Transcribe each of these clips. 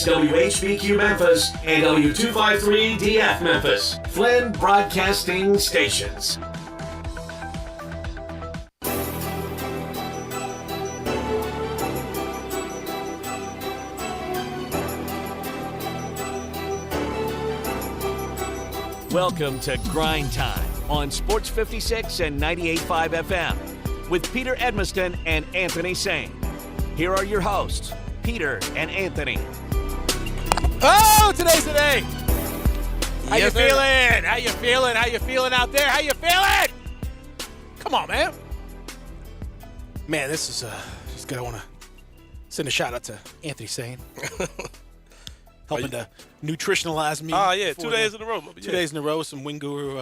WHBQ Memphis and W253DF Memphis, Flynn Broadcasting Stations. Welcome to Grindtime on Sports 56 and 98.5 FM with Peter Edmiston and Anthony Sane. Here are your hosts, Peter and Anthony. Oh, today's the day. How you feeling? How you feeling? How you feeling out there? How you feeling? Come on, man. Man, this is just good. I want to send a shout out to Anthony Sane. Helping to nutritionalize me. Oh, yeah, 2 days in a row. 2 days in a row, some Wing Guru,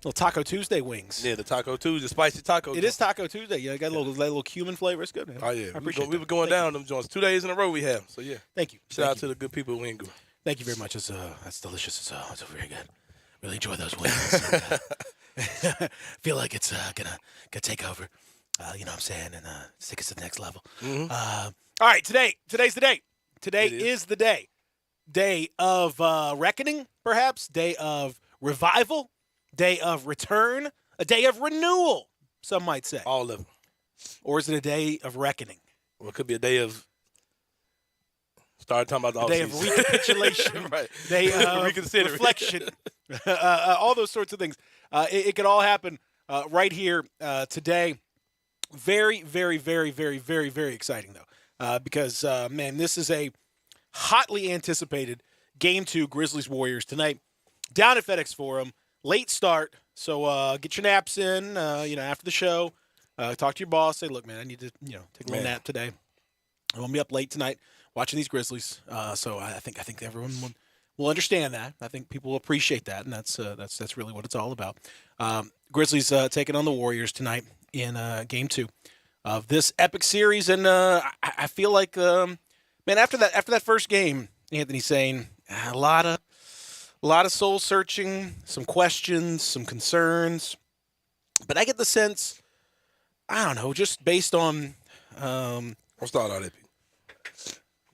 little Taco Tuesday wings. Yeah, the Taco Tuesday, spicy taco. It is Taco Tuesday. Yeah, got a little cumin flavor. It's good, man. Oh, yeah. I appreciate we were going down them joints. 2 days in a row we have. So, yeah. Thank you. Shout out to the good people at Wing Guru. Thank you very much. That's delicious. It's very good. Really enjoy those wings. Feel like it's gonna take over. You know what I'm saying? And take us to the next level. Mm-hmm. All right, today's the day. Today is the day. Day of reckoning, perhaps. Day of revival. Day of return. A day of renewal, some might say. All of them. Or is it a day of reckoning? Well, it could be a day of start talking about the day of recapitulation. Right. Day of reflection. All those sorts of things. It could all happen right here today. Very, very, very, very, very, very exciting, though. Because, man, this is a hotly anticipated Game 2 Grizzlies-Warriors tonight. Down at FedEx Forum. Late start. So get your naps in, after the show. Talk to your boss. Say, look, man, I need to, take a little nap today. I'm going to be up late tonight watching these Grizzlies. So I think everyone will understand that. I think people will appreciate that, and that's really what it's all about. Grizzlies taking on the Warriors tonight in Game 2 of this epic series, and I feel like, man, after that first game, Anthony's saying a lot of soul searching, some questions, some concerns, but I get the sense, I don't know, just based on. Don't start all that.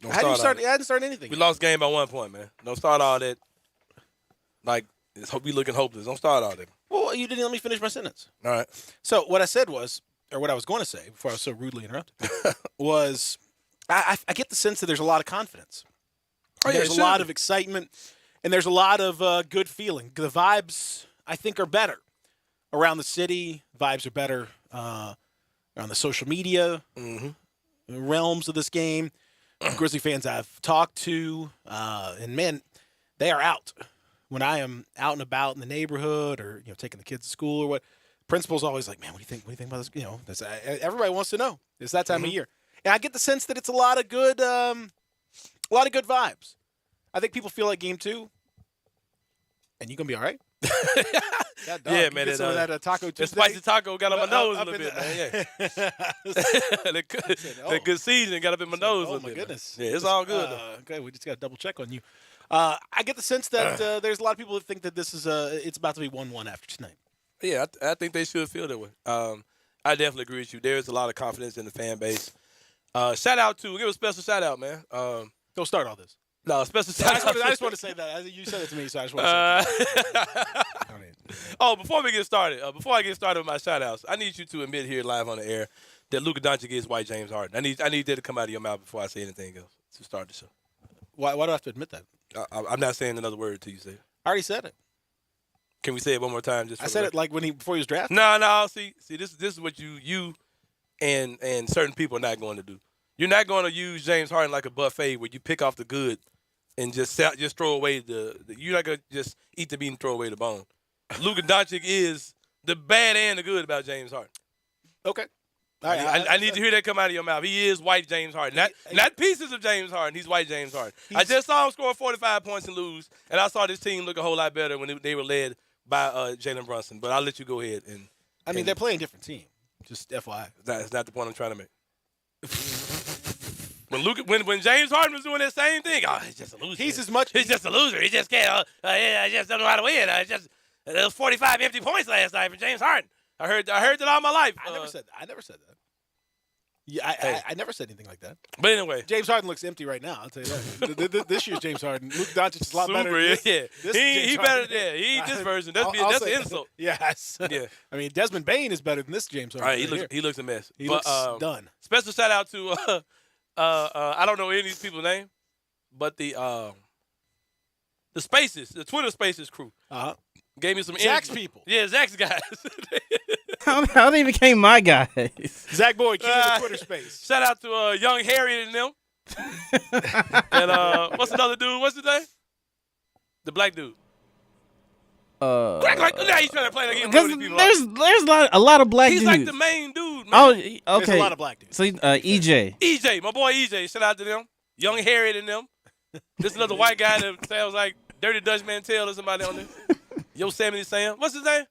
I didn't start anything. We lost game by 1 point, man. Don't start all that. Like, we looking hopeless. Don't start all that. Well, you didn't let me finish my sentence. All right. So what I said was, or what I was going to say before I was so rudely interrupted, was I get the sense that there's a lot of confidence. There's a lot of excitement, and there's a lot of good feeling. The vibes, I think, are better around the city. Vibes are better around the social media realms of this game. Grizzly fans I've talked to, and man, they are out. When I am out and about in the neighborhood, or taking the kids to school or what, principal's always like, "Man, what do you think? What do you think about this?" Everybody wants to know. It's that time of year, and I get the sense that it's a lot of good vibes. I think people feel like Game 2, and you're gonna be all right. Yeah, man. Get some of that Taco Tuesday. That spicy taco got on my nose a little bit, man. Yeah. That good season got up in my nose a little bit. Oh, my goodness. Man. Yeah, it's all good. Okay, we just got to double check on you. I get the sense that there's a lot of people that think that this is it's about to be 1-1 after tonight. Yeah, I think they should feel that way. I definitely agree with you. There's a lot of confidence in the fan base. Shout out to, give a special shout out, man. Don't start all this. No, special shout out. I just want to say that. You said it to me, so I just want to say it. Before I get started with my shout outs, I need you to admit here live on the air that Luka Doncic is white James Harden. I need that to come out of your mouth before I say anything else to start the show. Why do I have to admit that? I'm not saying another word till you say it. I already said it. Can we say it one more time? I said it like before he was drafted. No. See, this is what you and certain people are not going to do. You're not going to use James Harden like a buffet where you pick off the good and just throw away the you're not going to just eat the meat and throw away the bone. Luka Doncic is the bad and the good about James Harden. Okay. All right, I need to hear that come out of your mouth. He is white James Harden. Not pieces of James Harden. He's white James Harden. I just saw him score 45 points and lose, and I saw this team look a whole lot better when they were led by Jalen Brunson. But I'll let you go ahead. They're playing a different team. Just FYI. That's not the point I'm trying to make. When James Harden was doing that same thing, he's just a loser. He's just a loser. He just can't. I just don't know how to win. There was 45 empty points last night for James Harden. I heard that all my life. I never said that. Yeah, I never said anything like that. But anyway, James Harden looks empty right now. I'll tell you that. This year's James Harden, Luka Doncic is a lot better. Than this, yeah. This He James better. Harden. Yeah, he ain't this version. That's an insult. Yes. Yeah. I mean, Desmond Bane is better than this James Harden. All right, he looks a mess. He looks done. Special shout out to I don't know any of these people's name, but the Spaces, the Twitter Spaces crew. Gave me some Zach's energy. people. Yeah, Zach's guys. How they became my guys? Zach Boyd, king of the Twitter space. Shout out to young Harriet and them. And what's another dude? What's his name? The black dude. Now he's trying to play like he Because these people there's a lot of black He's dudes. like the main dude, man. Oh, okay. There's a lot of black dudes. So EJ. EJ, my boy EJ. Shout out to them. Young Harriet and them. This another white guy that sounds like Dirty Dutch Mantel or somebody on there. Yosemite Sam. What's his name?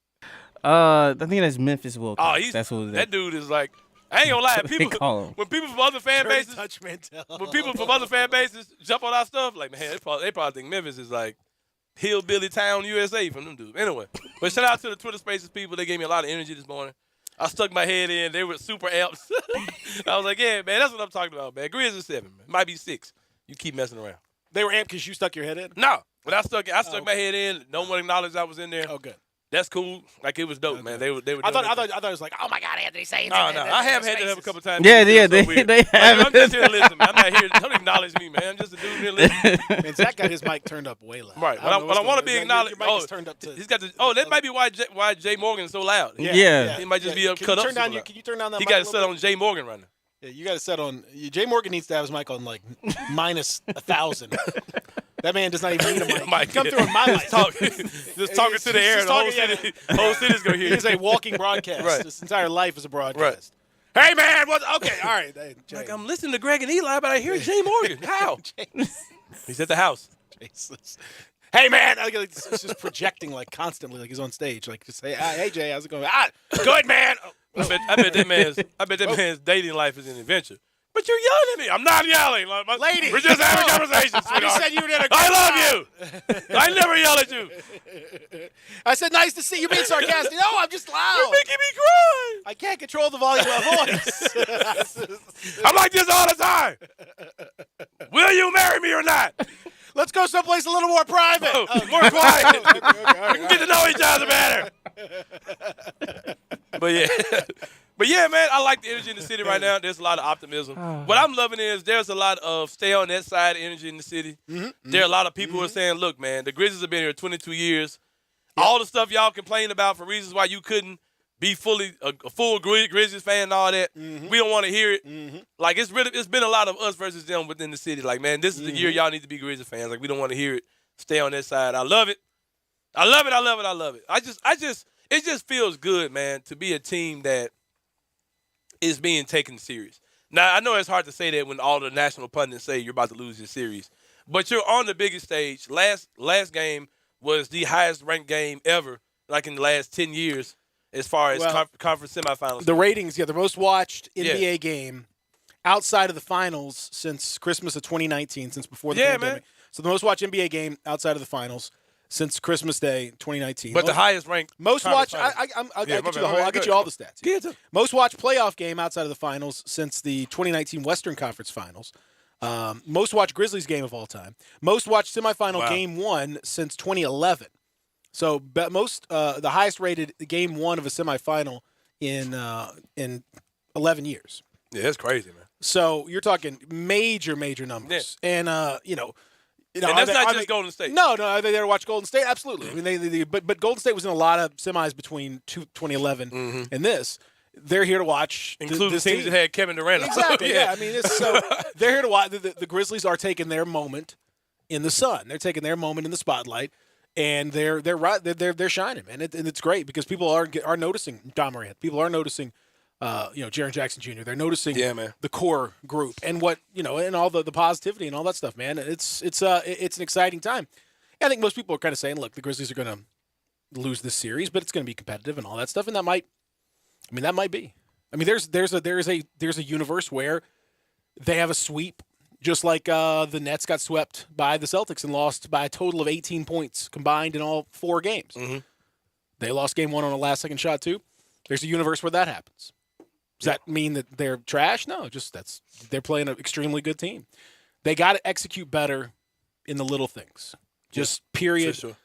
I think that's Memphis Wilkins. Oh, that's what that dude is like. I ain't gonna lie. They call him. When people from other fan bases, Touch Mantel. when people from other fan bases jump on our stuff, like man, they probably think Memphis is like hillbilly town USA from them dudes. Anyway, but shout out to the Twitter Spaces people. They gave me a lot of energy this morning. I stuck my head in. They were super amped. I was like, yeah, man, that's what I'm talking about, man. Grizz is 7, man. Might be 6. You keep messing around. They were amped because you stuck your head in? No, but I stuck my head in. No one acknowledged I was in there. Oh, good. That's cool. Like it was dope, Okay. man. They were. I thought it was like, oh my God, Anthony saying. No, I have had that a couple times. Yeah, It's they have. I'm just here to listen, man. I'm not here. Don't acknowledge me, man. I'm just a dude here listening. And Zach got his mic turned up way loud. Right. But I want to be acknowledged. Your mic is turned up to. He's got the. Oh, that might be why Jay Morgan's so loud. Yeah. He might just be Can cut you up. turn down Can you turn down that He mic got a it set little on Jay Morgan right now. bit? Yeah, you got it set on. Jay Morgan needs to have his mic on like minus 1,000. That man does not even need a mic. Mike, Come through on my mic. Just talking to the air. The whole city's gonna hear. He is a walking broadcast. Right. His entire life is a broadcast. Right. Hey man, what? Okay, all right. Hey, Jay. Like I'm listening to Greg and Eli, but I hear Jay Morgan. How? He's at the house. Jesus. Hey man, it's just projecting like constantly, like he's on stage. Like just say, hey Jay, how's it going? Good man. I bet that man's dating life is an adventure. But you're yelling at me. I'm not yelling. Lady. We're just having conversations, I just sweetheart. said you did a good I love job. you. I never yell at you. I said nice to see you being sarcastic. No, I'm just loud. You're making me cry. I can't control the volume of my voice. I'm like this all the time. Will you marry me or not? Let's go someplace a little more private. More quiet. Okay, all We can get to know each other better. But yeah, man, I like the energy in the city right now. There's a lot of optimism. What I'm loving is there's a lot of stay on that side energy in the city. There are a lot of people who are saying, look, man, the Grizzlies have been here 22 years. All the stuff y'all complain about for reasons why you couldn't be fully a full Grizzlies fan and all that, we don't want to hear it. Like it's been a lot of us versus them within the city. Like, man, this is the year y'all need to be Grizzlies fans. Like, we don't want to hear it. Stay on that side. I love it. I love it. I love it. I love it. It just feels good, man, to be a team that is being taken serious. Now, I know it's hard to say that when all the national pundits say you're about to lose your series, but you're on the biggest stage. Last game was the highest ranked game ever, like in the last 10 years, as far as conference semifinals. The ratings, the most watched NBA game outside of the finals since Christmas of 2019, since before the pandemic. Man. So the most watched NBA game outside of the finals since Christmas Day 2019. But the highest ranked. Most watched. I'll get you the whole. I'll get you all the stats. Get it. Most watched playoff game outside of the finals since the 2019 Western Conference Finals. Most watched Grizzlies game of all time. Most watched semifinal game 1 since 2011. So the highest rated game 1 of a semifinal in 11 years. Yeah, that's crazy, man. So you're talking major numbers. Yeah. And and that's not just Golden State. No, are they there to watch Golden State? Absolutely. I mean, but Golden State was in a lot of semis between 2011 and this. They're here to watch, including the teams that had Kevin Durant. Exactly. Yeah. I mean, so they're here to watch. The Grizzlies are taking their moment in the sun. They're taking their moment in the spotlight, and they're shining, man. And it's great because people are noticing Don Morant. People are noticing. Jaren Jackson Jr. They're noticing the core group and what and all the positivity and all that stuff, man. It's an exciting time. I think most people are kind of saying, look, the Grizzlies are going to lose this series, but it's going to be competitive and all that stuff, and that might be. I mean, there's a universe where they have a sweep, just like the Nets got swept by the Celtics and lost by a total of 18 points combined in all 4 games. They lost game 1 on a last-second shot too. There's a universe where that happens. Does that mean that they're trash? No, just they're playing an extremely good team. They got to execute better in the little things. Just period. For sure.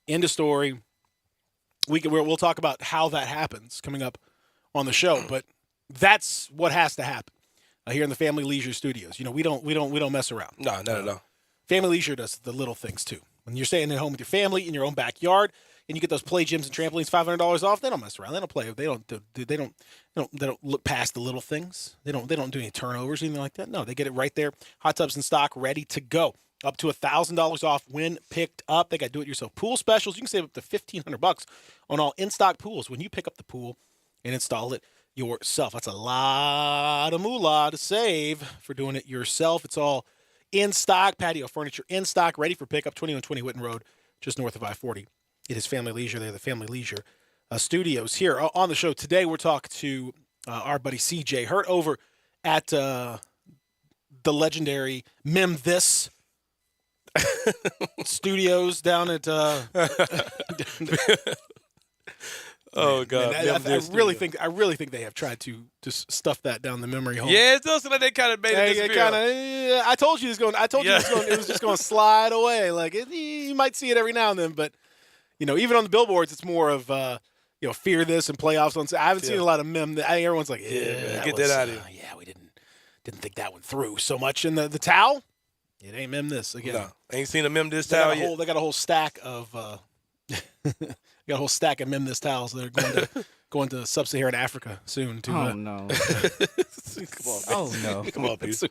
End of story. We'll talk about how that happens coming up on the show, but that's what has to happen here in the Family Leisure Studios. We don't mess around. No, not at all. Family Leisure does the little things too. When you're staying at home with your family in your own backyard, and you get those play gyms and trampolines $500 off, they don't mess around. They don't play. They don't look past the little things. They don't do any turnovers or anything like that. No, they get it right there. Hot tubs in stock, ready to go. Up to $1,000 off when picked up. They got do-it-yourself pool specials. You can save up to $1,500 on all in-stock pools when you pick up the pool and install it yourself. That's a lot of moolah to save for doing it yourself. It's all in stock. Patio furniture in stock, ready for pickup. 2120 Whitten Road, just north of I-40. It is Family Leisure. They're the Family Leisure Studios. Here on the show today, we're talking to our buddy CJ Hurt over at the legendary Mem This Studios down at Oh God! I really think they have tried to just stuff that down the memory hole. Yeah, it does seem like they kind of made it disappear. I told you it was just going to slide away. Like you might see it every now and then, but even on the billboards, it's more of fear this and playoffs on. I haven't seen a lot of mem. Everyone's like, get that out of here. Yeah, we didn't think that one through so much. And the towel, it ain't mem this again. No, ain't seen a mem this towel yet. They got a whole stack of mem this towels that are going to sub-Saharan Africa soon. Oh no! Come on, oh no! Come on, Peter.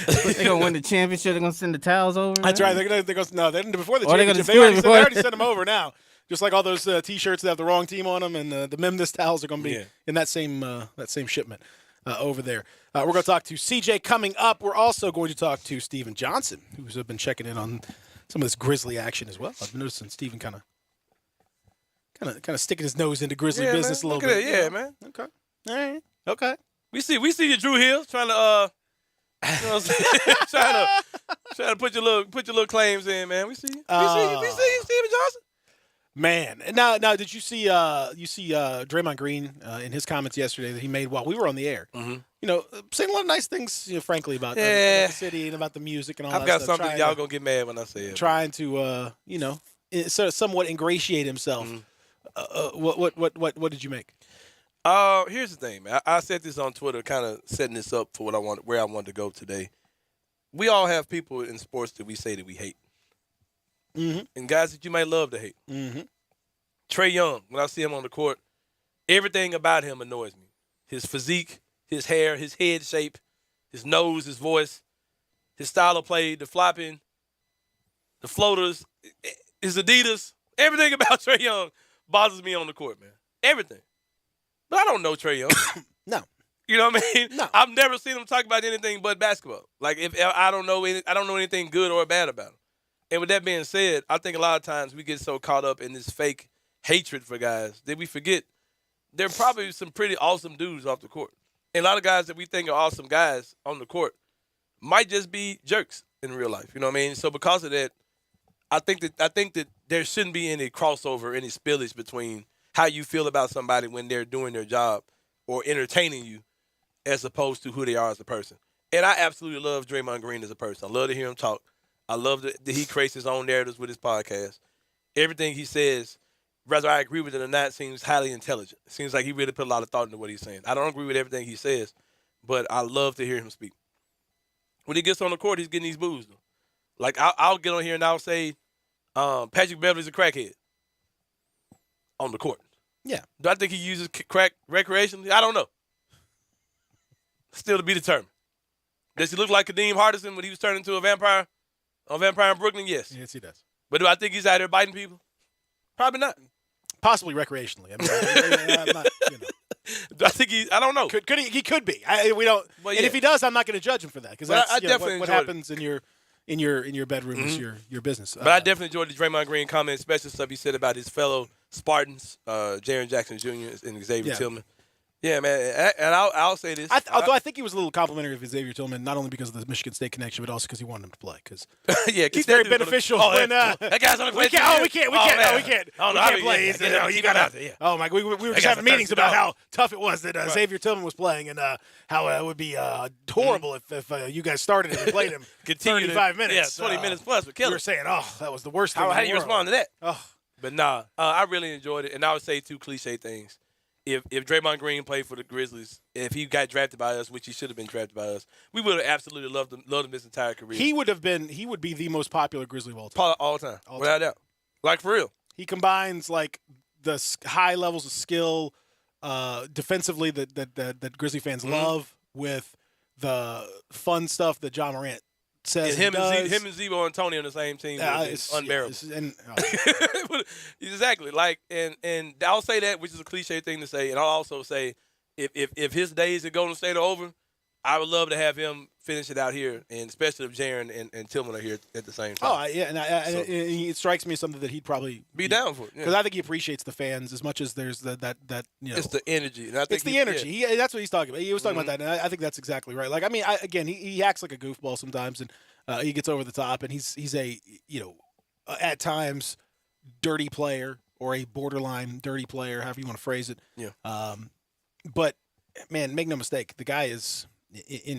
They're gonna win the championship. They're gonna send the towels over. That's right. They're gonna no. They didn't before the Or they're gonna championship. They steal it already before. sent them over now. Just like all those T-shirts that have the wrong team on them, and the mem this towels are going to be in that same shipment over there. We're going to talk to CJ coming up. We're also going to talk to Steven Johnson, who's been checking in on some of this Grizzly action as well. I've been noticing Steven kind of sticking his nose into Grizzly business a little bit. Yeah, man. Okay. All right. Okay. We see you, Drew Hill, trying to trying to put your little claims in, man. We see you, Steven Johnson. Man, now did you see Draymond Green in his comments yesterday that he made while we were on the air? Mm-hmm. Saying a lot of nice things, frankly, about the city and about the music and all that I've got stuff. something y'all gonna get mad when I say it. Trying to, sort of somewhat ingratiate himself. What did you make? Here's the thing, man. I said this on Twitter, kind of setting this up for where I wanted to go today. We all have people in sports that we say that we hate. Mm-hmm. And guys that you might love to hate. Mm-hmm. Trae Young, when I see him on the court, everything about him annoys me. His physique, his hair, his head shape, his nose, his voice, his style of play, the flopping, the floaters, his Adidas, everything about Trae Young bothers me on the court, man. Everything. But I don't know Trae Young. No. You know what I mean? No. I've never seen him talk about anything but basketball. Like if I don't know anything good or bad about him. And with that being said, I think a lot of times we get so caught up in this fake hatred for guys that we forget there are probably some pretty awesome dudes off the court. And a lot of guys that we think are awesome guys on the court might just be jerks in real life. You know what I mean? So because of that, I think that there shouldn't be any crossover, any spillage between how you feel about somebody when they're doing their job or entertaining you as opposed to who they are as a person. And I absolutely love Draymond Green as a person. I love to hear him talk. I love that he creates his own narratives with his podcast. Everything he says, whether I agree with it or not, seems highly intelligent. It seems like he really put a lot of thought into what he's saying. I don't agree with everything he says, but I love to hear him speak. When he gets on the court, he's getting these boos. Though. Like, I'll get on here and I'll say, Patrick Beverly's a crackhead on the court. Yeah. Do I think he uses crack recreationally? I don't know. Still to be determined. Does he look like Kadeem Hardison when he was turned into a vampire on Vampire in Brooklyn? Yes. Yes, he does. But do I think he's out there biting people? Probably not. Possibly recreationally. I mean, I'm not, Do I think I don't know. Could he could be. We don't. Well, and if he does, I'm not going to judge him for that because But that's I definitely what enjoyed happens in your bedroom is your business. But I definitely enjoyed the Draymond Green comment, especially stuff he said about his fellow Spartans, Jaren Jackson Jr. and Xavier Tillman. Yeah, man. And I'll say this. Although I think he was a little complimentary of Xavier Tillman, not only because of the Michigan State connection, but also because he wanted him to play. Because yeah, keep it's very beneficial when that guy's on the we can't play. You gotta. Yeah. Oh my, we were just having meetings about how tough it was that Xavier Tillman was playing, and how it would be horrible if you guys started him and played him 35 minutes. Yeah, 20 minutes plus would kill We him. were saying, that was the worst thing. How do you respond to that? Oh. But nah, I really enjoyed it, and I would say 2 cliche things. If Draymond Green played for the Grizzlies, if he got drafted by us, which he should have been drafted by us, we would have absolutely loved him his entire career. He would be the most popular Grizzly of all time. All time, without doubt. Like, for real. He combines like the high levels of skill defensively that Grizzly fans love with the fun stuff that John Morant says. And does. him and Zebo and Tony on the same team is unbearable. Exactly. Like, and I'll say that, which is a cliche thing to say, and I'll also say, if his days at Golden State are over, I would love to have him finish it out here, and especially if Jaren and Tillman are here at the same time. Oh yeah, and it strikes me as something that he'd probably be down for, because I think he appreciates the fans as much as there's that it's the energy. And I think it's the energy. Yeah. That's what he's talking about. He was talking about that, and I think that's exactly right. Like, I mean, he acts like a goofball sometimes, and he gets over the top, and he's a at times dirty player or a borderline dirty player, however you want to phrase it. Yeah. But man, make no mistake, the guy is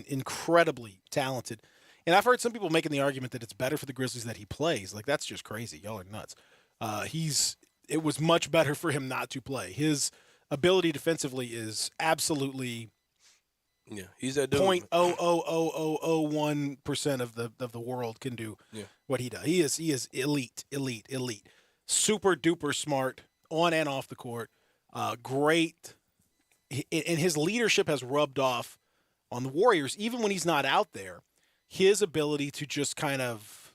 incredibly talented. And I've heard some people making the argument that it's better for the Grizzlies that he plays. Like, that's just crazy. Y'all are nuts. It was much better for him not to play. His ability defensively is absolutely he's that dude. 0.00001% of the world can do what he does. He is elite. Super duper smart on and off the court. Great. And his leadership has rubbed off on the Warriors, even when he's not out there. His ability to just kind of,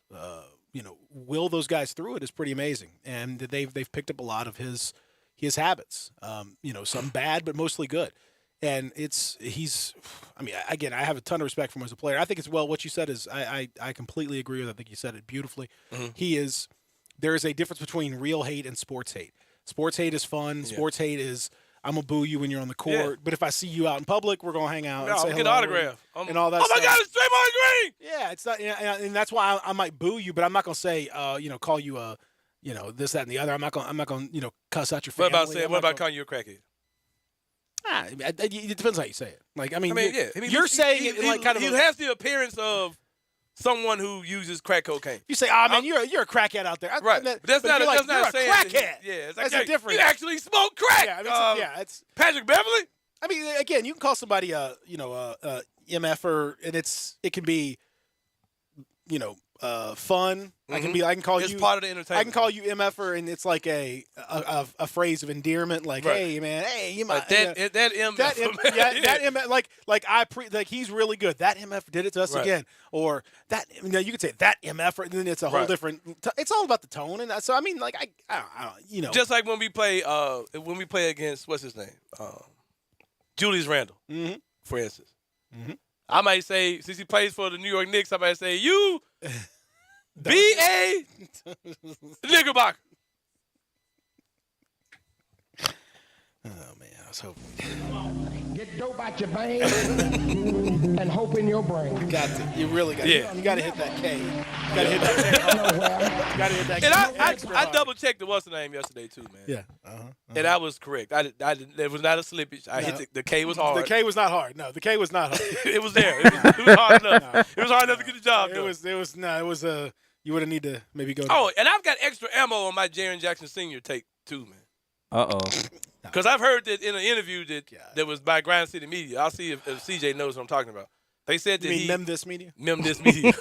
will those guys through it is pretty amazing. And they've picked up a lot of his habits. Some bad, but mostly good. And I have a ton of respect for him as a player. I think what you said is, I completely agree with. I think you said it beautifully. Mm-hmm. There is a difference between real hate and sports hate. Sports hate is fun. Yeah. Sports hate is, I'm going to boo you when you're on the court. Yeah. But if I see you out in public, we're going to hang out and say hello. Get an autograph. And all that oh, stuff. my God, it's Draymond Green! Yeah, it's not, and that's why I might boo you, but I'm not going to say, call you this, that, and the other. I'm not going to, cuss out your family. What about calling you a crackhead? It depends how you say it. Like, you're saying it like kind of. He has the appearance of someone who uses crack cocaine. You say, you're a crackhead out there, right? That's not a crackhead. It's like, that's different. You actually smoke crack. Yeah, it's Patrick Beverly. I mean, again, you can call somebody MFer, and it can be, fun. Mm-hmm. I can call you. It's part of the entertainment. I can call you MFer, and it's like a phrase of endearment, like, right. Hey man, hey, you might that MF. that MF, like he's really good. That MF did it to us again, or that you could say that MF, and then it's a whole different. It's all about the tone, and so I mean, like I don't, just like when we play against what's his name, Julius Randle, mm-hmm. for instance. Mm-hmm. I might say, since he plays for the New York Knicks, I might say, you be a Knickerbocker. Oh, man, I was hoping. Get dope out your veins and hope in your brain. You got to. You really got to. Yeah. You got to hit that K. You got to hit that K. You got to hit that K. And I double-checked the what's the name yesterday, too, man. Yeah. And I was correct. It was not a slippage. Hit the K was hard. The K was not hard. No, the K was not hard. It was there. It was hard enough. No. It was hard enough to get the job done. It was you would have need to maybe go. Oh, and I've got extra ammo on my Jaren Jackson Sr. take, too, man. Uh-oh. Because I've heard that in an interview that was by Grind City Media. I'll see if CJ knows what I'm talking about. They said that Mem This Media? Mem This Media.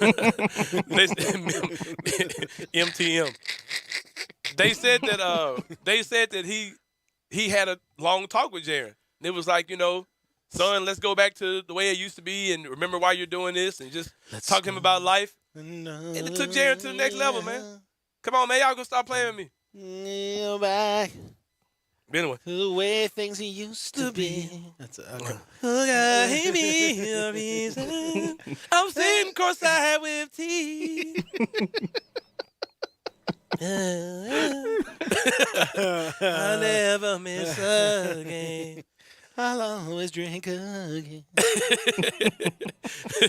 MTM. They said that he had a long talk with Jaren. And it was like, son, let's go back to the way it used to be and remember why you're doing this and just talk to him about life. And it took Jaren to the next level, man. Come on, man. Y'all gonna stop playing with me. Go back. Anyway. The way things used to be. That's okay. I'm sitting courtside with tea. I never miss a game. I'll always drink again.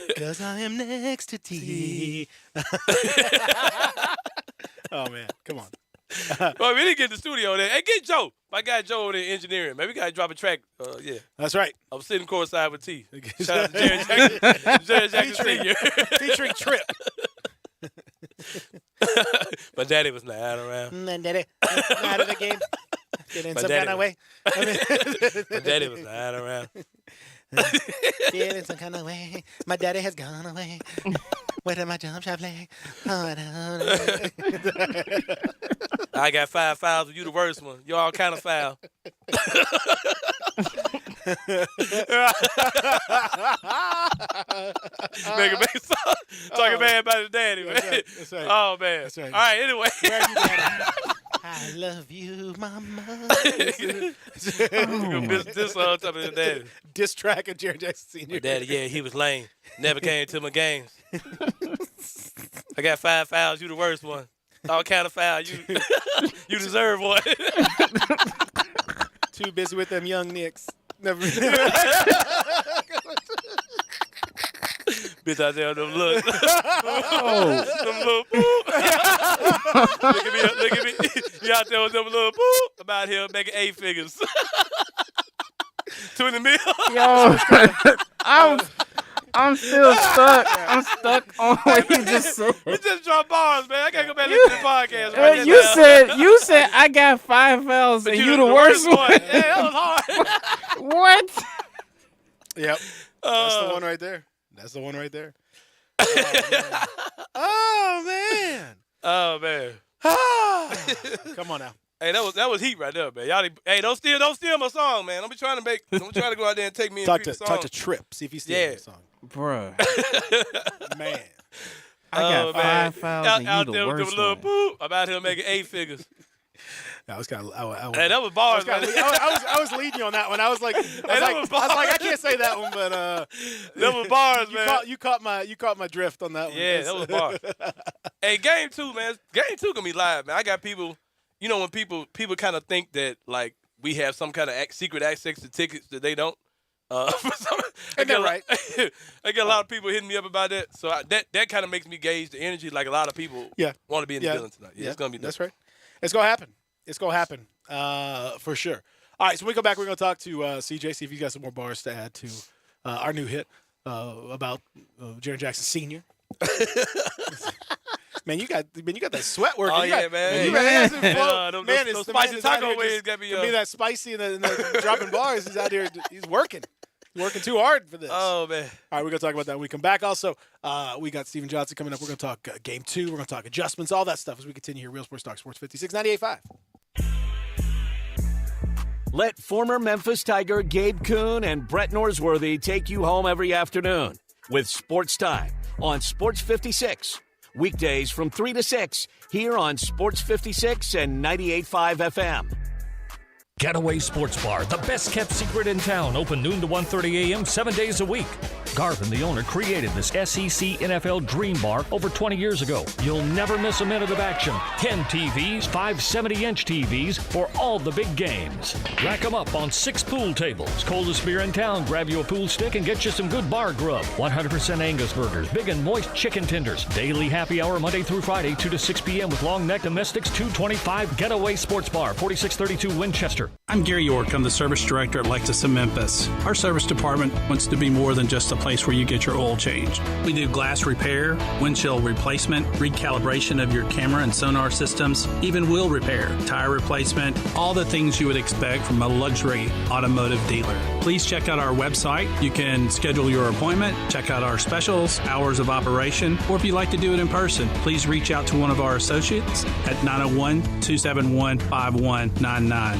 Because I am next to tea. Oh, man. Come on. Well, we didn't get in the studio there. Hey, get Joe. My guy Joe over there engineering, man. We got to drop a track. Yeah. That's right. I'm sitting courtside with T. Shout out to Jerry Jackson. Jerry Jackson Sr. Featuring Trip. My daddy was not around. Daddy, out of the game. Get in My some daddy kind of way. My daddy was not around. Get in some kind of way. My daddy has gone away. Where did my jump shot play? I got 5 fouls, but you the worst one. You all kind of foul. Talking bad about his daddy, man. That's right. Oh, man. That's right. All right, anyway. Where are you, Daddy? I love you, mama. This talking to his daddy. Diss track of Jerry Jackson Sr. My daddy, yeah, he was lame. Never came to my games. I got 5 fouls. You the worst one. All kind of foul. You deserve one. Too busy with them young Knicks. Never. Bitch out there, them look. Them little boop. Look at me. You out there with them little boop. I'm out here making 8 figures. 20 mil. Yo, I'm still stuck. I'm stuck on what you just said. We just dropped bars, man. I can't go back and listen to the podcast. Right You said I got 5 fouls and you the worst one. Yeah, that was hard. What? Yep. That's the one right there. That's the one right there. Oh, man. Oh, man. Come on now. Hey, that was heat right there, man. Y'all, hey, don't steal my song, man. Don't be trying to go out there and take me and Talk people's to song. Trip. See if he steals the song. Bruh. Man. I got 5 fouls and out you there the with worst them little one. boop. I'm out here making 8 figures. I was kind of. Hey, that was bars, man. I was leading you on that one. I was like, I can't say that one, but that was bars, man. You caught my drift on that one. Yeah, that was bars. Hey, game 2, man. Game 2 gonna be live, man. I got people. You know when people kind of think that like we have some kind of secret access to tickets that they don't. I get a lot of people hitting me up about that. So that kind of makes me gauge the energy. Like a lot of people want to be in the building tonight. Yeah, it's gonna be. That's right. It's gonna happen. It's going to happen for sure. All right, so when we go back, we're going to talk to CJ, see if he's got some more bars to add to our new hit about Jerry Jackson Sr. Man, you got that sweat working. Oh, yeah, man. Those spicy taco wings got me be that spicy and the dropping bars. He's out here. He's working. Working too hard for this. Oh, man. All right, we're going to talk about that when we come back. Also, we got Steven Johnson coming up. We're going to talk Game 2. We're going to talk adjustments, all that stuff as we continue here. Real Sports Talk, Sports 56, 98.5. Let former Memphis Tiger Gabe Kuhn and Brett Norsworthy take you home every afternoon with Sports Time on Sports 56. Weekdays from 3 to 6 here on Sports 56 and 98.5 FM. Getaway Sports Bar, the best kept secret in town, open noon to 1:30 a.m. 7 days a week. Garvin, the owner, created this SEC NFL Dream Bar over 20 years ago. You'll never miss a minute of action. 10 TVs, 5 70-inch TVs for all the big games. Rack them up on 6 pool tables. Coldest beer in town, grab you a pool stick and get you some good bar grub. 100% Angus burgers, big and moist chicken tenders. Daily happy hour Monday through Friday, 2 to 6 p.m. with long neck domestics, $2.25. Getaway Sports Bar, 4632 Winchester. I'm Gary York. I'm the service director at Lexus of Memphis. Our service department wants to be more than just a place where you get your oil changed. We do glass repair, windshield replacement, recalibration of your camera and sonar systems, even wheel repair, tire replacement, all the things you would expect from a luxury automotive dealer. Please check out our website. You can schedule your appointment, check out our specials, hours of operation, or if you'd like to do it in person, please reach out to one of our associates at 901-271-5199.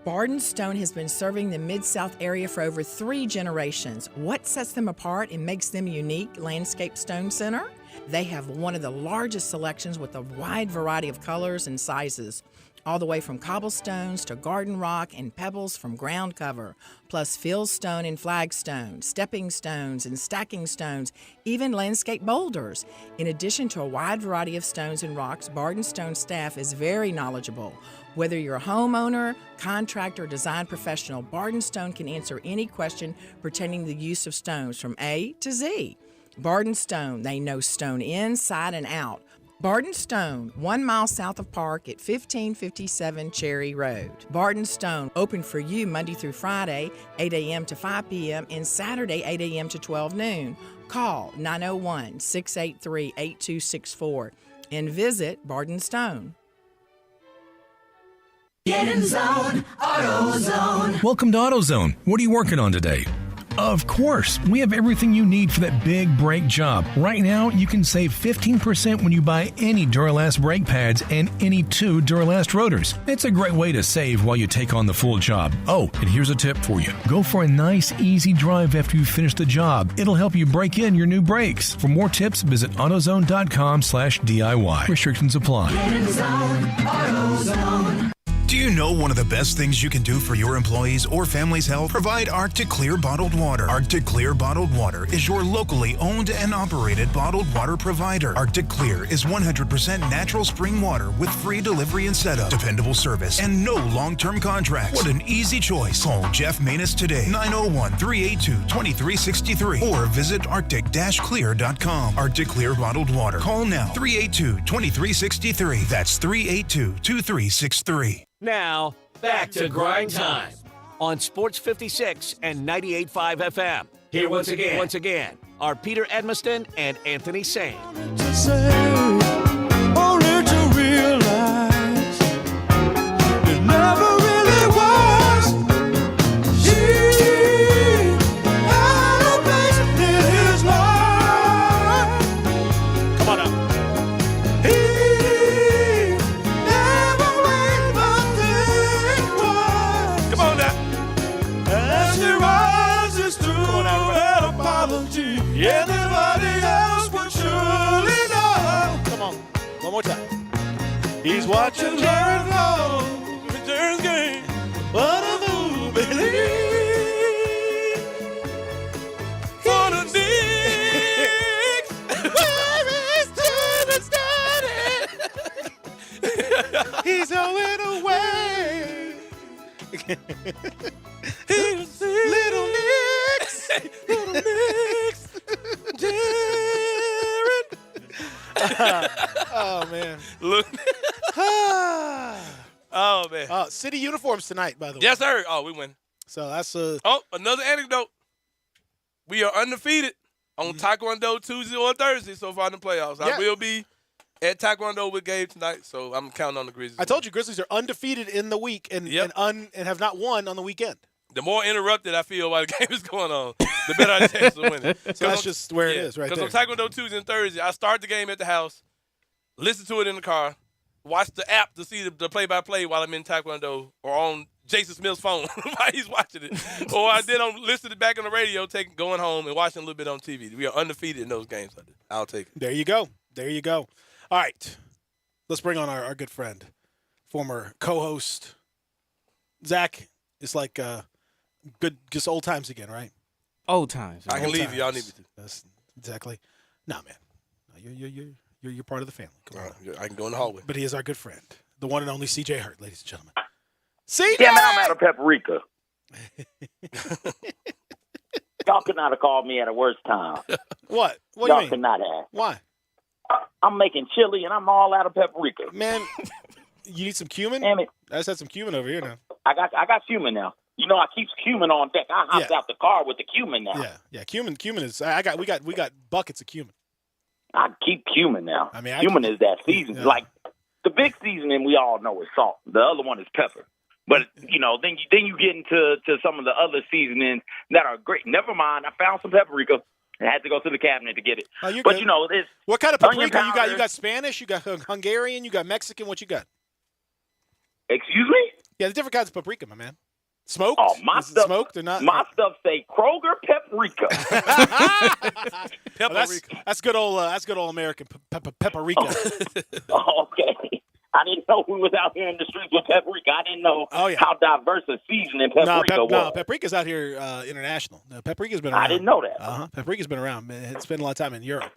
Barden Stone has been serving the Mid-South area for over 3 generations. What sets them apart and makes them a unique landscape stone center? They have one of the largest selections with a wide variety of colors and sizes. all the way from cobblestones to garden rock and pebbles from ground cover, plus fieldstone and flagstone, stepping stones and stacking stones, even landscape boulders. In addition to a wide variety of stones and rocks, Barden Stone staff is very knowledgeable. Whether you're a homeowner, contractor, or design professional, Barden Stone can answer any question pertaining to the use of stones from A to Z. Barden Stone, they know stone inside and out. Barden Stone, 1 mile south of Park at 1557 Cherry Road. Barden Stone, open for you Monday through Friday, 8 a.m. to 5 p.m. and Saturday, 8 a.m. to 12 noon. Call 901-683-8264 and visit Barden Stone. Get in zone, AutoZone. Welcome to AutoZone. What are you working on today? Of course, we have everything you need for that big brake job. Right now, you can save 15% when you buy any Duralast brake pads and any 2 Duralast rotors. It's a great way to save while you take on the full job. Oh, and here's a tip for you. Go for a nice, easy drive after you finish the job. It'll help you break in your new brakes. For more tips, visit AutoZone.com/DIY. Restrictions apply. Get in zone, AutoZone. Do you know one of the best things you can do for your employees or family's health? Provide Arctic Clear bottled water. Arctic Clear bottled water is your locally owned and operated bottled water provider. Arctic Clear is 100% natural spring water with free delivery and setup, dependable service, and no long-term contracts. What an easy choice. Call Jeff Manus today, 901-382-2363, or visit arctic-clear.com. Arctic Clear bottled water. Call now, 382-2363. That's 382-2363. Now, back to Grind Time on Sports 56 and 98.5 FM. Here once again, are Peter Edmiston and Anthony Sane. Only to realize it never really was. He had a place in his life. Come on up. He never even think twice. Come on now. As he rises through an apology, anybody else would surely know. Come on. One more time. He's watching Jared Goff, Jared's game. What a move, believe. For the Knicks, where is David standing? He's going away. He's little Knicks, little Knicks, Jared. Oh, man. Look. Oh, man. City uniforms tonight, by the way. Yes, sir. Oh, we win. So that's Oh, another anecdote. We are undefeated on Taekwondo Tuesday or Thursday so far in the playoffs. Yeah. I will be at Taekwondo with Gabe tonight, so I'm counting on the Grizzlies. I told you Grizzlies are undefeated in the week and have not won on the weekend. The more interrupted I feel while the game is going on, the better I chance of winning. So that's just where it is right there. Because on Taekwondo Tuesday and Thursday, I start the game at the house, listen to it in the car, watch the app to see the play-by-play while I'm in Taekwondo or on Jason Smith's phone while he's watching it. Or I did listen to it back on the radio, going home and watching a little bit on TV. We are undefeated in those games. I'll take it. There you go. There you go. All right. Let's bring on our good friend, former co-host, Zach. It's like good, just old times again, right? Old times. I can Old leave times. you. Y'all need me to. That's exactly. Nah, man. No, you're part of the family. Come on. I can go in the hallway. But he is our good friend, the one and only C.J. Hurt, ladies and gentlemen. CJ! Yeah, man, I'm out of paprika. Y'all could not have called me at a worse time. What? What do Y'all you mean? could not have. Why? I'm making chili and I'm all out of paprika. Man, you need some cumin? Damn it. I just had some cumin over here now. I got cumin now. You know, I keep cumin on deck. I hopped out the car with the cumin now. Yeah. Cumin is. We got buckets of cumin. I keep cumin now. I mean, cumin is that season. Yeah. Like the big seasoning, we all know is salt. The other one is pepper. But you know, then you get into some of the other seasonings that are great. Never mind, I found some paprika. I had to go to the cabinet to get it. Oh, you're but good. you know, this What kind of paprika you got? powder. You got Spanish, you got Hungarian, you got Mexican. What you got? Excuse me? Yeah, there's different kinds of paprika, my man. Smoked? Oh, my Is it stuff. smoked or not? My stuff say Kroger paprika. Oh, that's good old American paprika. Okay. I didn't know we was out here in the streets with Paprika. I didn't know how diverse a season in Paprika was. No, Paprika's out here international. Paprika's been around. I didn't know that. Paprika's been around. It's spent a lot of time in Europe.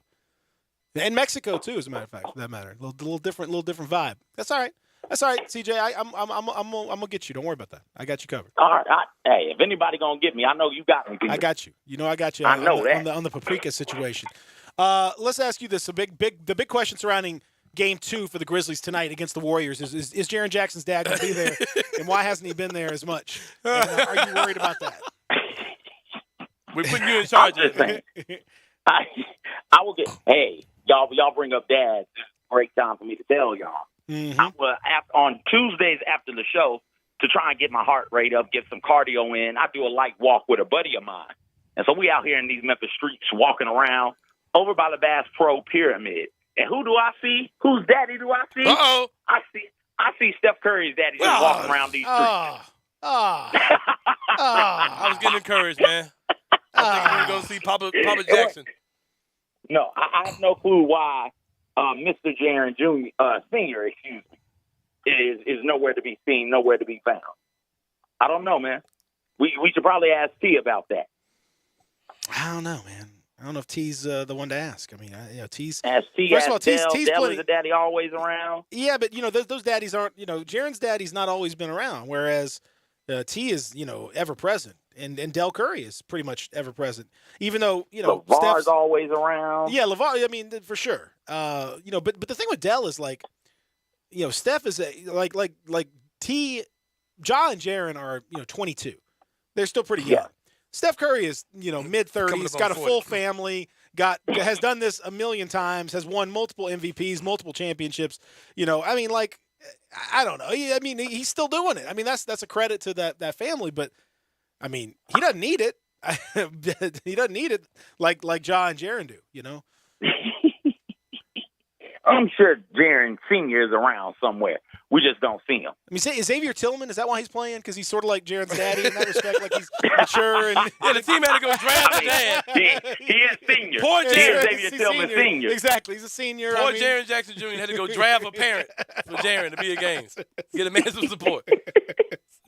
And Mexico too, as a matter of fact, for that matter. A little different vibe. That's all right. CJ. I'm gonna get you. Don't worry about that. I got you covered. All right. Hey, if anybody gonna get me, I know you got me. I got you. You know I got you. I know that on the Paprika situation. Let's ask you this: the big question surrounding Game 2 for the Grizzlies tonight against the Warriors is Jaren Jackson's dad going to be there, and why hasn't he been there as much? And, are you worried about that? We're putting you in charge. I'm just saying. I will get. Hey, y'all bring up dads. It's a great time for me to tell y'all. Mm-hmm. I will, on Tuesdays after the show, to try and get my heart rate up, get some cardio in, I do a light walk with a buddy of mine. And so we out here in these Memphis streets walking around over by the Bass Pro Pyramid. And who do I see? Whose daddy do I see? Uh-oh. I see Steph Curry's daddy just walking around these streets. I was getting encouraged, man. I think we're going to go see Papa Jackson. No, I have no clue why Mr. Jaren Jr. Senior, is nowhere to be seen, nowhere to be found. I don't know, man. We should probably ask T about that. I don't know, man. I don't know if T's the one to ask. I mean, T's. As T, first of all, T's Dell is the daddy always around. Yeah, but those daddies aren't. Jaren's daddy's not always been around, whereas T is ever present, and Del Curry is pretty much ever present. Even though LeVar's Steph's always around. Yeah, LeVar. I mean, for sure. But the thing with Del is like, Steph is like T, Ja and Jaren are 22. They're still pretty young. Yeah. Steph Curry is, mid-30s, got a full family, has done this a million times, has won multiple MVPs, multiple championships. I mean, like, I don't know. I mean, he's still doing it. I mean, that's a credit to that family, but I mean, he doesn't need it. He doesn't need it like Ja and Jaren do, I'm sure Jaren Senior is around somewhere. We just don't see him. I mean, say Xavier Tillman, is that why he's playing? Because he's sort of like Jaren's daddy in that respect, like he's mature. And the team had to go draft his dad. He is senior. Poor Jaren. Xavier Tillman Senior. Exactly, he's a senior. Poor Jaren Jackson Jr. had to go draft a parent for Jaren to be at games. Get a man some support.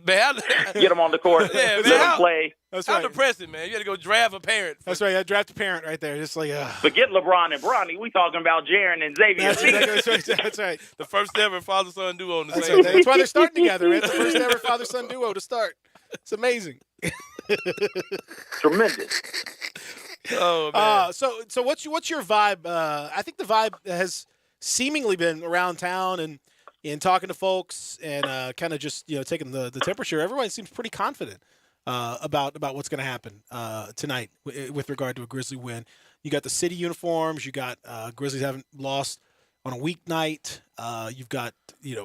Man, get him on the court. Yeah, let him play. That's how right. depressing, man. You had to go draft a parent. That's right. I draft a parent right there. Just like, Forget LeBron and Bronny. We talking about Jaren and Xavier. That's right. The first ever father-son duo on the same. That's why they're starting together. It's the first ever father-son duo to start. It's amazing. Tremendous. Oh man. So what's your vibe? I think the vibe has seemingly been around town and talking to folks and kind of just taking the temperature. Everyone seems pretty confident about what's going to happen tonight with regard to a Grizzly win. You got the city uniforms. You got Grizzlies haven't lost on a weeknight. You've got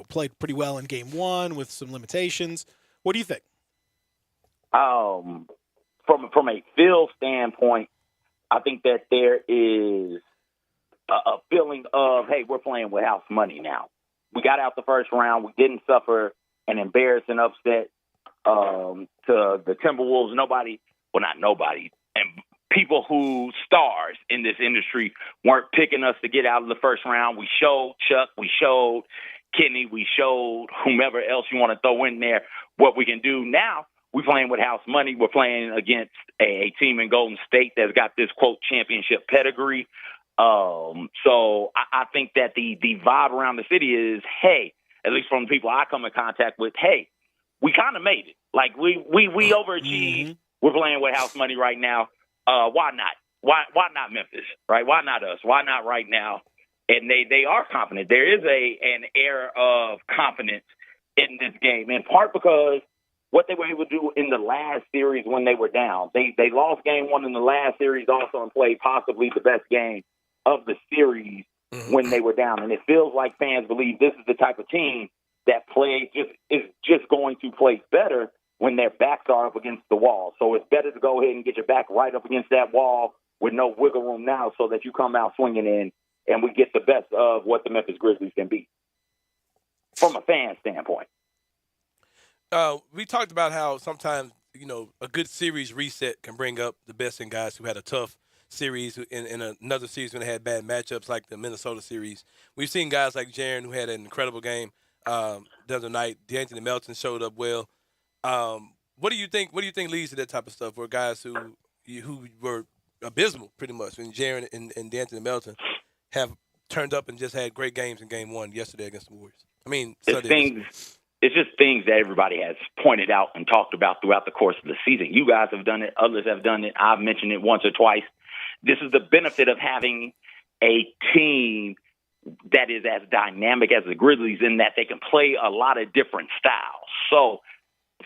played pretty well in Game 1 with some limitations. What do you think? From a feel standpoint, I think that there is a feeling of, hey, we're playing with house money now. We got out the first round. We didn't suffer an embarrassing upset to the Timberwolves. Not nobody, and people who stars in this industry weren't picking us to get out of the first round. We showed Chuck, we showed Kenny, we showed whomever else you want to throw in there what we can do. Now we're playing with house money. We're playing against a team in Golden State that's got this, quote, championship pedigree. So I think that the vibe around the city is, hey, at least from the people I come in contact with, hey, we kind of made it. Like we overachieved. Mm-hmm. We're playing with house money right now. Why not? Why not Memphis? Right? Why not us? Why not right now? And they are confident. There is an air of confidence in this game, in part because what they were able to do in the last series when they were down. They lost Game 1 in the last series also and played possibly the best game of the series when they were down. And it feels like fans believe this is the type of team that is just going to play better when their backs are up against the wall. So it's better to go ahead and get your back right up against that wall with no wiggle room now so that you come out swinging in and we get the best of what the Memphis Grizzlies can be from a fan standpoint. We talked about how sometimes, a good series reset can bring up the best in guys who had a tough series in another series when they had bad matchups like the Minnesota series. We've seen guys like Jaren who had an incredible game the other night. D'Anthony Melton showed up well. What do you think? What do you think leads to that type of stuff? Where guys who were abysmal pretty much, when Jaren and D'Anthony Melton have turned up and just had great games in Game 1 yesterday against the Warriors. I mean, it's just things that everybody has pointed out and talked about throughout the course of the season. You guys have done it. Others have done it. I've mentioned it once or twice. This is the benefit of having a team that is as dynamic as the Grizzlies in that they can play a lot of different styles. So,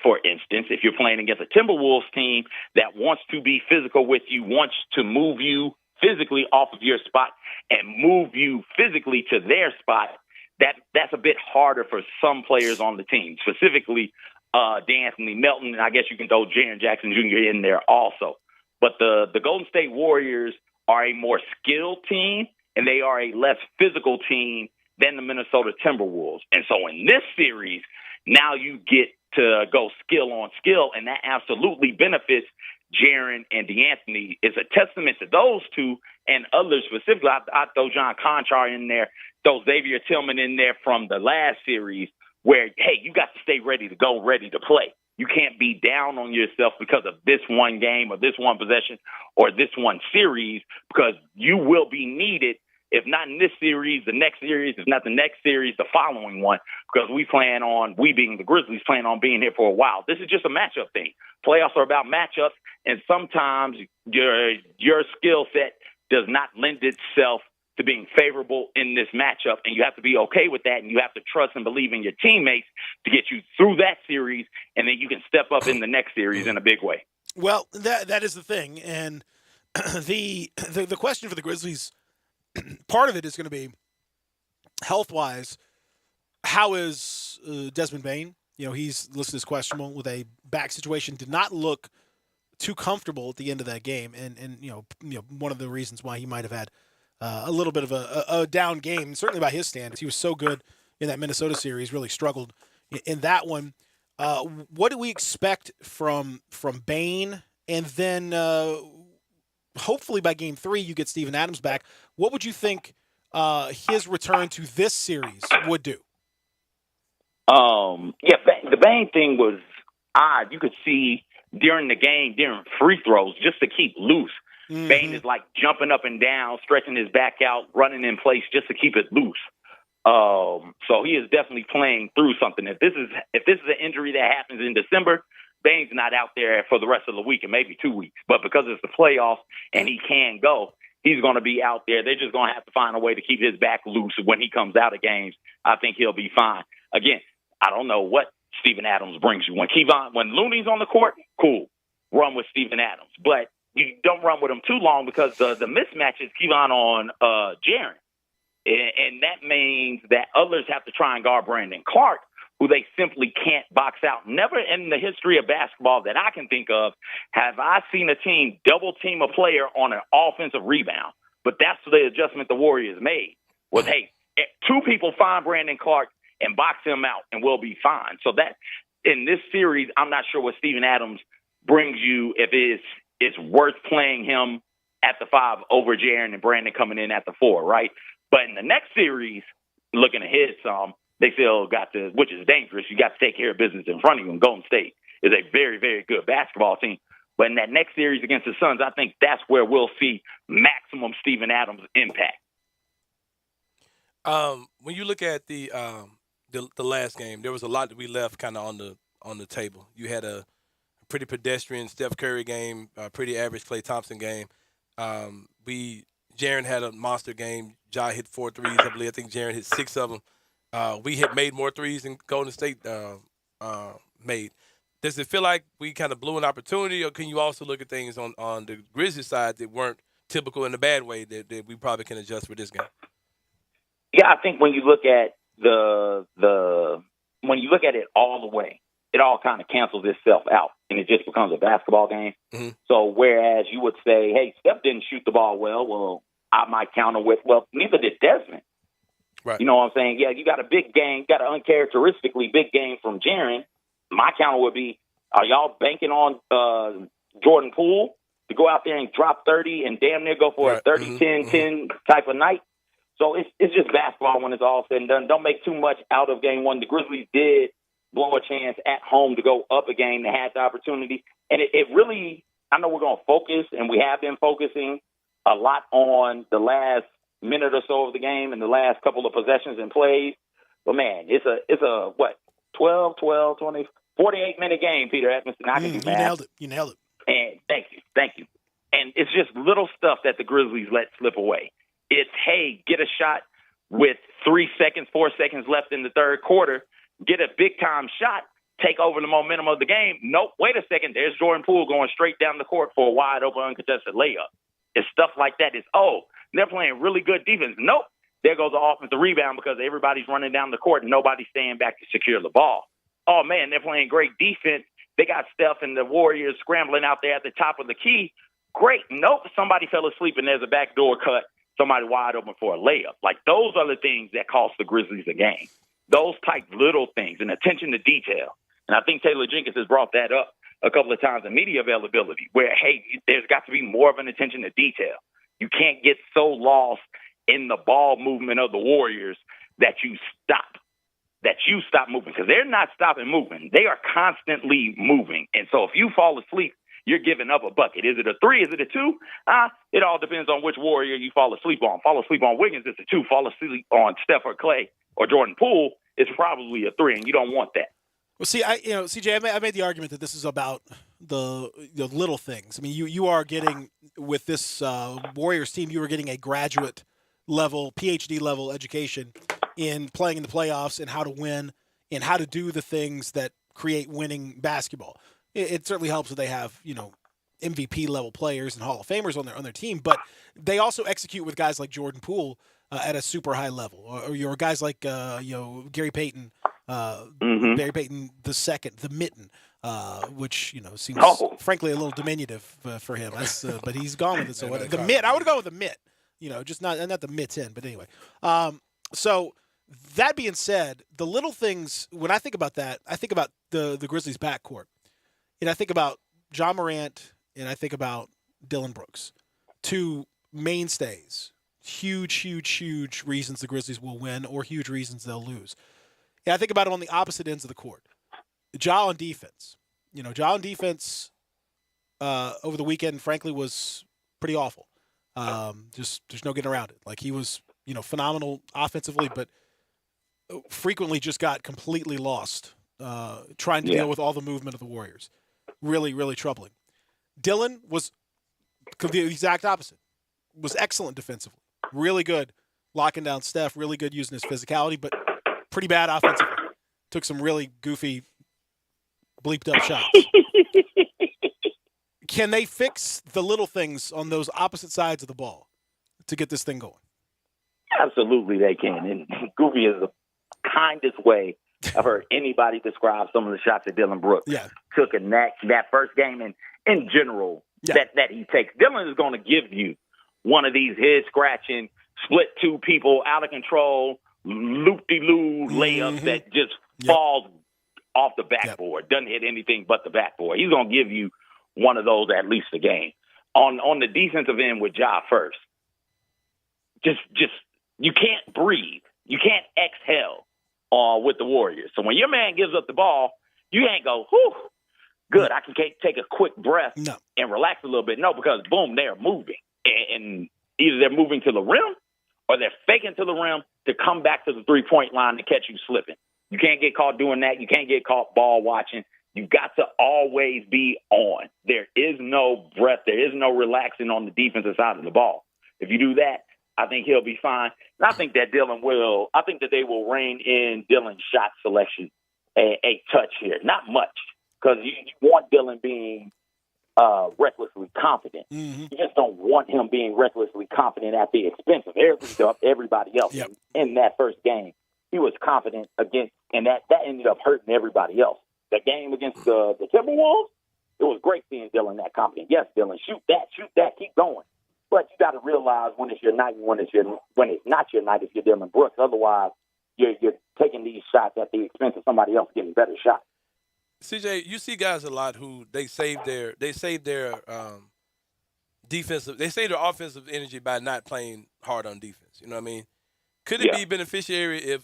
for instance, if you're playing against a Timberwolves team that wants to be physical with you, wants to move you physically off of your spot and move you physically to their spot, that's a bit harder for some players on the team, specifically D'Anthony Melton, and I guess you can throw Jaren Jackson Jr. in there also. But the Golden State Warriors are a more skilled team, and they are a less physical team than the Minnesota Timberwolves. And so in this series, now you get to go skill on skill, and that absolutely benefits Jaren and D'Anthony. It's a testament to those two and others specifically. I throw John Conchar in there, throw Xavier Tillman in there from the last series where, hey, you got to stay ready to go, ready to play. You can't be down on yourself because of this one game or this one possession or this one series, because you will be needed, if not in this series, the next series, if not the next series, the following one, because we being the Grizzlies, plan on being here for a while. This is just a matchup thing. Playoffs are about matchups, and sometimes your skill set does not lend itself to being favorable in this matchup, and you have to be okay with that, and you have to trust and believe in your teammates to get you through that series, and then you can step up in the next series in a big way. Well, that is the thing, and the question for the Grizzlies, part of it is going to be health-wise. How is Desmond Bane? He's listed as questionable with a back situation. Did not look too comfortable at the end of that game, and one of the reasons why he might have had a little bit of a down game, certainly by his standards. He was so good in that Minnesota series, really struggled in that one. What do we expect from Bane? And then hopefully by Game 3 you get Steven Adams back. What would you think his return to this series would do? The Bane thing was odd. You could see during the game, during free throws, just to keep loose. Mm-hmm. Bane is like jumping up and down, stretching his back out, running in place just to keep it loose. So he is definitely playing through something. If this is an injury that happens in December, Bane's not out there for the rest of the week and maybe 2 weeks. But because it's the playoffs and he can go, he's going to be out there. They're just going to have to find a way to keep his back loose when he comes out of games. I think he'll be fine. Again, I don't know what Steven Adams brings you. When Looney's on the court, cool, run with Steven Adams. But you don't run with him too long because the mismatches keep on Jaren. And that means that others have to try and guard Brandon Clark, who they simply can't box out. Never in the history of basketball that I can think of have I seen a team double team a player on an offensive rebound. But that's the adjustment the Warriors made was, hey, two people find Brandon Clark and box him out and we'll be fine. So that in this series, I'm not sure what Steven Adams brings you, if it's worth playing him at the 5 over Jaren and Brandon coming in at the 4, right? But in the next series, looking ahead some, they still got to, which is dangerous, you got to take care of business in front of you. And Golden State is a very, very good basketball team. But in that next series against the Suns, I think that's where we'll see maximum Steven Adams impact. When you look at the last game, there was a lot that we left kind of on the table. You had a pretty pedestrian Steph Curry game, a pretty average Klay Thompson game. Jaren had a monster game. Ja hit 4 threes, I believe. I think Jaren hit 6 of them. We had made more threes than Golden State made. Does it feel like we kind of blew an opportunity, or can you also look at things on the Grizzlies side that weren't typical in a bad way that we probably can adjust for this game? Yeah, I think when you look at when you look at it all the way, it all kind of cancels itself out, and it just becomes a basketball game. Mm-hmm. So whereas you would say, hey, Steph didn't shoot the ball well, I might counter with, well, neither did Desmond. Right. You know what I'm saying? Yeah, you got a big game, got an uncharacteristically big game from Jaren. My counter would be, are y'all banking on Jordan Poole to go out there and drop 30 and damn near go for a 30-10-10 type of night. So it's just basketball when it's all said and done. Don't make too much out of game one. The Grizzlies did blow a chance at home to go up a game. They had the opportunity. And it really, I know we're going to focus, and we have been focusing a lot on the last minute or so of the game and the last couple of possessions and plays. But, man, it's a 12, 20, 48-minute game, Peter Edmondson. I can do math. You nailed it. And thank you. And it's just little stuff that the Grizzlies let slip away. It's, hey, get a shot with 4 seconds left in the third quarter, get a big-time shot, take over the momentum of the game. Nope, wait a second. There's Jordan Poole going straight down the court for a wide-open, uncontested layup. It's stuff like that. It's, they're playing really good defense. Nope, there goes the offensive rebound because everybody's running down the court and nobody's staying back to secure the ball. Oh, man, they're playing great defense. They got Steph and the Warriors scrambling out there at the top of the key. Great. Nope, somebody fell asleep and there's a backdoor cut. Somebody wide open for a layup. Like, those are the things that cost the Grizzlies a game. Those type little things and attention to detail. And I think Taylor Jenkins has brought that up a couple of times in media availability where, hey, there's got to be more of an attention to detail. You can't get so lost in the ball movement of the Warriors that you stop moving, because they're not stopping moving. They are constantly moving. And so if you fall asleep, you're giving up a bucket. Is it a 3? Is it a 2? It all depends on which Warrior you fall asleep on. Fall asleep on Wiggins, it's a 2. Fall asleep on Steph or Clay or Jordan Poole, it's probably a 3, and you don't want that. Well, see, CJ, I made the argument that this is about the little things. I mean, you are getting, with this Warriors team, you are getting a graduate level, PhD level education in playing in the playoffs and how to win and how to do the things that create winning basketball. It certainly helps that they have, MVP level players and Hall of Famers on their team, but they also execute with guys like Jordan Poole at a super high level, or your guys like Gary Payton, Gary Payton the second, the Mitten, which seems frankly a little diminutive for him. But he's gone with it. So the mitt, I would go with the mitt. Just not the mitt's in. But anyway, so that being said, the little things. When I think about that, I think about the Grizzlies' backcourt. And I think about John Morant, and I think about Dylan Brooks, 2 mainstays, huge reasons the Grizzlies will win or huge reasons they'll lose. And I think about it on the opposite ends of the court. Ja on defense. Ja on defense over the weekend, frankly, was pretty awful. Just there's no getting around it. Like, he was, phenomenal offensively, but frequently just got completely lost trying to deal with all the movement of the Warriors. Really, really troubling. Dylan was the exact opposite. Was excellent defensively. Really good locking down Steph. Really good using his physicality, but pretty bad offensively. Took some really goofy, bleeped up shots. Can they fix the little things on those opposite sides of the ball to get this thing going? Absolutely they can. And goofy is the kindest way I've heard anybody describe some of the shots that Dylan Brooks took in that first game, and in general that he takes. Dylan is going to give you one of these head-scratching, split 2 people, out of control, loop-de-loo layups that just falls off the backboard, doesn't hit anything but the backboard. He's going to give you one of those at least a game. On the defensive end with Ja first, just you can't breathe. You can't exhale with the Warriors. So when your man gives up the ball, you ain't go, whew, good, I can take a quick breath and relax a little bit. No, because, boom, they're moving. And either they're moving to the rim or they're faking to the rim to come back to the three-point line to catch you slipping. You can't get caught doing that. You can't get caught ball watching. You've got to always be on. There is no breath. There is no relaxing on the defensive side of the ball. If you do that, I think he'll be fine. And I think that I think that they will rein in Dylan's shot selection a touch here. Not much, because you want Dylan being recklessly confident. You just don't want him being recklessly confident at the expense of everybody else. In that first game, he was confident against, and that ended up hurting everybody else. The game against the Timberwolves, it was great seeing Dylan that confident. Yes, Dylan, shoot that, keep going. But you got to realize when it's your night and when it's not your night if you're Dylan Brooks. Otherwise, you're taking these shots at the expense of somebody else getting better shots. CJ, you see guys a lot who they save their defensive. They say the offensive energy by not playing hard on defense. You know what I mean? Could it be beneficiary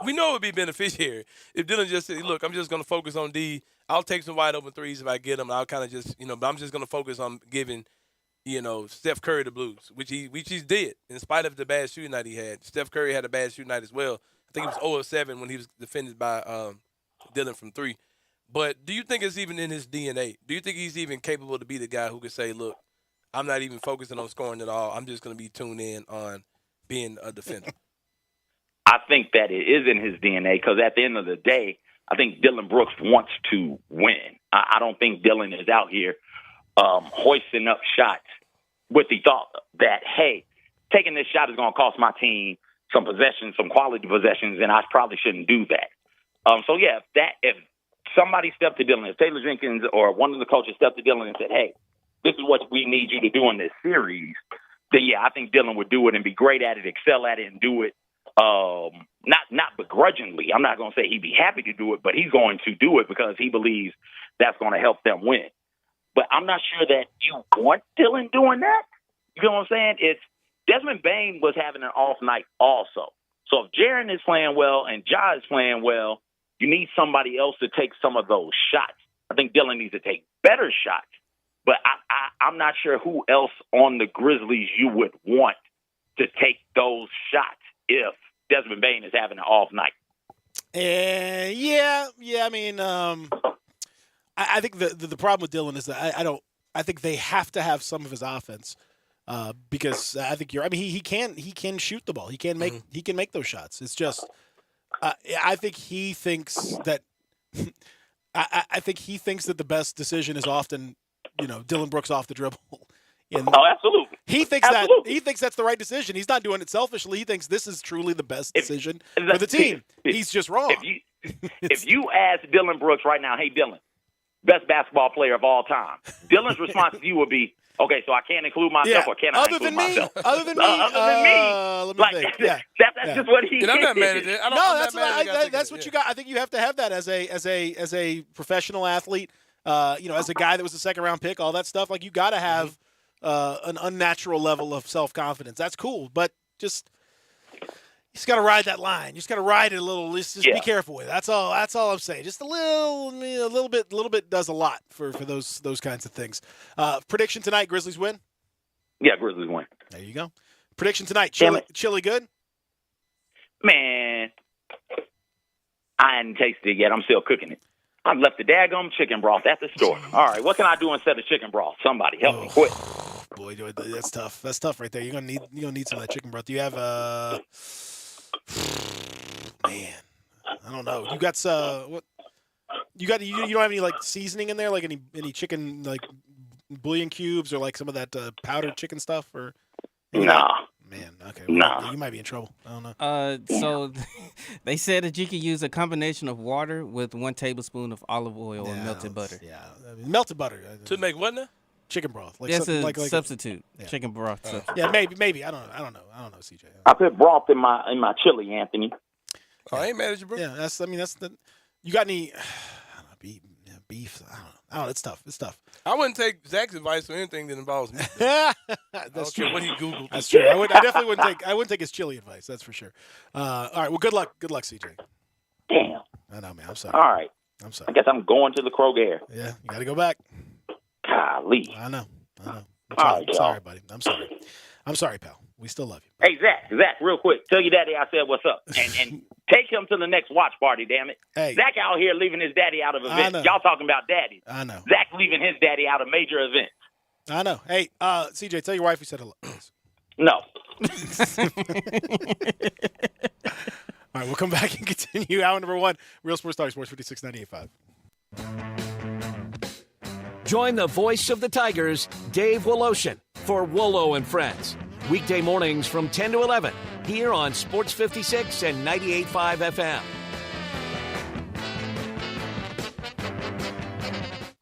we know it would be beneficiary if Dillon just said, look, I'm just going to focus on D. I'll take some wide open threes if I get them. I'll kind of just, but I'm just going to focus on giving, Steph Curry the blues, which he did in spite of the bad shooting night he had. Steph Curry had a bad shooting night as well. I think it was 0 of 7 when he was defended by Dillon from 3. But do you think it's even in his DNA? Do you think he's even capable to be the guy who could say, look, I'm not even focusing on scoring at all. I'm just going to be tuned in on being a defender? I think that it is in his DNA because at the end of the day, I think Dillon Brooks wants to win. I don't think Dillon is out here hoisting up shots with the thought that, hey, taking this shot is going to cost my team some possessions, some quality possessions, and I probably shouldn't do that. If somebody stepped to Dillon, if Taylor Jenkins or one of the coaches stepped to Dillon and said, hey, this is what we need you to do in this series, then, I think Dillon would do it and be great at it, excel at it, and do it not begrudgingly. I'm not going to say he'd be happy to do it, but he's going to do it because he believes that's going to help them win. But I'm not sure that you want Dillon doing that. You know what I'm saying? Desmond Bane was having an off night also. So if Jaren is playing well and Ja is playing well, you need somebody else to take some of those shots. I think Dillon needs to take better shots. But I'm not sure who else on the Grizzlies you would want to take those shots if Desmond Bane is having an off night. I mean, I think the problem with Dillon is that I think they have to have some of his offense because I think he can shoot the ball. He can make those shots. It's just I think he thinks that I think he thinks that the best decision is often Dillon Brooks off the dribble. Absolutely. He thinks that's the right decision. He's not doing it selfishly. He thinks this is truly the best decision for the team. He's just wrong. If you ask Dillon Brooks right now, hey Dillon, best basketball player of all time, Dillon's response to you would be, okay, so I can't include myself, or can I include myself? Other than me. Let me think. That's just what he. And I'm not mad at that. That's what you got. I think you have to have that as a professional athlete. As a guy that was a second round pick, all that stuff. Like you got to have an unnatural level of self confidence. That's cool, but you just got to ride that line. You just got to ride it a little. Just be careful with it. That's all I'm saying. Just a little bit does a lot for those kinds of things. Prediction tonight: Grizzlies win. Yeah, Grizzlies win. There you go. Prediction tonight: chili good. Man, I hadn't tasted it yet. I'm still cooking it. I left the daggum chicken broth at the store. All right, what can I do instead of chicken broth? Somebody help me quick. Boy, that's tough. That's tough right there. You're gonna need some of that chicken broth. Do you have man, I don't know. You got what? You don't have any like seasoning in there, like any chicken like bouillon cubes or like some of that powdered chicken stuff or? Nah. Man, okay. Well, you might be in trouble. I don't know. So they said that you could use a combination of water with 1 tablespoon of olive oil and melted butter. Yeah, melted butter. To make what now? Chicken broth. That's a substitute. Chicken broth. Substitute. Yeah, maybe. I don't know, CJ. I put broth in my chili, Anthony. Oh, I ain't mad at you, bro. Yeah, that's the. You got any? I don't know, beef. I don't know. It's tough. I wouldn't take Zach's advice for anything that involves me. That's true. What he Googled. That's true. I definitely wouldn't take. I wouldn't take his chili advice. That's for sure. All right. Well, good luck, CJ. Damn. I know, man. I'm sorry. All right. I'm sorry. I guess I'm going to the Kroger. Yeah, you got to go back. Golly. I know. All right, I'm sorry, buddy. I'm sorry, pal. We still love you. Hey, Zach, real quick. Tell your daddy I said what's up. And take him to the next watch party, damn it. Hey. Zach out here leaving his daddy out of events. Y'all talking about daddies. I know. Zach leaving his daddy out of major events. I know. Hey, CJ, tell your wife we said hello. No. All right, we'll come back and continue. Hour number 1, Real Sports Talk, Sports 56 98.5. Join the voice of the Tigers, Dave Woloshin, for Wolo and Friends. Weekday mornings from 10 to 11, here on Sports 56 and 98.5 FM.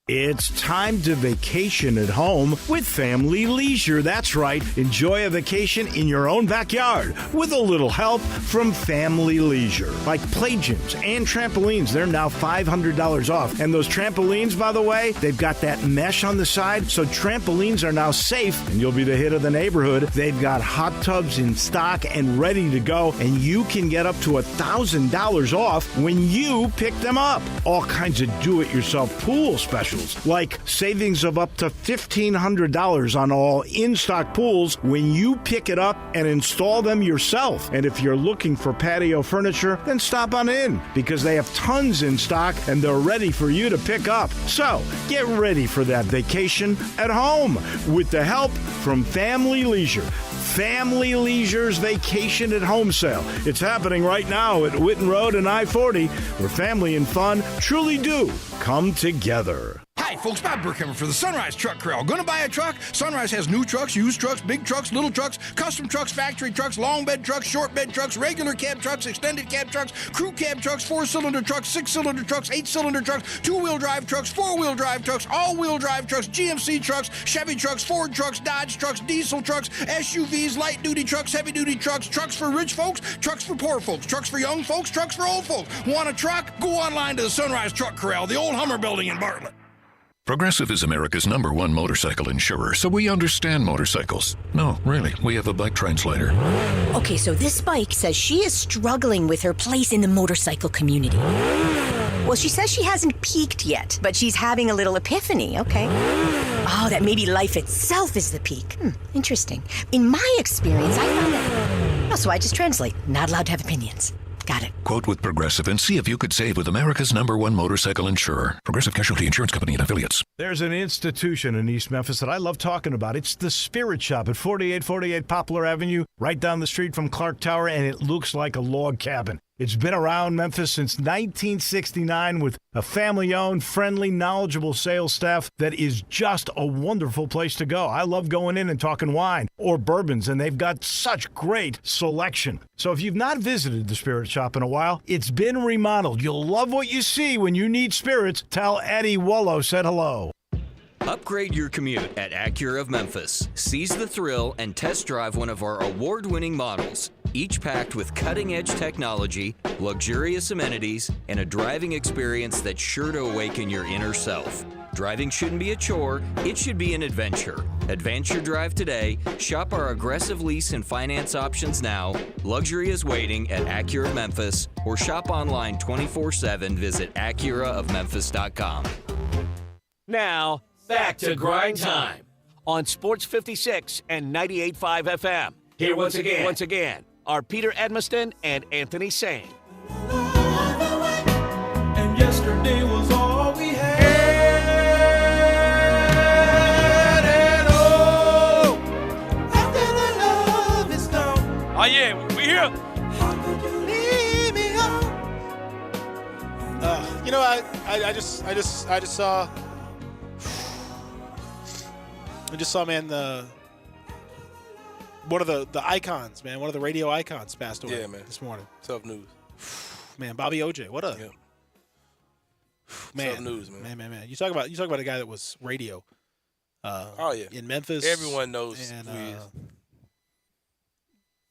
It's time to vacation at home with Family Leisure. That's right. Enjoy a vacation in your own backyard with a little help from Family Leisure. Like play gyms and trampolines, they're now $500 off. And those trampolines, by the way, they've got that mesh on the side, so trampolines are now safe and you'll be the hit of the neighborhood. They've got hot tubs in stock and ready to go, and you can get up to $1,000 off when you pick them up. All kinds of do-it-yourself pool specials, like savings of up to $1,500 on all in-stock pools when you pick it up and install them yourself. And if you're looking for patio furniture, then stop on in, because they have tons in stock and they're ready for you to pick up. So get ready for that vacation at home with the help from Family Leisure. Family Leisure's Vacation at Home sale. It's happening right now at Whitten Road and I-40, where family and fun truly do come together. Hi, folks. Bob Burkhammer for the Sunrise Truck Corral. Going to buy a truck? Sunrise has new trucks, used trucks, big trucks, little trucks, custom trucks, factory trucks, long bed trucks, short bed trucks, regular cab trucks, extended cab trucks, crew cab trucks, 4-cylinder trucks, 6-cylinder trucks, 8-cylinder trucks, 2-wheel drive trucks, 4-wheel drive trucks, all-wheel drive trucks, GMC trucks, Chevy trucks, Ford trucks, Dodge trucks, diesel trucks, SUVs, light-duty trucks, heavy-duty trucks, trucks for rich folks, trucks for poor folks, trucks for young folks, trucks for old folks. Want a truck? Go online to the Sunrise Truck Corral, the old Hummer building in Bartlett. Progressive is America's #1 motorcycle insurer, so we understand motorcycles. No, really, we have a bike translator. Okay, so this bike says she is struggling with her place in the motorcycle community. Well, she says she hasn't peaked yet, but she's having a little epiphany, okay? Oh, that maybe life itself is the peak. Interesting. In my experience, I found that... Oh, so I just translate. Not allowed to have opinions. Got it. Quote with Progressive and see if you could save with America's #1 motorcycle insurer. Progressive Casualty Insurance Company and Affiliates. There's an institution in East Memphis that I love talking about. It's the Spirit Shop at 4848 Poplar Avenue, right down the street from Clark Tower, and it looks like a log cabin. It's been around Memphis since 1969 with a family-owned, friendly, knowledgeable sales staff that is just a wonderful place to go. I love going in and talking wine or bourbons, and they've got such great selection. So if you've not visited the Spirit Shop in a while, it's been remodeled. You'll love what you see when you need spirits. Tell Eddie Wollo said hello. Upgrade your commute at Acura of Memphis. Seize the thrill and test drive one of our award-winning models, each packed with cutting-edge technology, luxurious amenities, and a driving experience that's sure to awaken your inner self. Driving shouldn't be a chore, it should be an adventure. Advance your drive today, shop our aggressive lease and finance options now. Luxury is waiting at Acura of Memphis, or shop online 24/7. Visit AcuraofMemphis.com. Now, back to Grind Time on Sports 56 and 98.5 FM. Here once again, are Peter Edmiston and Anthony Sane. And yesterday was all we had. And oh, after the love is gone. Oh yeah, we here. How could you leave me on? You know, I just saw, man, one of the icons, man, one of the radio icons passed away this morning. Tough news. Man, Bobby OJ, what a man. Tough news, man. Man. You talk about a guy that was radio. In Memphis. Everyone knows and, who he is.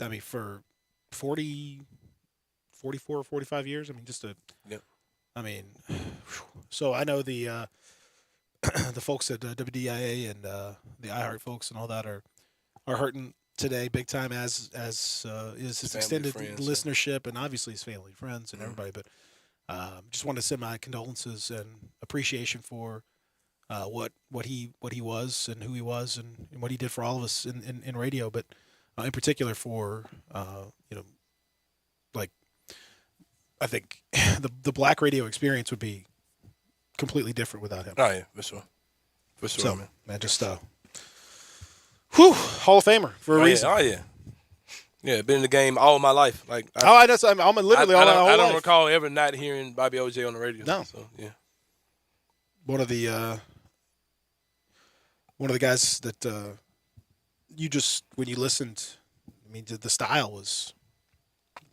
I mean, for 40, 44, 45 years. I mean, I mean, so I know the the folks at WDIA and the iHeart folks and all that are hurting today big time, as is his extended listenership and obviously his family, friends, and everybody. But just want to send my condolences and appreciation for what he was and who he was and what he did for all of us in radio, but in particular for like I think the black radio experience would be completely different without him. Oh yeah, for sure, So, man. Just Hall of Famer for a reason. Yeah, been in the game all my life. Like I'm literally all my whole life. I don't recall ever not hearing Bobby OJ on the radio. No. So yeah. One of the guys that you just, when you listened, I mean, the style was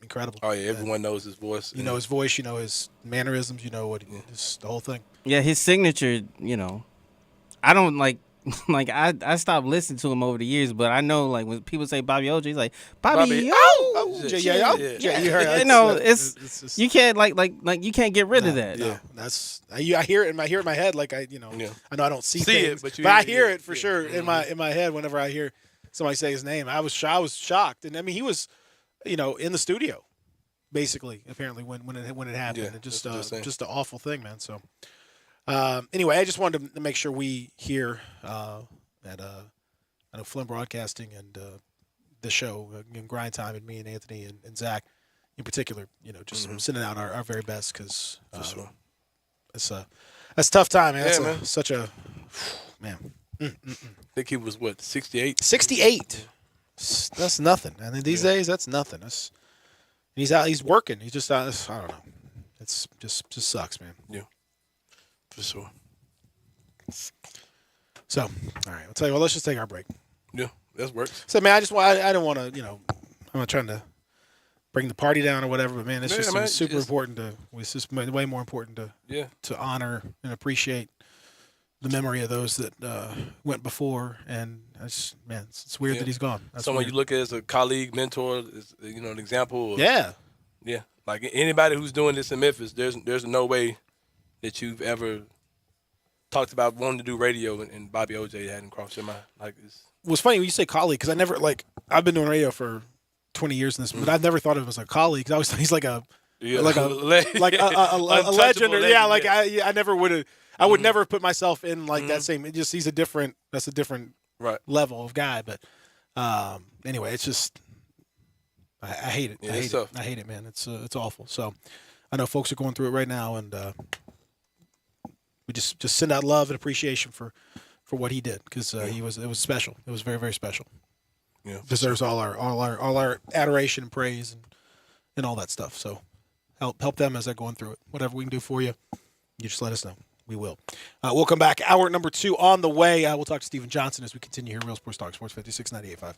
incredible. Oh yeah, everyone knows his voice. You know his voice, you know his mannerisms, you know what just the whole thing. Yeah, his signature, I don't like I stopped listening to him over the years, but I know like when people say Bobby OJ, he's like Bobby OJ. Yeah, you heard. It's you can't like you can't get rid of that. Yeah, I hear it in my head. Like I know I don't see things, it, but I hear it for sure in my head whenever I hear somebody say his name. I was shocked, and I mean he was, in the studio, basically apparently when it happened. Yeah, just an awful thing, man. So. Anyway, I just wanted to make sure we here at I know Flynn Broadcasting and the show, Grindtime, and me and Anthony and Zach in particular, just sending out our very best because it's a tough time, man. Yeah, It's such a man. I think he was 68. 68. That's nothing. I mean, these days that's nothing. He's out. He's working. He's just out. I don't know. It's just sucks, man. Yeah. For sure. So, all right. I'll tell you what. Let's just take our break. Yeah, that works. So, man, I don't want to. I'm not trying to bring the party down or whatever. But man, it's super important to. It's just way more important to honor and appreciate the memory of those that went before. And it's weird that he's gone. That's someone weird. you look at as a colleague, mentor, an example. Yeah. Like anybody who's doing this in Memphis, there's no way that you've ever talked about wanting to do radio and Bobby OJ hadn't crossed your mind. Like, What's funny when you say colleague, because I never I've been doing radio for 20 years in this, but I've never thought of him as a colleague. I always thought he's like a legend. Or, yeah, like I never would have. I would never put myself in like that same. He's a different. That's a different level of guy. But anyway, it's just I hate it. I hate it, man. It's awful. So I know folks are going through it right now, and we just send out love and appreciation for what he did because it was special. It was very, very special. Yeah, deserves all our adoration and praise and all that stuff. So help them as they're going through it. Whatever we can do for you, you just let us know. We will. We'll come back. Hour number 2 on the way. We'll talk to Stephen Johnson as we continue here. Real Sports Talk, Sports 56, 98.5.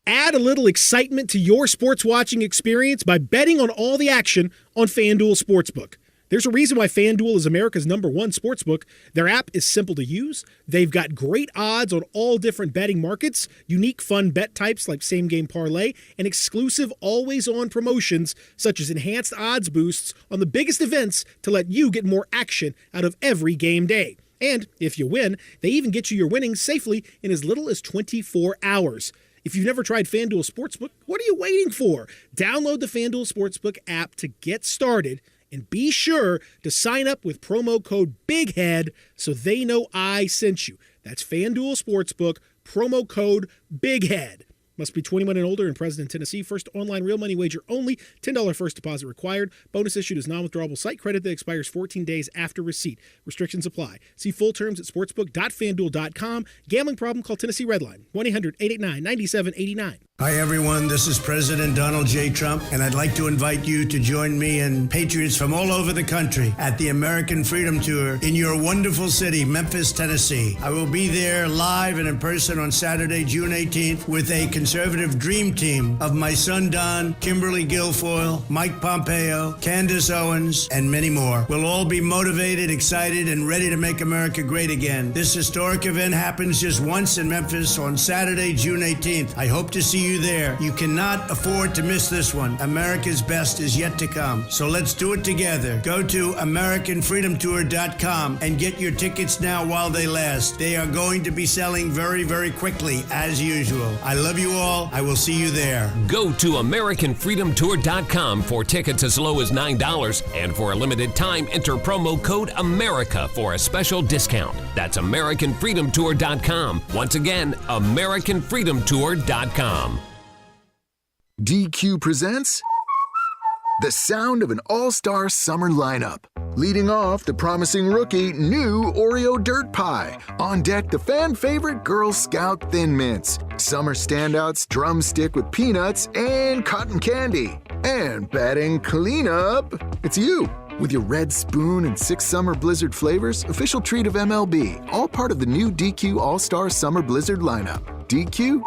Add a little excitement to your sports watching experience by betting on all the action on FanDuel Sportsbook. There's a reason why FanDuel is America's #1 sportsbook. Their app is simple to use. They've got great odds on all different betting markets, unique fun bet types like same-game parlay, and exclusive always-on promotions such as enhanced odds boosts on the biggest events to let you get more action out of every game day. And if you win, they even get you your winnings safely in as little as 24 hours. If you've never tried FanDuel Sportsbook, what are you waiting for? Download the FanDuel Sportsbook app to get started, and be sure to sign up with promo code BIGHEAD so they know I sent you. That's FanDuel Sportsbook, promo code BIGHEAD. Must be 21 and older and present in Tennessee. First online real money wager only. $10 first deposit required. Bonus issued as non-withdrawable site credit that expires 14 days after receipt. Restrictions apply. See full terms at sportsbook.fanduel.com. Gambling problem? Call Tennessee Redline. 1-800-889-9789. Hi, everyone. This is President Donald J. Trump, and I'd like to invite you to join me and patriots from all over the country at the American Freedom Tour in your wonderful city, Memphis, Tennessee. I will be there live and in person on Saturday, June 18th, with a conservative dream team of my son, Don, Kimberly Guilfoyle, Mike Pompeo, Candace Owens, and many more. We'll all be motivated, excited, and ready to make America great again. This historic event happens just once in Memphis on Saturday, June 18th. I hope to see you there. You cannot afford to miss this one. America's best is yet to come. So let's do it together. Go to AmericanFreedomTour.com and get your tickets now while they last. They are going to be selling very, very quickly, as usual. I love you all. I will see you there. Go to AmericanFreedomTour.com for tickets as low as $9, and for a limited time, enter promo code AMERICA for a special discount. That's AmericanFreedomTour.com. Once again, AmericanFreedomTour.com. DQ presents the sound of an all-star summer lineup. Leading off, the promising rookie, new Oreo Dirt Pie. On deck, the fan-favorite Girl Scout Thin Mints. Summer standouts, drumstick with peanuts and cotton candy. And batting cleanup, it's you. With your red spoon and 6 summer blizzard flavors, official treat of MLB. All part of the new DQ All-Star Summer Blizzard lineup. DQ?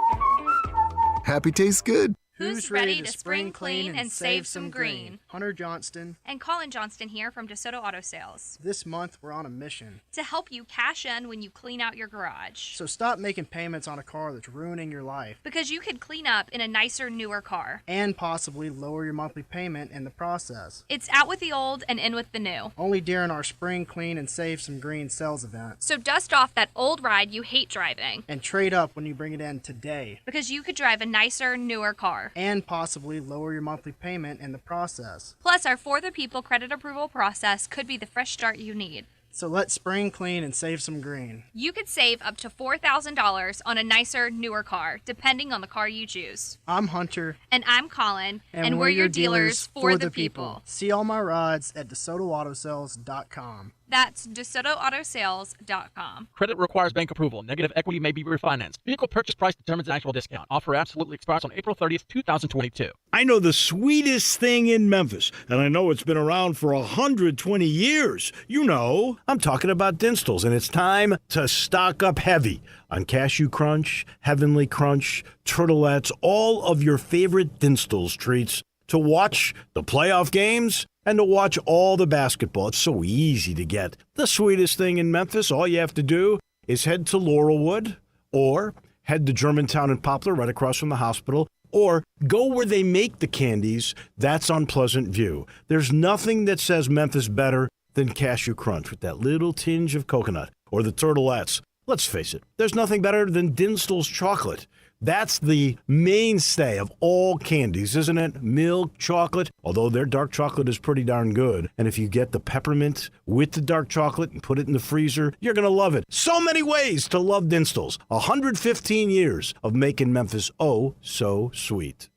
happy tastes good. Who's ready to spring clean and save some green? Hunter Johnston And Colin Johnston here from DeSoto Auto Sales. This month, we're on a mission to help you cash in when you clean out your garage. So stop making payments on a car that's ruining your life. Because you could clean up in a nicer, newer car. And possibly lower your monthly payment in the process. It's out with the old and in with the new. Only during our Spring Clean and Save Some Green sales event. So dust off that old ride you hate driving. And trade up when you bring it in today. Because you could drive a nicer, newer car. And possibly lower your monthly payment in the process. Plus, our For the People credit approval process could be the fresh start you need. So let's spring clean and save some green. You could save up to $4,000 on a nicer, newer car, depending on the car you choose. I'm Hunter. And I'm Colin. And we're your dealers for the people. See all my rides at DeSotoAutoSales.com. That's DeSotoAutoSales.com. Credit requires bank approval. Negative equity may be refinanced. Vehicle purchase price determines an actual discount. Offer absolutely expires on April 30th, 2022. I know the sweetest thing in Memphis, and I know it's been around for 120 years. You know, I'm talking about Dinstall's, and it's time to stock up heavy on Cashew Crunch, Heavenly Crunch, Turtlettes, all of your favorite Dinstall's treats to watch the playoff games and to watch all the basketball. It's so easy to get. The sweetest thing in Memphis, all you have to do is head to Laurelwood or head to Germantown and Poplar right across from the hospital, or go where they make the candies. That's on Pleasant View. There's nothing that says Memphis better than Cashew Crunch with that little tinge of coconut, or the Turtlettes. Let's face it, there's nothing better than Dinstall's chocolate. That's the mainstay of all candies, isn't it? Milk chocolate, although their dark chocolate is pretty darn good. And if you get the peppermint with the dark chocolate and put it in the freezer, you're going to love it. So many ways to love Dinstall's. 115 years of making Memphis oh so sweet.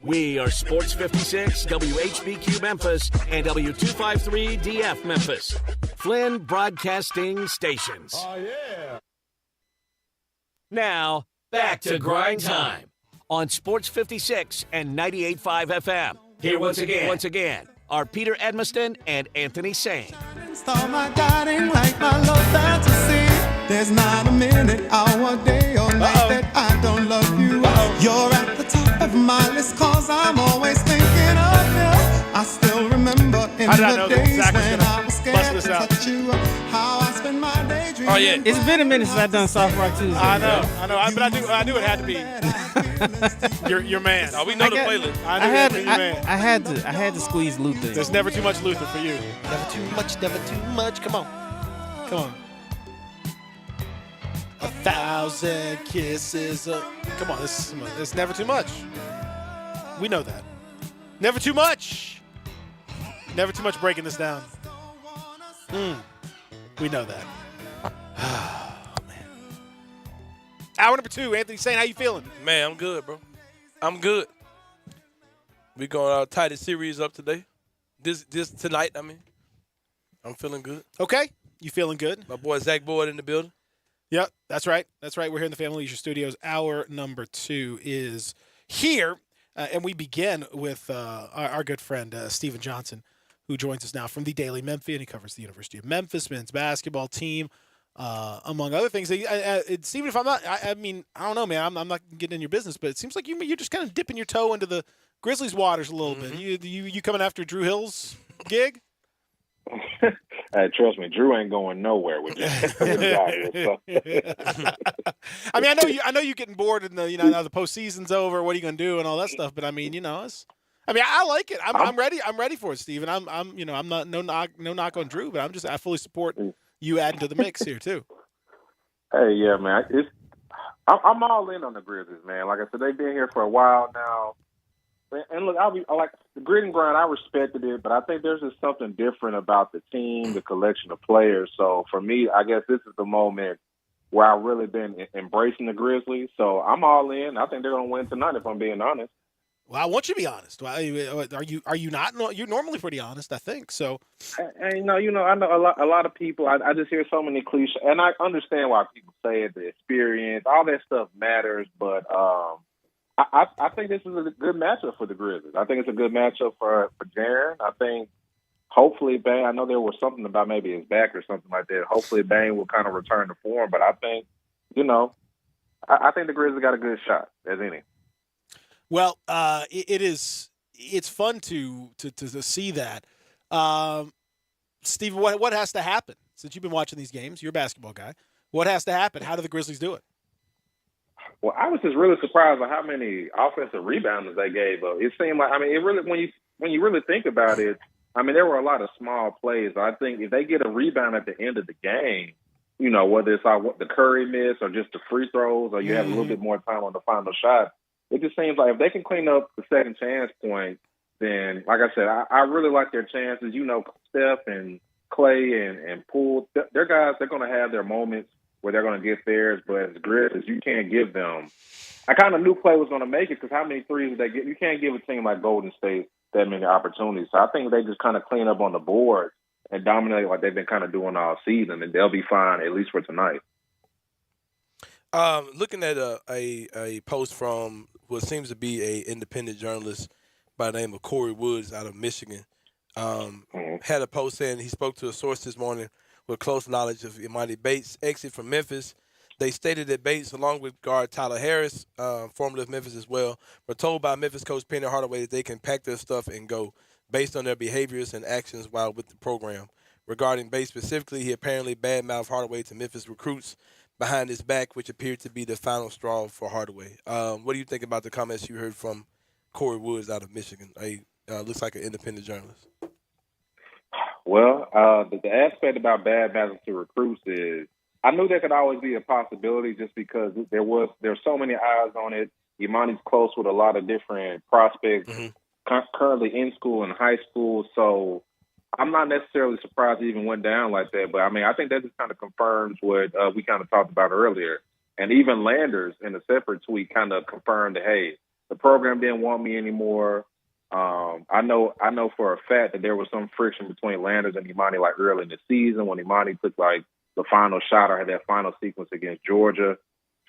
We are Sports 56, WHBQ Memphis, and W253DF Memphis. Flynn Broadcasting Stations. Oh, yeah. Now, back to Grind Time on Sports 56 and 98.5 FM. Here once again, are Peter Edmiston and Anthony Sane. Start my guiding like my love fantasy. There's not a minute, hour, day, or night that I don't love you. You're at the top of my list, cause I'm always thinking of you. I still remember in the days when I was scared to touch you. How I spend my day dreaming. Oh, yeah. It's been a minute since I've done Soft Rock Tuesday. I know. But I knew it had to be your man. Oh, we know the playlist. I had to squeeze Luther. There's never too much Luther for you. Never too much, never too much. Come on. 1,000 kisses. Come on, it's never too much. We know that. Never too much. Never too much breaking this down. We know that. Oh, man. Hour number 2, Anthony Sane, how you feeling? Man, I'm good, bro. I'm good. We going to tie the series up today. This tonight, I mean. I'm feeling good. Okay. You feeling good? My boy Zach Boyd in the building. Yep, that's right. We're here in the Family Leisure Studios. Hour number 2 is here, and we begin with our good friend Steven Johnson, who joins us now from the Daily Memphian. He covers the University of Memphis men's basketball team, among other things. Steven, if I'm not, I don't know, man. I'm not getting in your business, but it seems like you're just kind of dipping your toe into the Grizzlies' waters a little bit. You coming after Drew Hill's gig? Trust me, Drew ain't going nowhere with you. I mean, I know you're getting bored, and now the postseason's over. What are you going to do, and all that stuff? But I mean, I like it. I'm ready. I'm ready for it, Steven. I'm not no knock on Drew, but I fully support you adding to the mix here too. Hey, yeah, man. I'm all in on the Grizzlies, man. Like I said, they've been here for a while now. And look, I like the grit and grind. I respected it, but I think there's just something different about the team, the collection of players. So for me, I guess this is the moment where I've really been embracing the Grizzlies. So I'm all in. I think they're going to win tonight, if I'm being honest. Well, I want you to be honest. Are you not? You're normally pretty honest, I think. So, and I know a lot of people. I just hear so many cliches, and I understand why people say it. The experience, all that stuff matters, but I think this is a good matchup for the Grizzlies. I think it's a good matchup for Jaren. I think hopefully Bane, I know there was something about maybe his back or something like that. Hopefully Bane will kind of return to form. But I think, I think the Grizzlies got a good shot as any. Well, it's fun to see that. Steve, what has to happen? Since you've been watching these games, you're a basketball guy. What has to happen? How do the Grizzlies do it? Well, I was just really surprised by how many offensive rebounds they gave up. It seemed like, I mean, it really when you really think about it, I mean, there were a lot of small plays. I think if they get a rebound at the end of the game, you know, whether it's the Curry miss or just the free throws, or you have a little bit more time on the final shot, it just seems like if they can clean up the second chance point, then, like I said, I really like their chances. You know, Steph and Clay and Poole, they're guys, they're going to have their moments where they're going to get theirs, but as Grizzlies, you can't give them. I kind of knew Clay was going to make it because how many threes did they get? You can't give a team like Golden State that many opportunities. So I think they just kind of clean up on the board and dominate like they've been kind of doing all season, and they'll be fine, at least for tonight. Looking at a post from what seems to be a independent journalist by the name of Corey Woods out of Michigan, had a post saying he spoke to a source this morning with close knowledge of Imani Bates' exit from Memphis. They stated that Bates, along with guard Tyler Harris, formerly of Memphis as well, were told by Memphis coach Penny Hardaway that they can pack their stuff and go based on their behaviors and actions while with the program. Regarding Bates specifically, he apparently badmouthed Hardaway to Memphis recruits behind his back, which appeared to be the final straw for Hardaway. What do you think about the comments you heard from Corey Woods out of Michigan? Looks like an independent journalist. Well, the aspect about badmouthing to recruits is I knew there could always be a possibility just because there's so many eyes on it. Imani's close with a lot of different prospects currently in school and high school, so I'm not necessarily surprised it even went down like that. But, I mean, I think that just kind of confirms what we kind of talked about earlier. And even Landers in a separate tweet kind of confirmed that, hey, the program didn't want me anymore. I know for a fact that there was some friction between Landers and Imani like early in the season when Imani took like the final shot or had that final sequence against Georgia.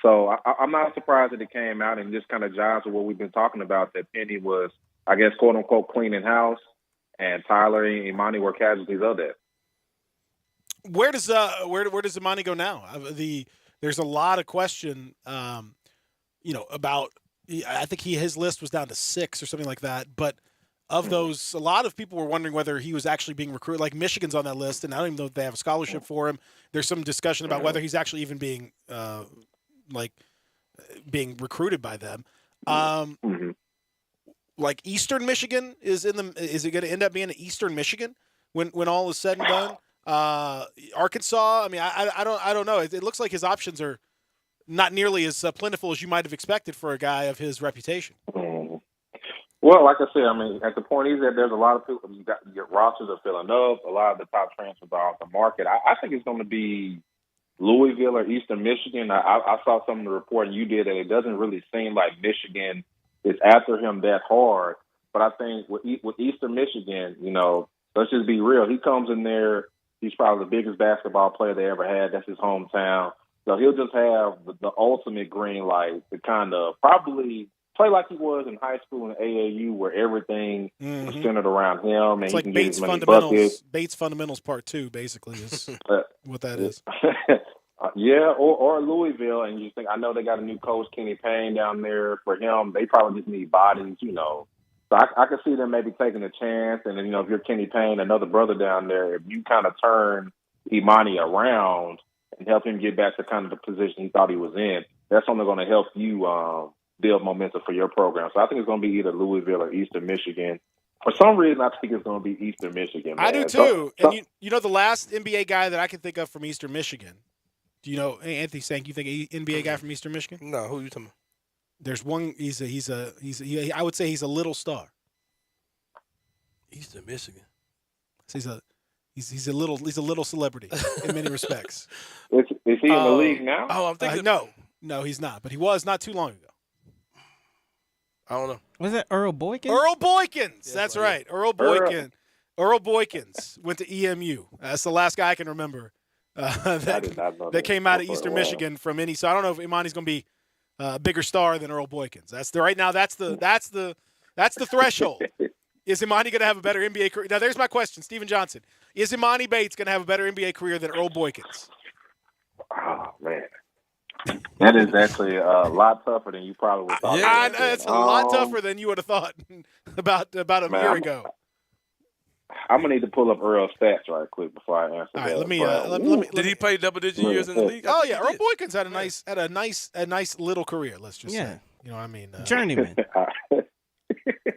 So I'm not surprised that it came out and just kind of jives with what we've been talking about, that Penny was, I guess, quote unquote, cleaning house, and Tyler and Imani were casualties of that. Where does Imani go now? There's a lot of question, about. I think his list was down to 6 or something like that. But of those, a lot of people were wondering whether he was actually being recruited. Like Michigan's on that list, and I don't even know if they have a scholarship for him. There's some discussion about whether he's actually even being being recruited by them. Like Eastern Michigan is it going to end up being Eastern Michigan when all is said and done? Arkansas. I mean, I don't know. It looks like his options are not nearly as plentiful as you might have expected for a guy of his reputation. Well, like I said, I mean, at the point he's at, there's a lot of people. Your rosters are filling up. A lot of the top transfers are off the market. I think it's going to be Louisville or Eastern Michigan. I saw some of the reporting you did that it doesn't really seem like Michigan is after him that hard. But I think with Eastern Michigan, let's just be real. He comes in there. He's probably the biggest basketball player they ever had. That's his hometown. So he'll just have the ultimate green light to kind of probably play like he was in high school and AAU, where everything was centered around him, and it's he like can Bates get as many fundamentals. buckets. Bates fundamentals part 2, basically, is what that is. Yeah, or Louisville, and you think I know they got a new coach, Kenny Payne, down there. For him, they probably just need bodies, So I could see them maybe taking a chance, and then if you're Kenny Payne, another brother down there, if you kind of turn Imani around and help him get back to kind of the position he thought he was in, that's only going to help you build momentum for your program. So I think it's going to be either Louisville or Eastern Michigan. For some reason, I think it's going to be Eastern Michigan. Man. I do too. And the last NBA guy that I can think of from Eastern Michigan. Do you know Anthony Sank? You think NBA guy from Eastern Michigan? No, who are you talking about? There's one. I would say he's a little star. Eastern Michigan. So he's a little celebrity in many respects. Is he in the league now? Oh, I'm thinking. No, he's not. But he was not too long ago. I don't know. Was that Earl Boykins? Earl Boykins. That's right. Earl Boykins. Earl Boykins went to EMU. That's the last guy I can remember that came out of Eastern Michigan from any. So I don't know if Imani's going to be a bigger star than Earl Boykins. That's the threshold. Is Imani going to have a better NBA career? Now, there's my question, Steven Johnson. Is Imani Bates going to have a better NBA career than Earl Boykins? Oh, man. That is actually a lot tougher than you probably would thought. Yeah, it's a lot tougher than you would have thought about a year ago. I'm gonna need to pull up Earl's stats right quick before I answer All right, that. let me. Did he play double-digit years in the league? Oh yeah, Earl Boykins had a nice little career. Let's just say, you know, what I mean, journeyman.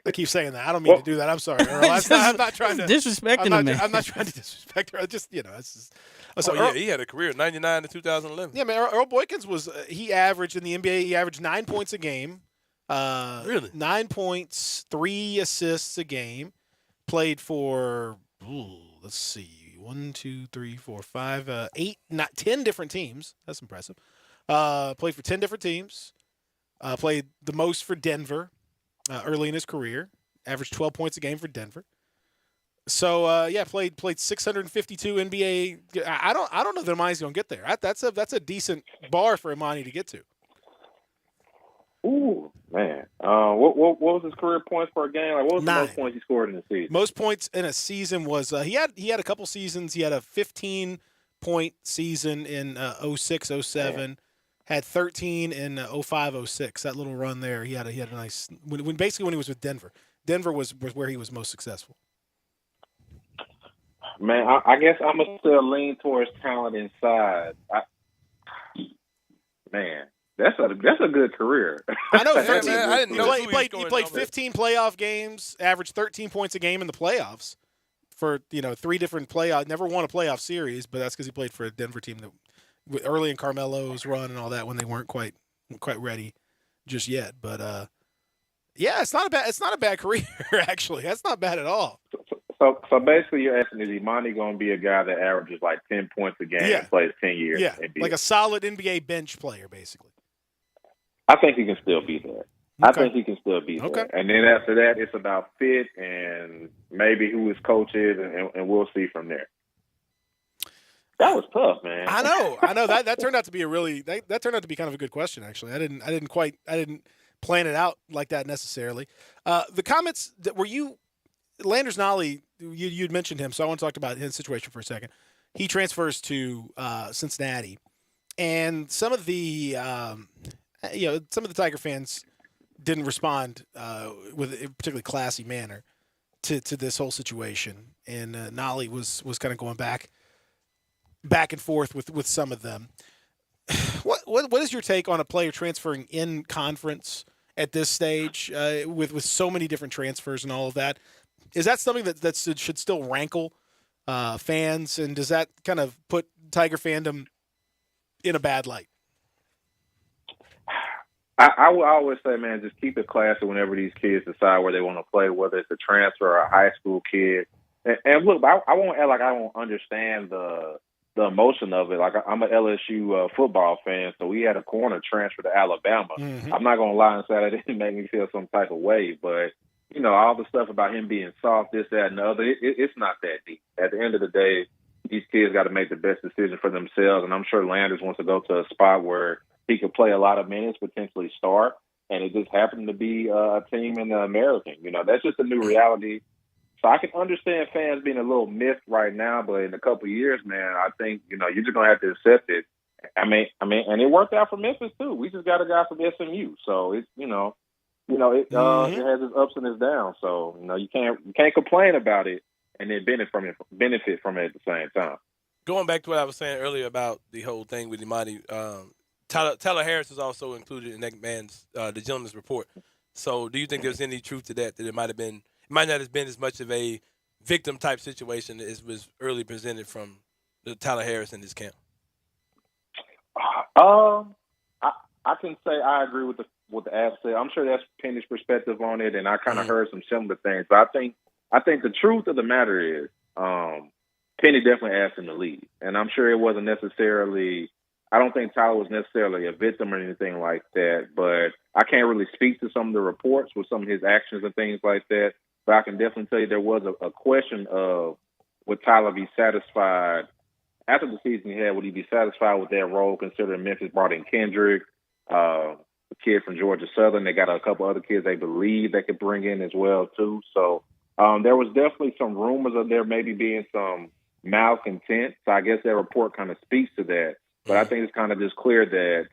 I keep saying that. I don't mean to do that. I'm sorry, Earl. I'm not trying to disrespecting him, man. I'm not trying to disrespect her. Just it's just. So yeah, he had a career 99 to 2011. Yeah, man. Earl Boykins was he averaged in the NBA. He averaged 9 points a game. Really? 9 points, 3 assists a game. Played for let's see, 1, 2, 3, 4, 5, 8, 10 different teams. That's impressive. Played for 10 different teams. Played the most for Denver early in his career. Averaged 12 points a game for Denver. So played 652 NBA. I don't know that Imani's going to get there. That's a decent bar for Imani to get to. Ooh, man. What was his career points per game? Like, what was 9. the most points he scored in the season? Most points in a season was he had a couple seasons. He had a 15-point season in 06, 07. Had 13 in 05, 06. That little run there, he had a nice when he was with Denver. Denver was where he was most successful. Man, I guess I'm gonna still lean towards talent inside. Man, that's a good career. I know. 13, I didn't know he played 15 15 playoff games, averaged 13 points a game in the playoffs for 3 different playoff. Never won a playoff series, but that's because he played for a Denver team that early in Carmelo's run and all that when they weren't quite ready just yet. But it's not a bad career actually. That's not bad at all. So basically, you're asking, is Imani going to be a guy that averages like 10 points a game and plays 10 years? Yeah, like a solid NBA bench player, basically. I think he can still be there. I think he can still be there. Okay. And then after that, it's about fit and maybe who his coach is, and we'll see from there. That was tough, man. I know. That turned out to be that turned out to be kind of a good question, actually. I didn't plan it out like that necessarily. The comments that were Landers Nolly, you'd mentioned him, so I want to talk about his situation for a second. He transfers to Cincinnati, and some of the Tiger fans didn't respond with a particularly classy manner to this whole situation, and Nolly was kind of going back and forth with some of them. What is your take on a player transferring in conference at this stage with so many different transfers and all of that? Is that something that should still rankle fans, and does that kind of put Tiger fandom in a bad light? I would always say, man, just keep it classy whenever these kids decide where they want to play, whether it's a transfer or a high school kid. And look, I won't act like I don't understand the emotion of it. Like, I'm an LSU football fan, so we had a corner transfer to Alabama. Mm-hmm. I'm not going to lie and say that didn't make me feel some type of way, but all the stuff about him being soft, this, that, and the other, it's not that deep. At the end of the day, these kids got to make the best decision for themselves, and I'm sure Landers wants to go to a spot where he could play a lot of minutes, potentially start, and it just happened to be a team in the American. That's just a new reality. So I can understand fans being a little miffed right now, but in a couple of years, man, I think, you're just going to have to accept it. I mean, and it worked out for Memphis, too. We just got a guy from SMU, so it's, it has its ups and its downs. So you can't complain about it and then benefit from it at the same time. Going back to what I was saying earlier about the whole thing with Imani, Tyler Harris is also included in that man's the gentleman's report. So do you think there's any truth to that it might not have been as much of a victim type situation as was early presented from the Tyler Harris in his camp? I can say I agree with the app said. I'm sure that's Penny's perspective on it, and I kind of heard some similar things. But I think the truth of the matter is Penny definitely asked him to leave, and I'm sure it wasn't necessarily. I don't think Tyler was necessarily a victim or anything like that, but I can't really speak to some of the reports with some of his actions and things like that. But I can definitely tell you there was a question of would Tyler be satisfied after the season he had? Would he be satisfied with that role, considering Memphis brought in Kendrick, a kid from Georgia Southern? They got a couple other kids they believe they could bring in as well too. So there was definitely some rumors of there maybe being some malcontent. So I guess that report kind of speaks to that. But I think it's kind of just clear that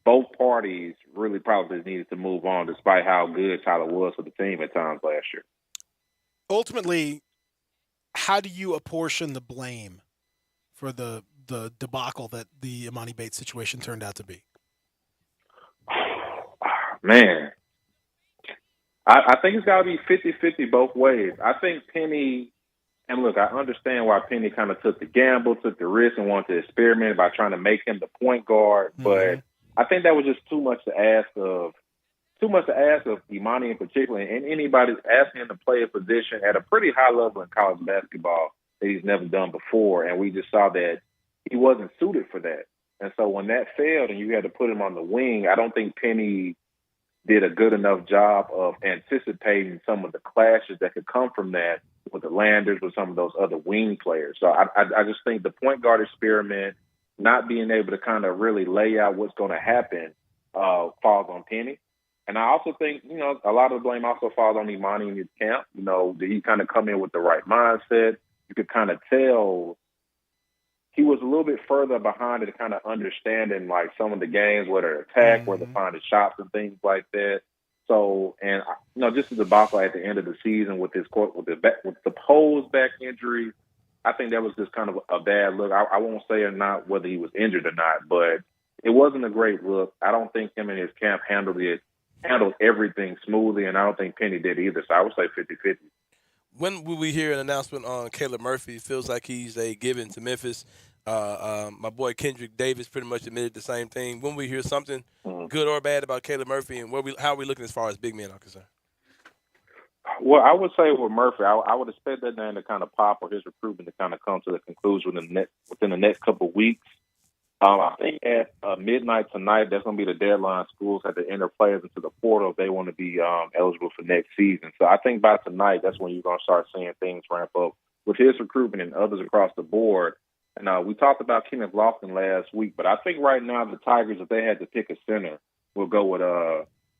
both parties really probably needed to move on, despite how good Tyler was for the team at times last year. Ultimately, how do you apportion the blame for the debacle that the Imani Bates situation turned out to be? Man, I think it's got to be 50-50 both ways. I think Penny, and look, I understand why Penny kind of took the gamble, took the risk, and wanted to experiment by trying to make him the point guard. But I think that was just too much to ask of Imani in particular, and anybody asking him to play a position at a pretty high level in college basketball that he's never done before. And we just saw that he wasn't suited for that. And so when that failed and you had to put him on the wing, I don't think Penny did a good enough job of anticipating some of the clashes that could come from that with the Landers, with some of those other wing players. So I just think the point guard experiment, not being able to kind of really lay out what's going to happen, falls on Penny. And I also think, a lot of the blame also falls on Imani in his camp. Did he kind of come in with the right mindset? You could kind of tell he was a little bit further behind it, kind of understanding like some of the games, where to attack, where to find the shots and things like that. So, and just a debacle at the end of the season with the supposed back injury, I think that was just kind of a bad look. I won't say or not whether he was injured or not, but it wasn't a great look. I don't think him and his camp handled everything smoothly, and I don't think Penny did either. So I would say 50-50. When will we hear an announcement on Caleb Murphy? It feels like he's a given to Memphis. My boy Kendrick Davis pretty much admitted the same thing. When we hear something good or bad about Caleb Murphy, and how are we looking as far as big men are concerned? Well, I would say with Murphy, I would expect that name to kind of pop, or his recruitment to kind of come to the conclusion within the next couple of weeks. I think at midnight tonight, that's going to be the deadline. Schools have to enter players into the portal if they want to be eligible for next season. So I think by tonight, that's when you're going to start seeing things ramp up with his recruitment and others across the board. And we talked about Kenneth Lofton last week, but I think right now the Tigers, if they had to pick a center, will go with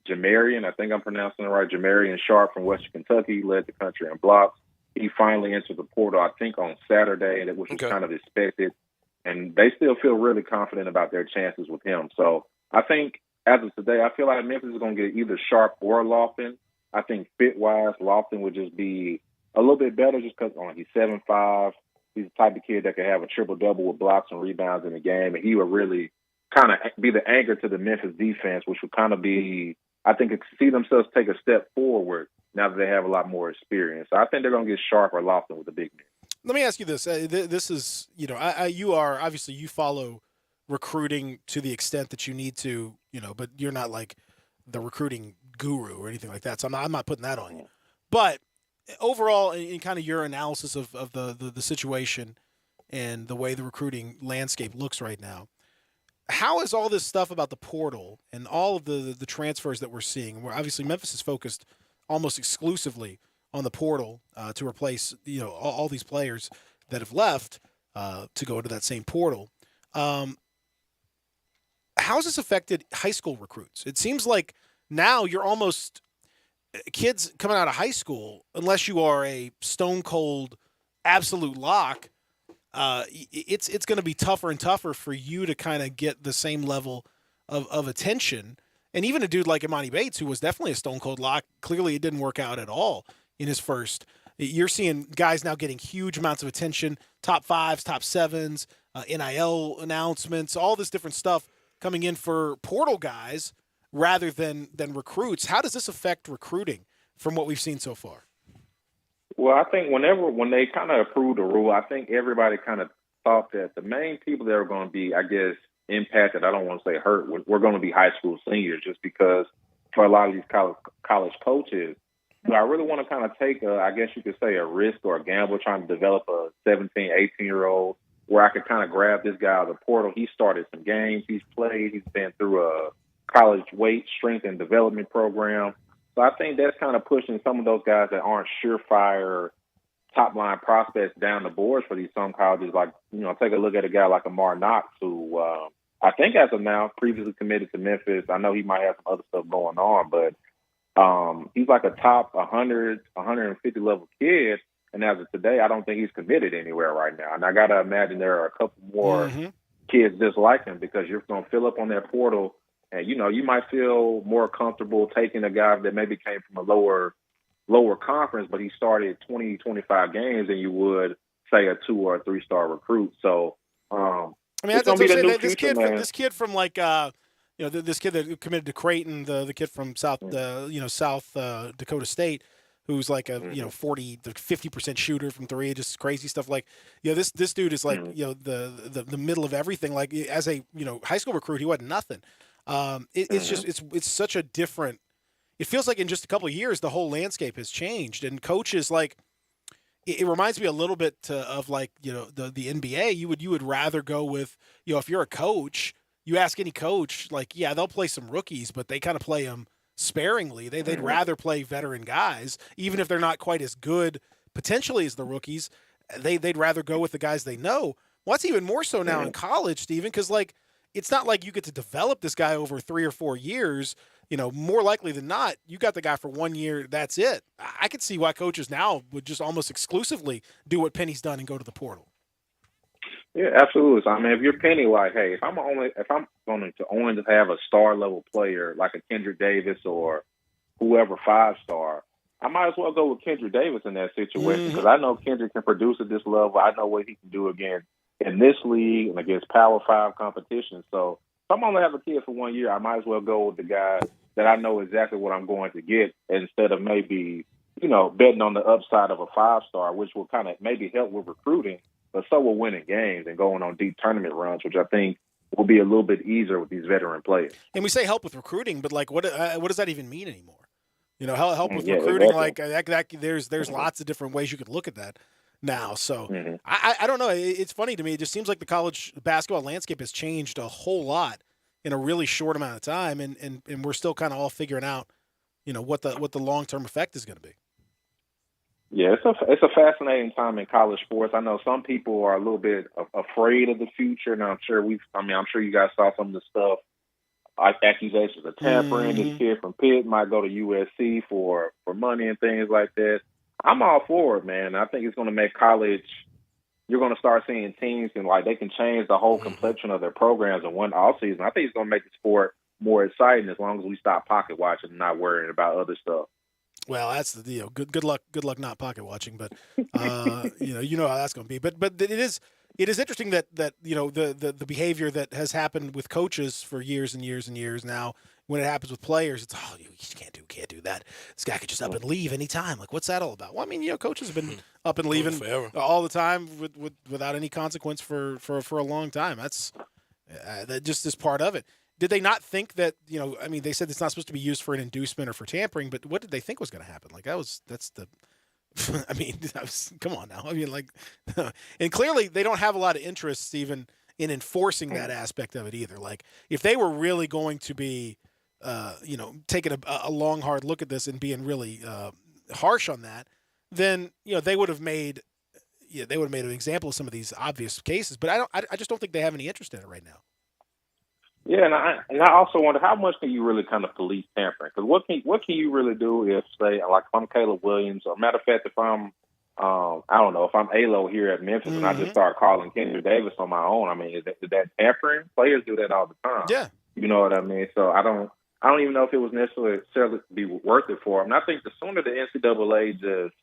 Jamarian. I think I'm pronouncing it right. Jamarian Sharp from Western Kentucky. He led the country in blocks. He finally entered the portal, I think, on Saturday, which was kind of expected. And they still feel really confident about their chances with him. So I think as of today, I feel like Memphis is going to get either Sharp or Lofton. I think fit-wise, Lofton would just be a little bit better just because he's 7'5". He's the type of kid that could have a triple-double with blocks and rebounds in the game. And he would really kind of be the anchor to the Memphis defense, which would kind of be, I think, see themselves take a step forward now that they have a lot more experience. So I think they're going to get Sharp or Lofton with the big men. Let me ask you this. This is, you are obviously, you follow recruiting to the extent that you need to, but you're not like the recruiting guru or anything like that. So I'm not putting that on you. But overall, in kind of your analysis of the situation and the way the recruiting landscape looks right now, how is all this stuff about the portal and all of the transfers that we're seeing, where obviously Memphis is focused almost exclusively on the portal to replace all these players that have left to go into that same portal. How has this affected high school recruits? It seems like now you're almost kids coming out of high school, unless you are a stone cold absolute lock. It's going to be tougher and tougher for you to kind of get the same level of attention. And even a dude like Imani Bates, who was definitely a stone cold lock, clearly it didn't work out at all in his first. You're seeing guys now getting huge amounts of attention, top 5s, top 7s, NIL announcements, all this different stuff coming in for portal guys rather than recruits. How does this affect recruiting from what we've seen so far? Well, I think when they kind of approved the rule, I think everybody kind of thought that the main people that are going to be, I guess, impacted, I don't want to say hurt, we're going to be high school seniors, just because for a lot of these college coaches, I really want to kind of take, I guess you could say, a risk or a gamble trying to develop a 17, 18-year-old where I could kind of grab this guy out of the portal. He started some games. He's played. He's been through a college weight, strength, and development program. So I think that's kind of pushing some of those guys that aren't surefire top-line prospects down the boards for some colleges. Like, take a look at a guy like Amar Knox, who I think as of now previously committed to Memphis. I know he might have some other stuff going on, but he's like a top 100, 150 level kid. And as of today, I don't think he's committed anywhere right now. And I got to imagine there are a couple more kids just like him, because you're going to fill up on that portal And, you might feel more comfortable taking a guy that maybe came from a lower conference, but he started 20, 25 games than you would, say, a 2 or a 3-star recruit. So, I mean, it's going to be the new this future, kid, man. this kid from like, this kid that committed to Creighton, the kid from South Dakota State, who's like a 50% shooter from 3, just crazy stuff. Like, this dude is like the middle of everything. Like, as a high school recruit, he wasn't nothing. It's just it's such a different. It feels like in just a couple of years, the whole landscape has changed, and coaches like. It reminds me a little bit of like the NBA. You would rather go with if you're a coach, you ask any coach, like, yeah, they'll play some rookies, but they kind of play them sparingly. They'd rather play veteran guys, even if they're not quite as good potentially as the rookies. They'd rather go with the guys they know. Well, that's even more so now in college, Steven, because like it's not like you get to develop this guy over 3 or 4 years. More likely than not, you got the guy for 1 year. That's it. I could see why coaches now would just almost exclusively do what Penny's done and go to the portal. Yeah, absolutely. So, I mean, if you're Penny, like, hey, if I'm going to only have a star level player like a Kendrick Davis or whoever 5-star, I might as well go with Kendrick Davis in that situation because I know Kendrick can produce at this level. I know what he can do again in this league and against Power 5 competition. So if I'm only have a kid for 1 year, I might as well go with the guy that I know exactly what I'm going to get instead of maybe, betting on the upside of a 5-star, which will kind of maybe help with recruiting, but so will winning games and going on deep tournament runs, which I think will be a little bit easier with these veteran players. And we say help with recruiting, but like, what does that even mean anymore? Help with recruiting, exactly. Like there's lots of different ways you could look at that now. So I don't know. It's funny to me. It just seems like the college basketball landscape has changed a whole lot in a really short amount of time, and we're still kind of all figuring out, what the long-term effect is going to be. Yeah, it's a fascinating time in college sports. I know some people are a little bit afraid of the future, and I'm sure you guys saw some of the stuff, like accusations of tampering. This kid from Pitt might go to USC for money and things like that. I'm all for it, man. I think it's going to make college. You're going to start seeing teams and like they can change the whole complexion of their programs in one off season. I think it's going to make the sport more exciting as long as we stop pocket watching and not worrying about other stuff. Well, that's the deal. Good luck not pocket watching, but how that's going to be. But it is interesting that the behavior that has happened with coaches for years and years and years now. When it happens with players, it's you can't do that. This guy could just up and leave anytime. Like, what's that all about? Well, I mean, coaches have been up and leaving all the time without any consequence for a long time. That just is part of it. Did they not think that they said it's not supposed to be used for an inducement or for tampering, but what did they think was going to happen? Like come on now. I mean, like, and clearly they don't have a lot of interest even in enforcing that aspect of it either. Like, if they were really going to be, taking a long, hard look at this and being really harsh on that, then they would have made an example of some of these obvious cases. But I just don't think they have any interest in it right now. Yeah, and I also wonder how much can you really kind of police tampering? Because what can you really do if, say, like if I'm Caleb Williams, or matter of fact, if I'm I don't know, if I'm ALO here at Memphis and I just start calling Kendrick Davis on my own, I mean, is that tampering? Players do that all the time. Yeah, you know what I mean. So I don't even know if it was necessarily be worth it for him. And I think the sooner the NCAA just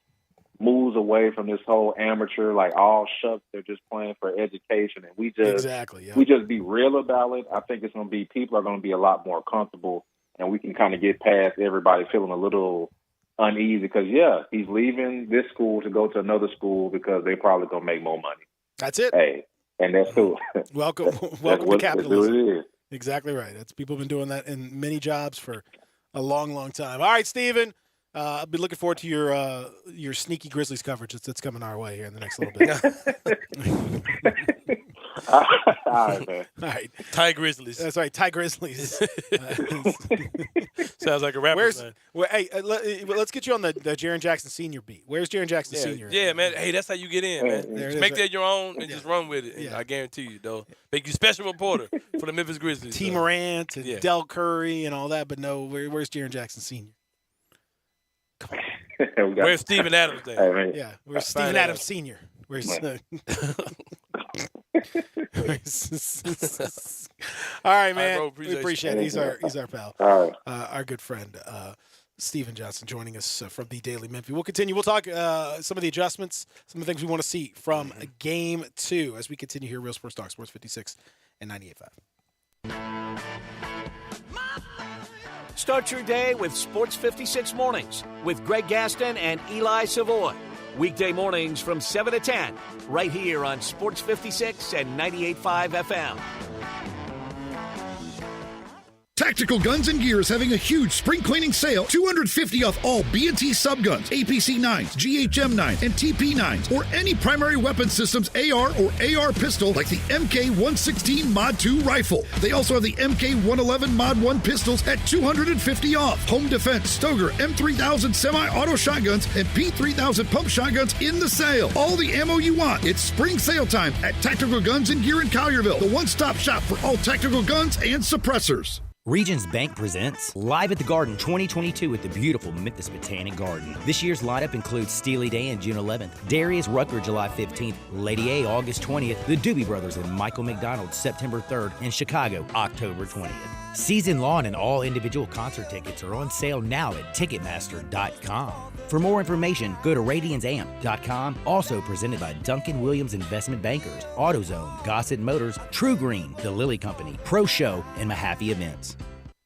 moves away from this whole amateur, like all shucks, they're just playing for education, and we just be real about it. I think people are going to be a lot more comfortable, and we can kind of get past everybody feeling a little uneasy because he's leaving this school to go to another school because they're probably going to make more money. That's it. Hey, and that's cool. Welcome to capitalism. Exactly right. People have been doing that in many jobs for a long, long time. All right, Steven. I'll be looking forward to your sneaky Grizzlies coverage that's coming our way here in the next little bit. All right, man. All right. Ty Grizzlies. That's right, Ty Grizzlies. Sounds like a rapper. Let's get you on the Jaren Jackson Senior beat. Where's Jaren Jackson Senior? Yeah, man. Hey, that's how you get in, man. Just make that your own and just run with it. I guarantee you, though. Make you special reporter for the Memphis Grizzlies. T. Morant and Del Curry and all that, but no, where's Jaren Jackson Senior? Come on. Where's Steven Adams then? Hey, where's Steven Adams Senior? Where's All right, man. bro, We appreciate it. He's our pal. All right. Our good friend, Steven Johnson, joining us from the Daily Memphis. We'll continue. We'll talk some of the adjustments, some of the things we want to see from Game 2 as we continue here. Real Sports Talk, Sports 56 and 98.5. Start your day with Sports 56 Mornings with Greg Gaston and Eli Savoy. Weekday mornings from 7 to 10, right here on Sports 56 and 98.5 FM. Tactical Guns and Gear is having a huge spring cleaning sale. $250 off all B&T subguns, APC 9s, GHM 9s, and TP 9s, or any primary weapon systems AR or AR pistol like the MK116 Mod 2 rifle. They also have the MK111 Mod 1 pistols at $250 off. Home Defense, Stoeger, M3000 semi-auto shotguns, and P3000 pump shotguns in the sale. All the ammo you want. It's spring sale time at Tactical Guns and Gear in Collierville, the one-stop shop for all tactical guns and suppressors. Regions Bank presents Live at the Garden 2022 at the beautiful Memphis Botanic Garden. This year's lineup includes Steely Dan June 11th, Darius Rucker July 15th, Lady A August 20th, the Doobie Brothers and Michael McDonald September 3rd, and Chicago October 20th. Season lawn and all individual concert tickets are on sale now at Ticketmaster.com. For more information, go to RadiansAmp.com. Also presented by Duncan Williams Investment Bankers, AutoZone, Gossett Motors, True Green, The Lilly Company, Pro Show, and Mahaffey Events.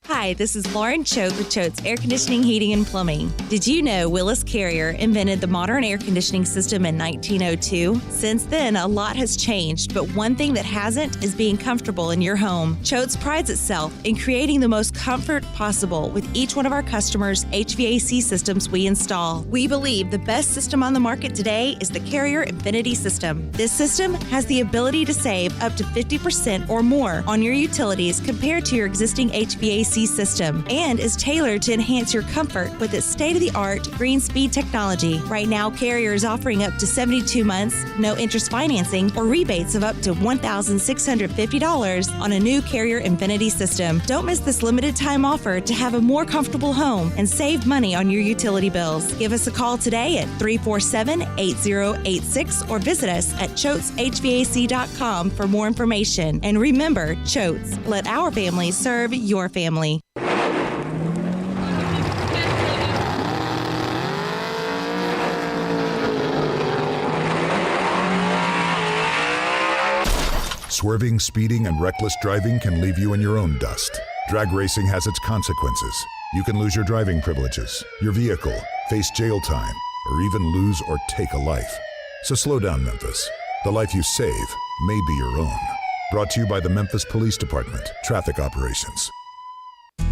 Hi, this is Lauren Choate with Choate's Air Conditioning, Heating, and Plumbing. Did you know Willis Carrier invented the modern air conditioning system in 1902? Since then, a lot has changed, but one thing that hasn't is being comfortable in your home. Choate's prides itself in creating the most comfort possible with each one of our customers' HVAC systems we install. We believe the best system on the market today is the Carrier Infinity System. This system has the ability to save up to 50% or more on your utilities compared to your existing HVAC system and is tailored to enhance your comfort with its state-of-the-art green speed technology. Right now, Carrier is offering up to 72 months, no interest financing, or rebates of up to $1,650 on a new Carrier Infinity system. Don't miss this limited time offer to have a more comfortable home and save money on your utility bills. Give us a call today at 347-8086 or visit us at ChoatesHVAC.com for more information. And remember, Choates, let our family serve your family. Swerving, speeding, and reckless driving can leave you in your own dust. Drag racing has its consequences. You can lose your driving privileges, your vehicle, face jail time, or even lose or take a life. So slow down, Memphis. The life you save may be your own. Brought to you by the Memphis Police Department, Traffic Operations.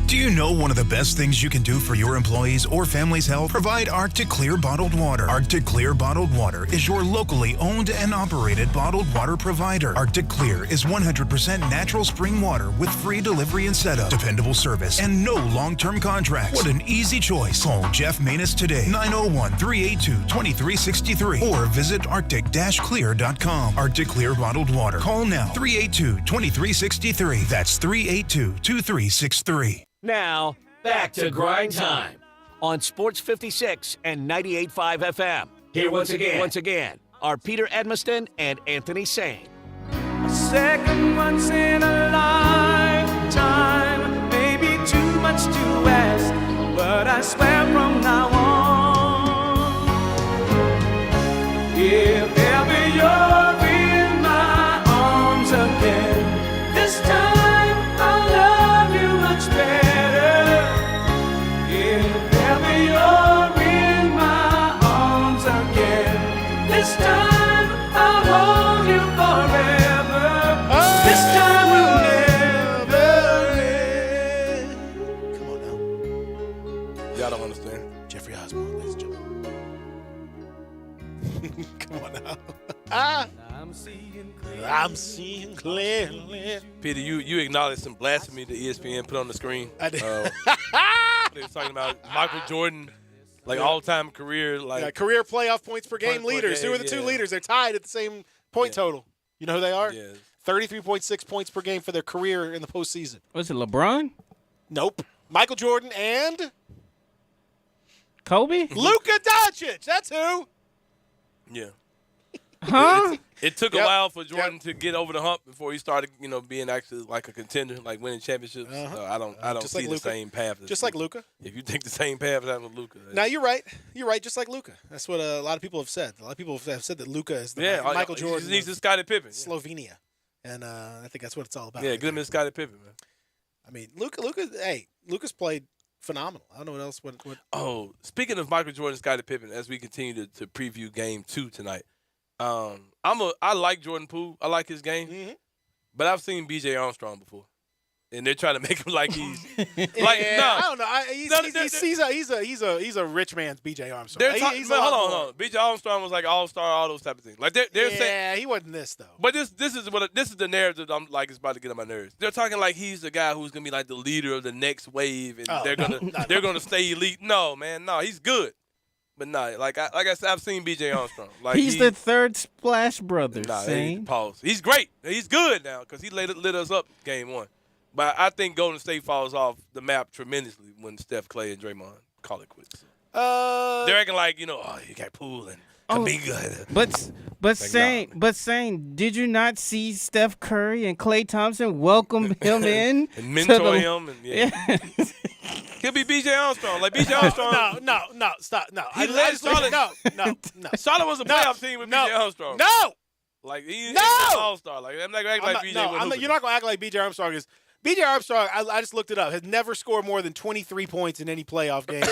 Do you know one of the best things you can do for your employees or family's health? Provide Arctic Clear bottled water. Arctic Clear bottled water is your locally owned and operated bottled water provider. Arctic Clear is 100% natural spring water with free delivery and setup, dependable service, and no long-term contracts. What an easy choice. Call Jeff Manus today, 901-382-2363, or visit arctic-clear.com. Arctic Clear bottled water. Call now, 382-2363. That's 382-2363. Now, back to Grind Time on Sports 56 and 98.5 FM. Here once again, are Peter Edmiston and Anthony Sane. A second once in a lifetime, maybe too much to ask, but I swear from now on, if ever you're in my arms again, this time I'll love you much better. This time I'll hold you forever. This time we'll never end. Come on now. Y'all don't understand. Jeffrey Osborne, ladies and gentlemen. Come on now. I'm seeing clearly. Peter, you acknowledged some blasphemy that ESPN put on the screen. I did. They were talking about Michael Jordan. All-time career, career playoff points per game leaders. Who are the two leaders? They're tied at the same point total. You know who they are? Yeah. 33.6 points per game for their career in the postseason. Was it LeBron? Nope. Michael Jordan and Kobe? Luka Doncic. That's who. Yeah. Huh? It took a while for Jordan to get over the hump before he started, being actually like a contender, like winning championships. So I don't Just see like the Luka. same path. Just like Luka. If you think the same path as with Luka. Now you're right. You're right. Just like Luka. That's what a lot of people have said. A lot of people have said that Luka is the Michael Jordan. He needs to Scottie Pippen. Slovenia, and I think that's what it's all about. Yeah, give him Scottie Pippen, man. I mean, Luka's played phenomenal. I don't know what else. What? Oh, speaking of Michael Jordan, Scottie Pippen, as we continue to preview Game 2 tonight, I like Jordan Poole. I like his game, but I've seen B.J. Armstrong before, and they're trying to make him like he's I don't know. He's a rich man's B.J. Armstrong. Hold on. B.J. Armstrong was like all-star, all those type of things. Like they're saying, he wasn't this though. But this is the narrative I'm like, it's about to get on my nerves. They're talking like he's the guy who's gonna be like the leader of the next wave, and they're gonna stay elite. No, man, no, he's good. But nah, like I said, I've seen B.J. Armstrong. Like he's the third Splash Brothers. Pause. He's great. He's good now because he lit us up Game 1. But I think Golden State falls off the map tremendously when Steph, Clay, and Draymond call it quits. They're acting like you got Poole and Kuminga. But saying, did you not see Steph Curry and Klay Thompson welcome him in and mentor him? And he'll be B.J. Armstrong. Like B.J. Armstrong. No, stop. No, He led Charlotte. No. Charlotte was a playoff team with B.J. Armstrong. No. Like he's an all-star. Like I'm not gonna act like B.J. You're not gonna act like B.J. Armstrong is. B.J. Armstrong, I just looked it up, has never scored more than 23 points in any playoff game.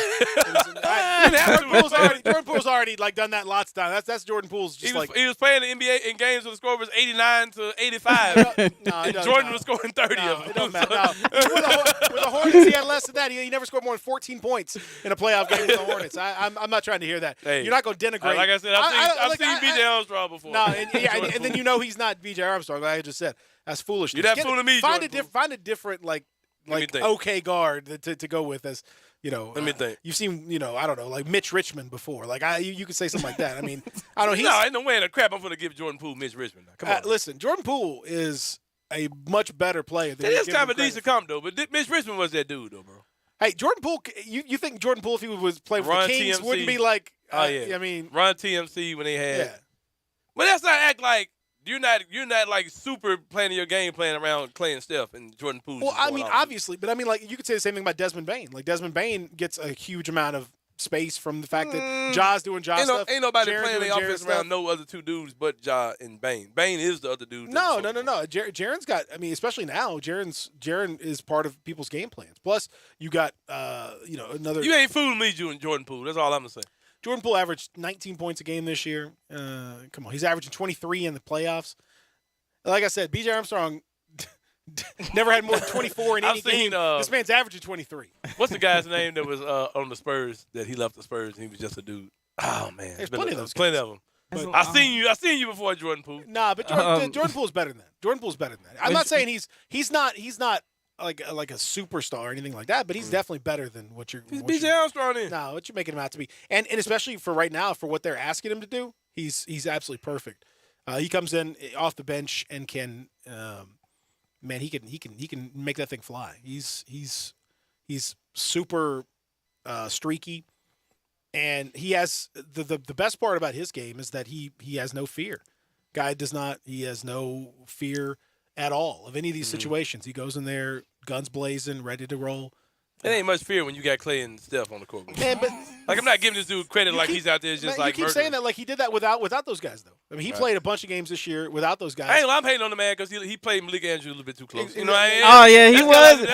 Jordan Poole's already like done that lots of times. That's Jordan Poole's just he was playing the NBA in games where the score was 89 to 85. Jordan was scoring 30 of them. It doesn't matter. With the Hornets, he had less than that. He never scored more than 14 points in a playoff game with the Hornets. I'm not trying to hear that. Hey, you're not going to denigrate. Like I said, I've seen B.J. Armstrong before. No, and then you know he's not B.J. Armstrong, like I just said. That's foolishness. You're not fooling me, Find a different like okay guard to go with as Let me think. You've seen I don't know, like Mitch Richmond before. Like you could say something like that. I mean, I don't know. No, ain't no way in the crap I'm going to give Jordan Poole Mitch Richmond. Come on. Listen, Jordan Poole is a much better player than it is kind of a decent comp though. But Mitch Richmond was that dude though, bro. Hey, Jordan Poole. You think Jordan Poole, if he was playing for the Kings, TMC. wouldn't be like? I mean, run TMC when they had. Yeah. But that's not act like. You're not like super planning your game playing around Clay and Steph and Jordan Poole. Well, I mean, obviously, but I mean, like you could say the same thing about Desmond Bane. Like Desmond Bane gets a huge amount of space from the fact that Ja's doing Ja stuff. Ain't nobody Jaren playing doing the Jaren offense stuff. around no other two dudes but Ja and Bane. Bane is the other dude. No. Jaren's got. I mean, especially now, Jaren is part of people's game plans. Plus, you got another. You ain't fooling me, Jordan Poole. That's all I'm gonna say. Jordan Poole averaged 19 points a game this year. Come on, he's averaging 23 in the playoffs. Like I said, B.J. Armstrong never had more than 24 in any game. This man's averaging 23. What's the guy's name that was on the Spurs that he left the Spurs and he was just a dude? Oh man, there's plenty of those. Plenty of them. But I seen you before, Jordan Poole. Nah, but Jordan Poole's better than that. Jordan Poole's better than that. I'm not saying he's not like a superstar or anything like that, but he's definitely better than what you're. He's B.J. Armstrong in. No, what you're making him out to be, and especially for right now, for what they're asking him to do, he's absolutely perfect. He comes in off the bench and can, man, he can make that thing fly. He's super streaky, and he has the best part about his game is that he has no fear. He has no fear at all of any of these situations. He goes in there, guns blazing, ready to roll. It ain't much fear when you got Clay and Steph on the court. Man, but like I'm not giving this dude credit like he's out there just like. You keep saying that like he did that without those guys though. I mean, he played a bunch of games this year without those guys. I'm hating on the man because he played Malik Andrews a little bit too close. You know what I mean? Oh yeah, he was.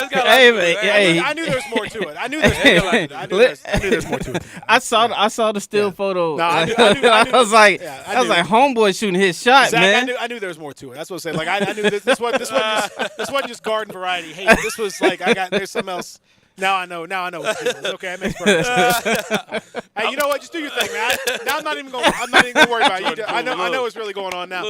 I knew there was more to it. I knew there's more to it. I saw the still photo. No, I was like, homeboy shooting his shot, Zach, man. I knew there was more to it. That's what I'm saying. Like I knew this wasn't just garden variety hate. This was like there's something else. Now I know what it is. Okay, that makes perfect sense. Hey, you know what? Just do your thing, man. Now I'm not even going to worry about you. I know what's really going on now.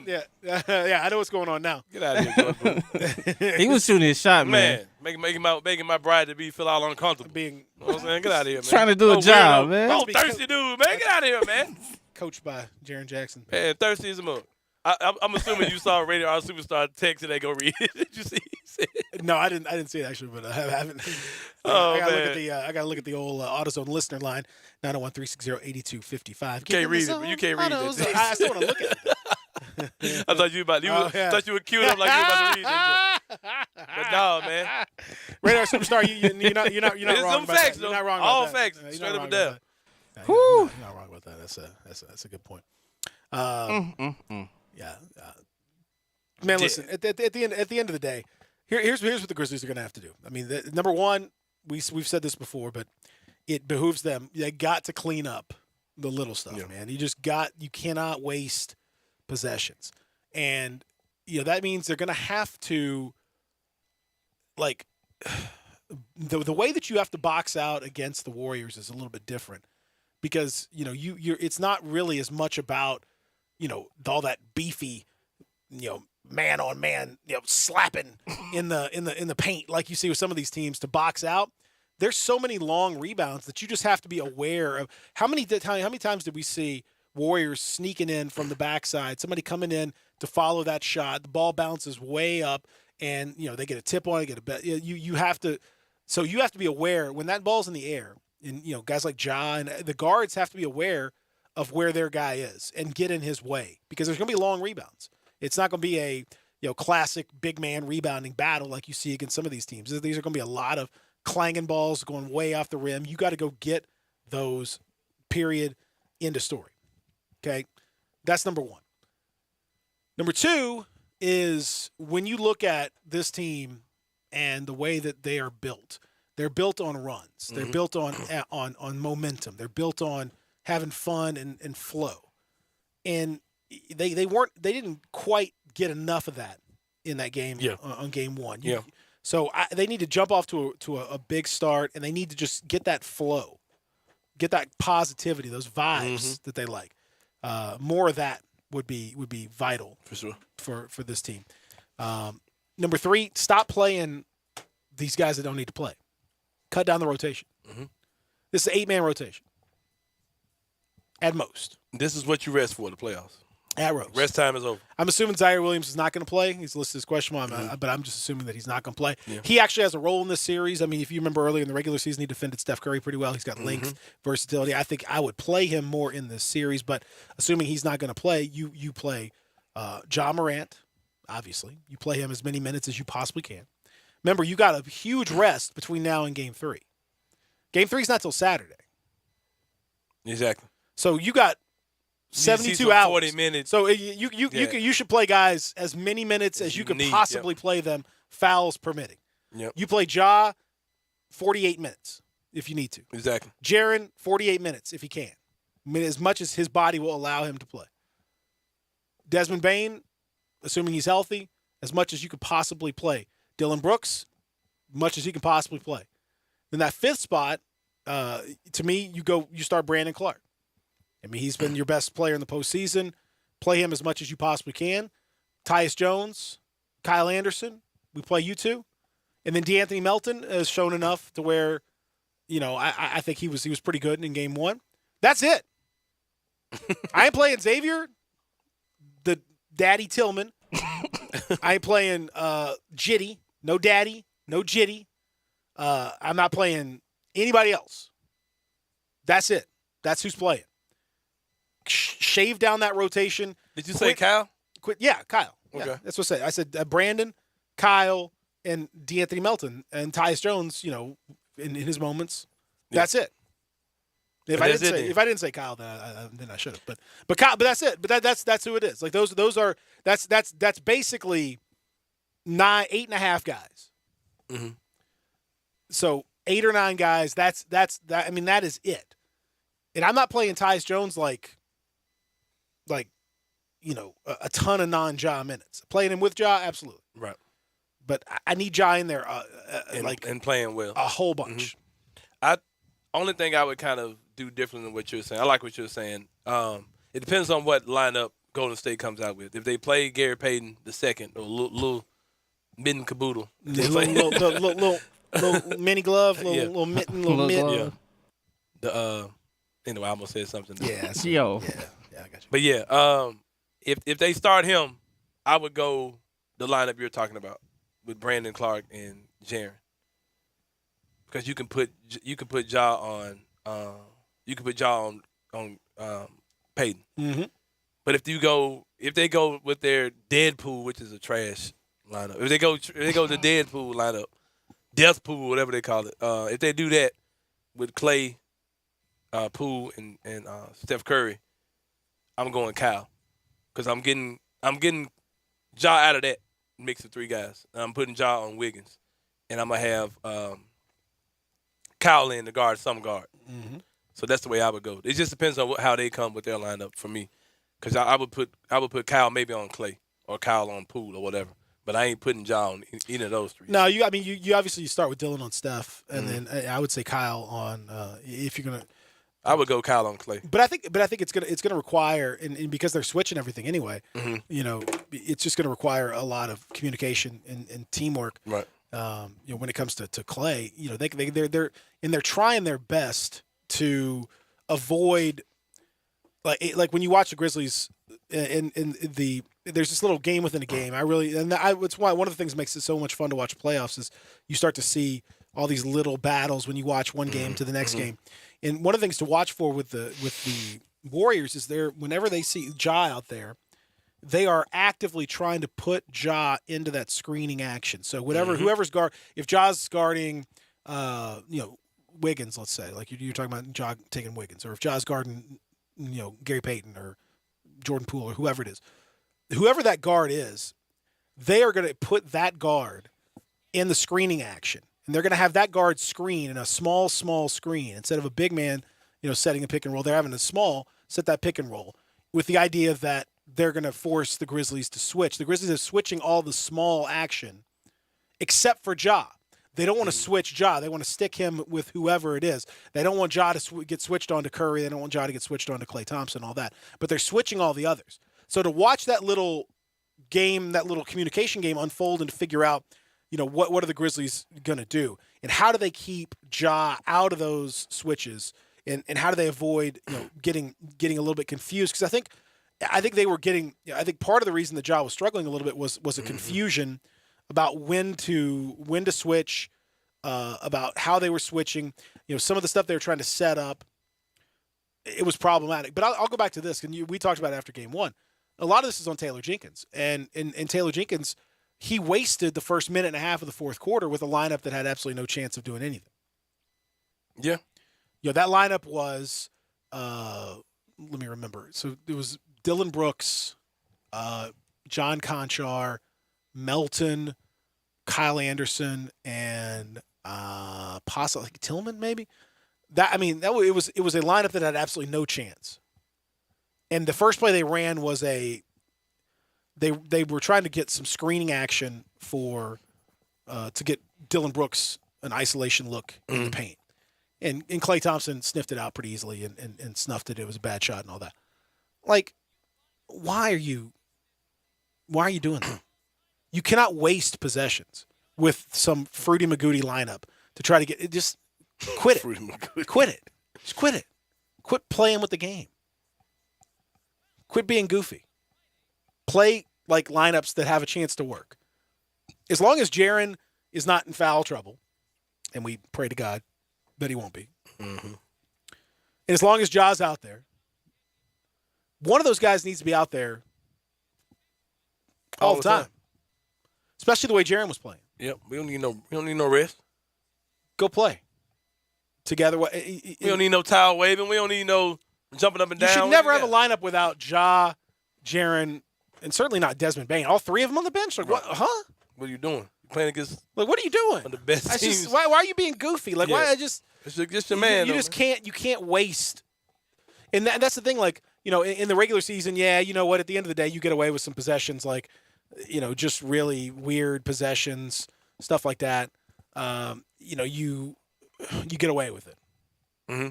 Yeah, I know what's going on now. Get out of here, Jordan. He was shooting his shot, man. Making my bride to be feel all uncomfortable. You know what I'm saying? Get out of here, man. Trying to do a job, man. Oh, thirsty dude, man. Get out of here, man. Coached by Jaren Jackson. Man, thirsty as a mug. I'm assuming you saw Radio R Superstar text and they go read it. Did you see? No, I didn't see it actually, but I haven't. Oh, I gotta man. I gotta look at the old AutoZone listener line 901-360-8255. You can't read it. But you can't read it. I still want to look at it. I thought you thought you were queued up like you were about to read that. But no, man. Radar Superstar, you're not wrong about facts, that. You're though. not wrong All about that. facts, You're not straight up wrong and down. about that. You're not wrong about that. That's a good point. Yeah. Man, listen. At the end of the day, here's what the Grizzlies are going to have to do. I mean, number one, we've said this before, but it behooves them. They got to clean up the little stuff, man. You cannot waste possessions, and that means they're going to have to, like, the way that you have to box out against the Warriors is a little bit different because you're it's not really as much about all that beefy man on man slapping in the paint like you see with some of these teams to box out. There's so many long rebounds that you just have to be aware of. How many times did we see Warriors sneaking in from the backside, somebody coming in to follow that shot, the ball bounces way up, and they get a tip on it, get a bet. You have to be aware when that ball's in the air, and guys like Ja and the guards have to be aware of where their guy is and get in his way because there's going to be long rebounds. It's not going to be a classic big man rebounding battle like you see against some of these teams. These are going to be a lot of clanging balls going way off the rim. You got to go get those. Period. End of story. Okay, that's number one. Number two is when you look at this team and the way that they are built. They're built on runs. They're built on momentum. They're built on having fun and flow. And they didn't quite get enough of that in that game on game one. So they need to jump off to a big start, and they need to just get that flow, get that positivity, those vibes that they like. More of that would be vital for sure for this team. Number three, stop playing these guys that don't need to play. Cut down the rotation. This is an 8-man rotation at most. This is what you rest for the playoffs. At Rose. Rest time is over. I'm assuming Zaire Williams is not going to play. He's listed as question mark, but I'm just assuming that he's not going to play. Yeah. He actually has a role in this series. I mean, if you remember earlier in the regular season, he defended Steph Curry pretty well. He's got length, versatility. I think I would play him more in this series, but assuming he's not going to play, you play Ja Morant, obviously. You play him as many minutes as you possibly can. Remember, you got a huge rest between now and Game 3. Game 3 is not till Saturday. Exactly. So you got 72 hours. 40 minutes. So you should play guys as many minutes as you could possibly play them, fouls permitting. Yep. You play Ja 48 minutes if you need to. Exactly. Jaren 48 minutes if he can. I mean, as much as his body will allow him to play. Desmond Bane, assuming he's healthy, as much as you could possibly play. Dylan Brooks, much as he can possibly play. Then that fifth spot, to me, you start Brandon Clark. I mean, he's been your best player in the postseason. Play him as much as you possibly can. Tyus Jones, Kyle Anderson, we play you two. And then DeAnthony Melton has shown enough to where, I think he was pretty good in game one. That's it. I ain't playing Xavier, the Daddy Tillman. I ain't playing Jitty. No Daddy, no Jitty. I'm not playing anybody else. That's it. That's who's playing. Shave down that rotation. Did you say Kyle? Yeah, Kyle. Okay. Yeah, that's what I said. I said Brandon, Kyle, and DeAnthony Melton, and Tyus Jones, in his moments. Yeah. That's it. If I didn't say Kyle, then I should have. But Kyle, but that's it. But that's who it is. Like those are that's basically 8.5 guys. Mm-hmm. So 8 or 9 guys. That's that. I mean, that is it. And I'm not playing Tyus Jones like a ton of non-Ja minutes. Playing him with Ja, absolutely. Right. But I need Ja in there, and playing well, a whole bunch. Only thing I would kind of do different than what you're saying. I like what you're saying. It depends on what lineup Golden State comes out with. If they play Gary Payton II or little mitten caboodle, little mini glove, little mitten, little mitt. Yeah. Anyway, I almost said something. Yeah. Yo. Yeah, I got you. But yeah, if they start him, I would go the lineup you're talking about with Brandon Clark and Jaren, because you can put Ja on Payton. Mm-hmm. But if if they go with their Deadpool, which is a trash lineup, if they go the Deadpool lineup, Death Pool, whatever they call it, if they do that with Clay, Poole, and Steph Curry, I'm going Kyle, because I'm getting Ja out of that mix of three guys. And I'm putting Ja on Wiggins, and I'm gonna have Kyle in the guard, some guard. Mm-hmm. So that's the way I would go. It just depends on how they come with their lineup for me, because I would put Kyle maybe on Clay or Kyle on Poole or whatever. But I ain't putting Ja on either of those three. No, you obviously you start with Dylan on Steph, and then I would say Kyle on if you're gonna. I would go Kyle on Clay. But I think it's gonna require, and because they're switching everything anyway, it's just gonna require a lot of communication and teamwork. Right. When it comes to Clay, they're trying their best to avoid like when you watch the Grizzlies there's this little game within a game. It's why one of the things that makes it so much fun to watch playoffs is you start to see all these little battles when you watch one game to the next game. And one of the things to watch for with the Warriors is whenever they see Ja out there, they are actively trying to put Ja into that screening action. So whoever's if Ja's guarding, Wiggins, let's say, like you're talking about Ja taking Wiggins, or if Ja's guarding, Gary Payton or Jordan Poole or whoever it is, whoever that guard is, they are going to put that guard in the screening action. And they're going to have that guard screen in a small screen instead of a big man, setting a pick and roll. They're having a small set that pick and roll with the idea that they're going to force the Grizzlies to switch. The Grizzlies are switching all the small action except for Ja. They don't want to switch Ja. They want to stick him with whoever it is. They don't want Ja to get switched on to Curry. They don't want Ja to get switched on to Klay Thompson, all that. But they're switching all the others. So to watch that little game, that little communication game unfold and to figure out, what are the Grizzlies going to do? And how do they keep Ja out of those switches? And how do they avoid, getting a little bit confused? Because I think they were getting – I think part of the reason that Ja was struggling a little bit was a confusion about when to switch, about how they were switching. Some of the stuff they were trying to set up, it was problematic. But I'll go back to this, and we talked about it after Game 1. A lot of this is on Taylor Jenkins. And Taylor Jenkins, he wasted the first minute and a half of the fourth quarter with a lineup that had absolutely no chance of doing anything. Yeah. That lineup was let me remember. So it was Dylan Brooks, John Conchar, Melton, Kyle Anderson, and possibly Tillman, maybe. It was a lineup that had absolutely no chance. And the first play they ran was they were trying to get some screening action to get Dylan Brooks an isolation look in the paint. And Klay Thompson sniffed it out pretty easily and snuffed it. It was a bad shot and all that. Like, why are you doing that? You cannot waste possessions with some Fruity Magooty lineup to try to get it. Just quit it. Quit it. Just quit it. Quit playing with the game. Quit being goofy. Play like lineups that have a chance to work. As long as Jaren is not in foul trouble, and we pray to God that he won't be. Mm-hmm. And as long as Ja's out there, one of those guys needs to be out there all the time. Especially the way Jaren was playing. Yep, we don't need no rest. Go play together. We don't need no towel waving. We don't need no jumping up and down. You should never have a lineup without Ja, Jaren, and certainly not Desmond Bane. All three of them on the bench. Like, what? Huh? What are you doing? You playing against? Like, what are you doing? One of the best teams. Why are you being goofy? Like, why? It's just your man. You just can't. You can't waste. And that's the thing. Like, in the regular season, you know what? At the end of the day, you get away with some possessions, like, just really weird possessions, stuff like that. You get away with it. Mm-hmm.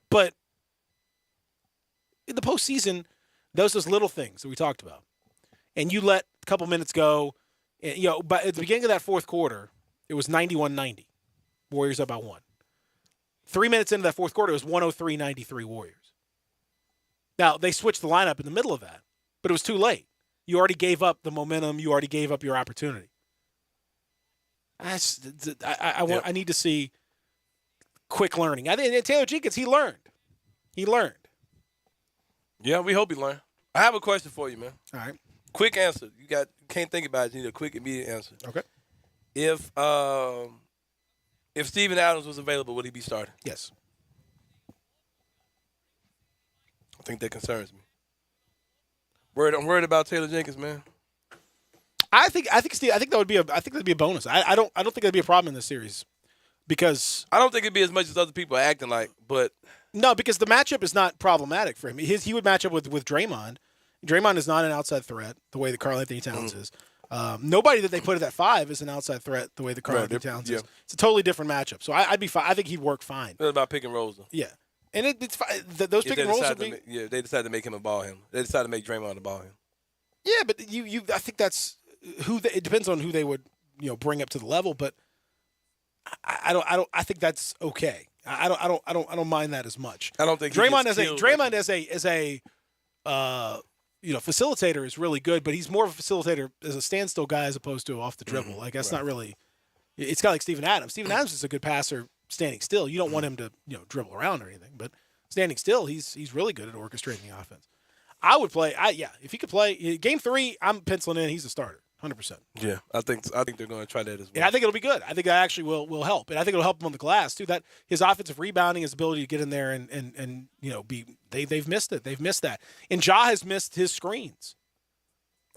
But in the postseason, those little things that we talked about, and you let a couple minutes go. And, but at the beginning of that fourth quarter, it was 91-90. Warriors up by 1. 3 minutes into that fourth quarter, it was 103-93 Warriors. Now, they switched the lineup in the middle of that, but it was too late. You already gave up the momentum. You already gave up your opportunity. I need to see quick learning. I think Taylor Jenkins, he learned. Yeah, we hope he learned. I have a question for you, man. All right. Quick answer. You can't think about it. You need a quick, immediate answer. Okay. If Steven Adams was available, would he be starting? Yes. I think that concerns me. I'm worried about Taylor Jenkins, man. I think that would be a bonus. I don't think that'd be a problem in this series, because I don't think it'd be as much as other people are acting like. But no, because the matchup is not problematic for him. He would match up with Draymond. Draymond is not an outside threat the way that Karl Anthony Towns is. Nobody that they put at that 5 is an outside threat the way that Karl Anthony Towns is. It's a totally different matchup. So I'd be fine. I think he'd work fine. What about pick and rolls, though? Yeah. And it's fine. Those pick and rolls would be. They decided to make him a ball handler. They decided to make Draymond a ball handler. Yeah, but I think that's it depends on who they would bring up to the level. But I think that's okay. I don't mind that as much. I don't think Draymond as a facilitator is really good, but he's more of a facilitator as a standstill guy as opposed to off the dribble. Like that's not really. It's kind of like Steven Adams. Steven Adams is a good passer standing still. You don't want him to dribble around or anything, but standing still, he's really good at orchestrating the offense. I would play. If he could play Game 3, I'm penciling in. He's a starter, 100%. Yeah, I think they're going to try that as well. And I think it'll be good. I think that actually will help, and I think it'll help him on the glass too. That his offensive rebounding, his ability to get in there and they've missed it. They've missed that. And Ja has missed his screens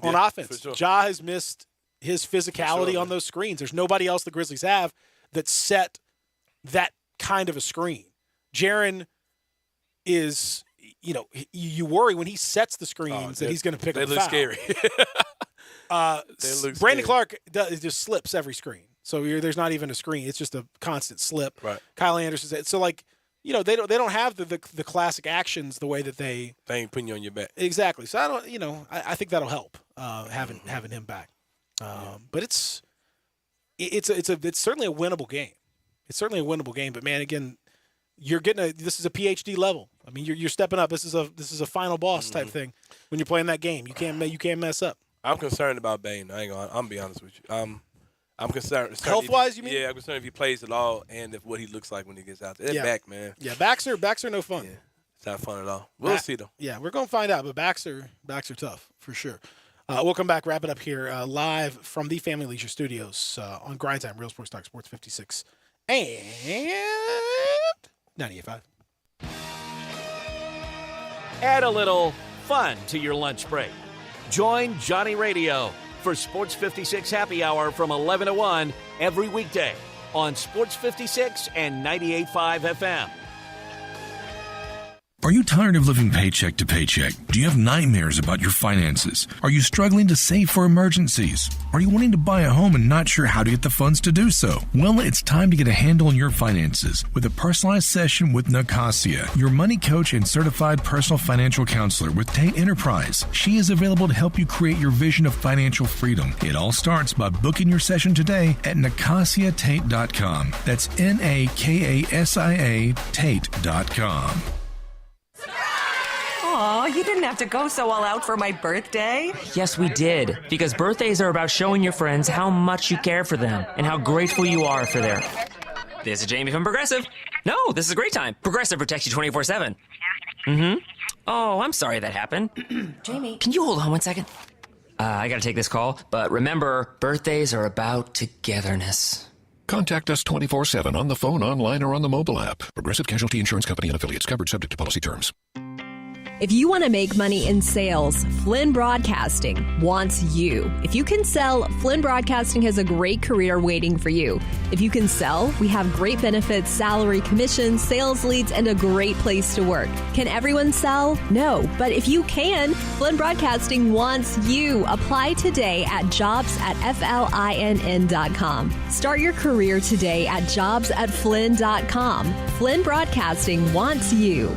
on offense. Sure. Ja has missed his physicality on those screens. There's nobody else the Grizzlies have that set that kind of a screen. Jaren is. You worry when he sets the screens that he's going to pick up a foul. They look scary. Brandon Clark just slips every screen. So there's not even a screen. It's just a constant slip. Right. Kyle Anderson. So they don't have the classic actions the way that they ain't putting you on your back. Exactly. So I think that'll help having him back. But it's certainly a winnable game. It's certainly a winnable game. But man, again, you're getting this is a PhD level. I mean, you're stepping up. This is a final boss type thing when you're playing that game. You can't mess up. I'm concerned about Bane. I'm gonna be honest with you. I'm concerned. Health-wise, you mean? Yeah, I'm concerned if he plays at all and what he looks like when he gets out there. That back, man. Yeah, backs are no fun. Yeah, it's not fun at all. We'll see, though. Yeah, we're going to find out, but backs are tough, for sure. We'll come back, wrap it up here, live from the Family Leisure Studios on Grindtime, Real Sports Talk, Sports 56, and 98.5. Add a little fun to your lunch break. Join Johnny Radio for Sports 56 Happy Hour from 11 to 1 every weekday on Sports 56 and 98.5 FM. Are you tired of living paycheck to paycheck? Do you have nightmares about your finances? Are you struggling to save for emergencies? Are you wanting to buy a home and not sure how to get the funds to do so? Well, it's time to get a handle on your finances with a personalized session with Nicasia, your money coach and certified personal financial counselor with Tate Enterprise. She is available to help you create your vision of financial freedom. It all starts by booking your session today at NicasiaTate.com. That's NAKASIA Tate.com. Aw, you didn't have to go so all out for my birthday. Yes, we did. Because birthdays are about showing your friends how much you care for them and how grateful you are for their... This is Jamie from Progressive. No, this is a great time. Progressive protects you 24/7. Mm-hmm. Oh, I'm sorry that happened. Jamie. Can you hold on one second? I gotta take this call, but remember, birthdays are about togetherness. Contact us 24/7 on the phone, online, or on the mobile app. Progressive Casualty Insurance Company and affiliates. Covered subject to policy terms. If you want to make money in sales, Flynn Broadcasting wants you. If you can sell, Flynn Broadcasting has a great career waiting for you. If you can sell, we have great benefits, salary, commissions, sales leads, and a great place to work. Can everyone sell? No. But if you can, Flynn Broadcasting wants you. Apply today at jobs@flinn.com. Start your career today at jobs@flynn.com. Flynn Broadcasting wants you.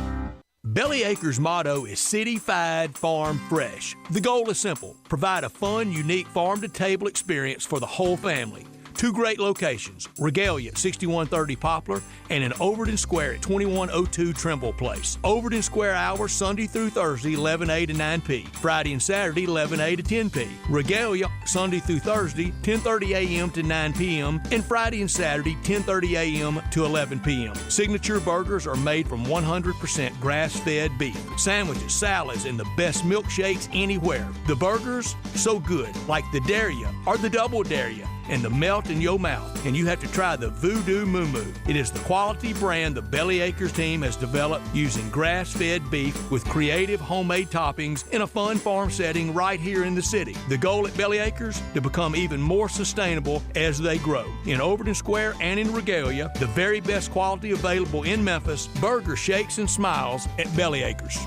Bellyacre's motto is City-Fied Farm Fresh. The goal is simple: provide a fun, unique farm-to-table experience for the whole family. 2 great locations, Regalia at 6130 Poplar and in Overton Square at 2102 Trimble Place. Overton Square hours Sunday through Thursday, 11A to 9P. Friday and Saturday, 11A to 10P. Regalia, Sunday through Thursday, 10:30 a.m. to 9 p.m. and Friday and Saturday, 10:30 a.m. to 11 p.m. Signature burgers are made from 100% grass-fed beef. Sandwiches, salads, and the best milkshakes anywhere. The burgers, so good, like the Dare Ya or the Double Dare Ya, and the melt in your mouth. And you have to try the Voodoo Moo Moo. It is the quality brand the Belly Acres team has developed using grass-fed beef with creative homemade toppings in a fun farm setting right here in the city. The goal at Belly Acres, to become even more sustainable as they grow. In Overton Square and in Regalia, the very best quality available in Memphis, burger shakes and smiles at Belly Acres.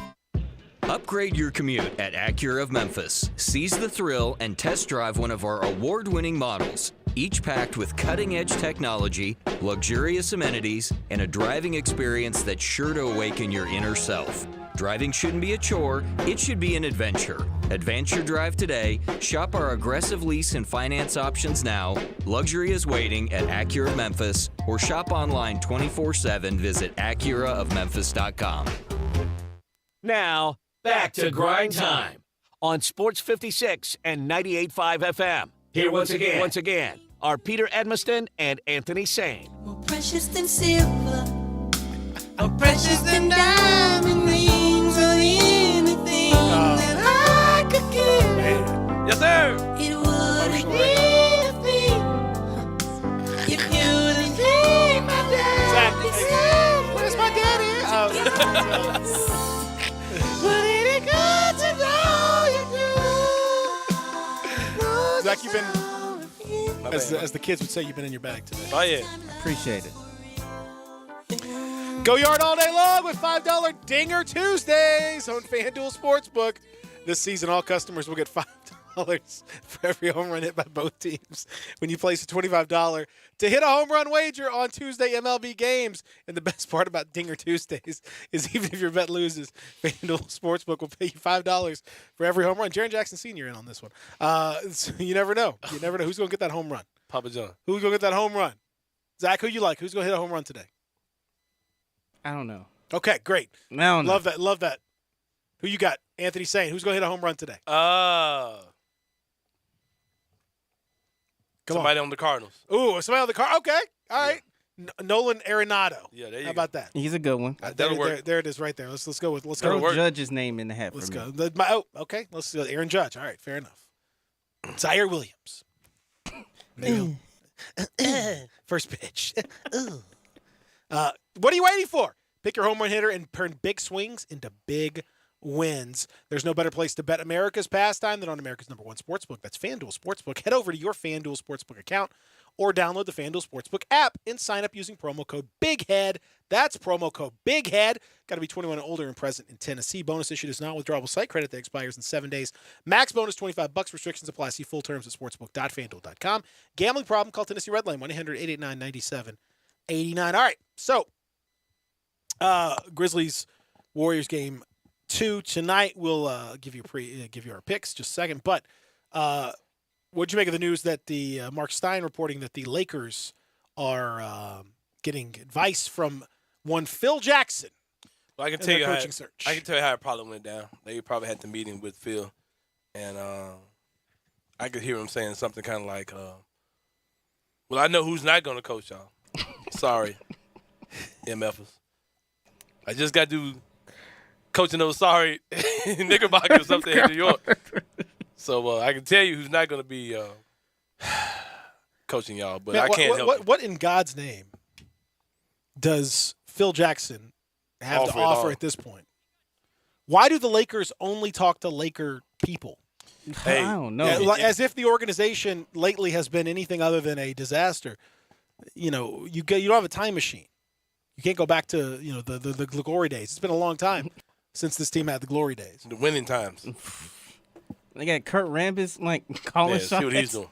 Upgrade your commute at Acura of Memphis. Seize the thrill and test drive one of our award-winning models, each packed with cutting-edge technology, luxurious amenities, and a driving experience that's sure to awaken your inner self. Driving shouldn't be a chore, it should be an adventure. Advance your drive today, shop our aggressive lease and finance options now. Luxury is waiting at Acura of Memphis, or shop online 24/7. Visit AcuraofMemphis.com. Now, back to Grind Time on Sports 56 and 98.5 FM. Here once again, are Peter Edmiston and Anthony Sane. More precious than silver, more precious than diamond rings or anything that I could give. Yes, sir. It wouldn't be a thing if you didn't take my dad. Where's my daddy? But ain't it good to know you do? Zach, you've been, as the kids would say, you've been in your bag today. Oh, yeah. Appreciate it. Go yard all day long with $5 Dinger Tuesdays on FanDuel Sportsbook. This season, all customers will get $5 for every home run hit by both teams when you place a $25 to hit a home run wager on Tuesday MLB games. And the best part about Dinger Tuesdays is even if your bet loses, FanDuel Sportsbook will pay you $5 for every home run. Jaron Jackson Sr. in on this one. So you never know. You never know who's going to get that home run. Papa John. Who's going to get that home run? Zach, who you like? Who's going to hit a home run today? I don't know. Okay, great. I don't know. Love that. Who you got? Anthony Sane. Who's going to hit a home run today? Somebody on the Cardinals. Ooh, somebody on the car. Okay, all right. Yeah. Nolan Arenado. Yeah, there you go. How about that? He's a good one. That'll work. There it is, right there. Let's go with Throw Judge's name in the hat. Let's for go. me. Okay. Let's go. Aaron Judge. All right, fair enough. Zaire Williams. First pitch. What are you waiting for? Pick your home run hitter and turn big swings into big wins. There's no better place to bet America's pastime than on America's #1 sportsbook. That's FanDuel Sportsbook. Head over to your FanDuel Sportsbook account or download the FanDuel Sportsbook app and sign up using promo code BIGHEAD. That's promo code BIGHEAD. Got to be 21 and older and present in Tennessee. Bonus issued is not withdrawable site credit that expires in 7 days. Max bonus $25. Restrictions apply. See full terms at sportsbook.fanduel.com. Gambling problem? Call Tennessee Redline 1-800-889-9789. All right, so Grizzlies Warriors game 2 tonight. We'll give you our picks just a second. But what'd you make of the news that the Mark Stein reporting that the Lakers are getting advice from one Phil Jackson? Well, I can tell you how coaching search. I can tell you how it probably went down. They probably had the meeting with Phil, and I could hear him saying something kind of like, "Well, I know who's not going to coach y'all. Sorry, MFers. I just got to do coaching those sorry Knickerbockers up there in New York. So I can tell you who's not going to be coaching y'all, but Man, I can't help it. What in God's name does Phil Jackson have to offer at this point? Why do the Lakers only talk to Laker people? Hey, I don't know. As if the organization lately has been anything other than a disaster. You know, you don't have a time machine. You can't go back to the glory days. It's been a long time since this team had the glory days. The winning times. They got Kurt Rambis calling shots. See what he's doing.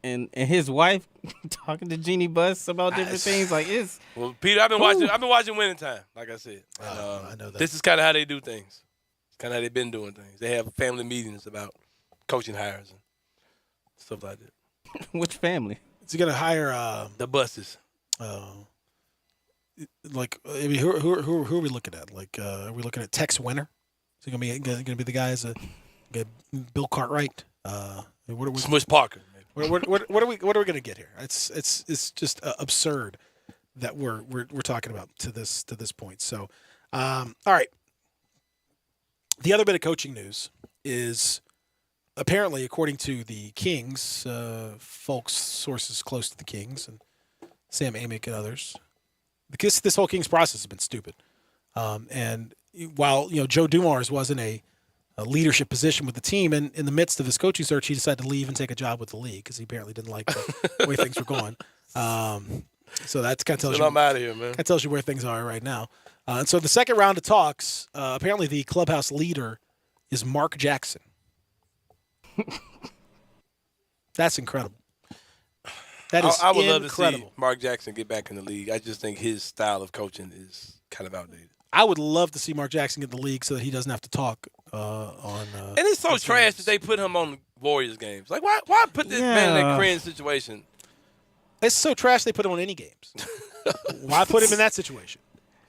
And his wife talking to Jeannie Buss about different things. It's well, Peter. I've been watching Winning Time. Like I said, I know that. This is kind of how they do things. It's kind of how they've been doing things. They have family meetings about coaching hires and stuff like that. Which family? Is he going to hire the buses? Like, I mean, who are we looking at? Like, are we looking at Tex Winter? Is he going to be the guys? Bill Cartwright? Smush Parker. What are we going to get here? It's just absurd that we're talking about to this point. So, all right. The other bit of coaching news is apparently, according to the Kings, folks, sources close to the Kings, and Sam Amick and others, because this whole Kings process has been stupid. And while Joe Dumars was in a leadership position with the team, and in the midst of his coaching search, he decided to leave and take a job with the league because he apparently didn't like the way things were going. So that's kind of tells you. I'm out of here, man. That tells you where things are right now. And so the second round of talks, apparently the clubhouse leader is Mark Jackson. That's incredible. That is I would incredible. love to see Mark Jackson get back in the league. I just think his style of coaching is kind of outdated. I would love to see Mark Jackson get in the league so that he doesn't have to talk on. And it's so trash that they put him on Warriors games. Like, why put this man in that cringe situation? It's so trash they put him on any games. Why put him in that situation?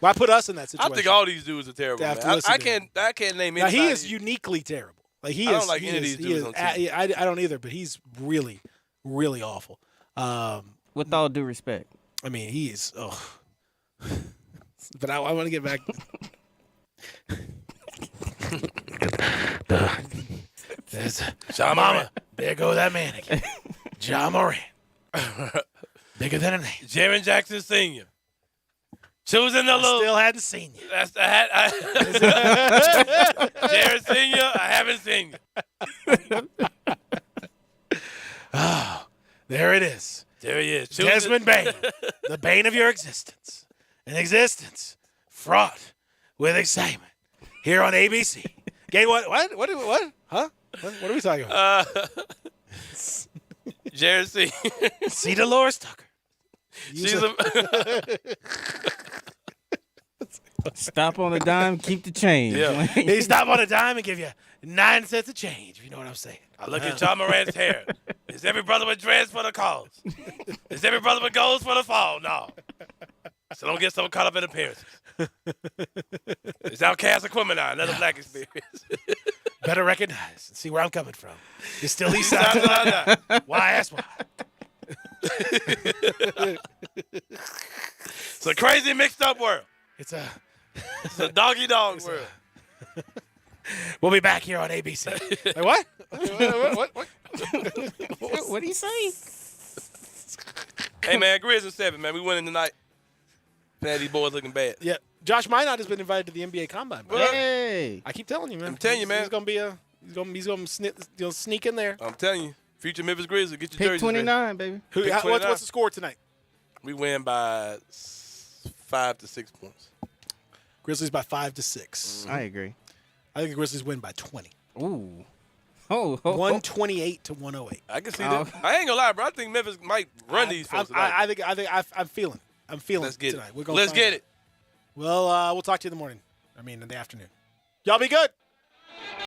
Why put us in that situation? I think all these dudes are terrible. Man. I can't name anybody. Now, he is uniquely terrible. Like I don't like any of these dudes on TV. I don't either, but he's really, really awful. With all due respect. I mean, he is. But I want to get back. There's John Mama. Moran. There go that man again. John Moran. Bigger than a name. Jaron Jackson Sr. Choosing the loop. Still hadn't seen you. That's the hat. Jaron Sr., I haven't seen you. Oh, there it is. There he is. Desmond Bain, the bane of your existence. An existence fraught with excitement here on ABC. Gay, what? Huh? What are we talking about? Jared C. See Dolores Tucker. Stop on a dime, keep the change. Yeah. He stop on a dime and give you 9 cents of change, if you know what I'm saying. I look at John Moran's hair. Is every brother with dreads for the cause? Is every brother with goals for the fall? No. So don't get so caught up in appearances. It's Outcast Equipment, another black experience. Better recognize and see where I'm coming from. It's still East Side. Why? That's why. It's a crazy mixed up world. It's a doggy dog world. We'll be back here on ABC. Like, what? What? What do you say? Hey, man, Grizz in 7, man. We winning tonight. Man, these boys looking bad. Yeah. Josh Minot has been invited to the NBA Combine. Man. Hey. I keep telling you, man. I'm telling you, man. He's gonna sneak in there. I'm telling you. Future Memphis Grizzlies, get your Pick jerseys 29, baby. Pick 29. What's the score tonight? We win by 5 to 6 points. Grizzlies by 5 to 6. I agree. I think the Grizzlies win by 20. Ooh. 128 to 108. I can see that. I ain't gonna lie, bro. I think Memphis might run these folks tonight. I'm feeling it. I'm feeling Let's it get tonight. it. We're gonna Let's get it. Well, we'll talk to you in the morning. In the afternoon. Y'all be good.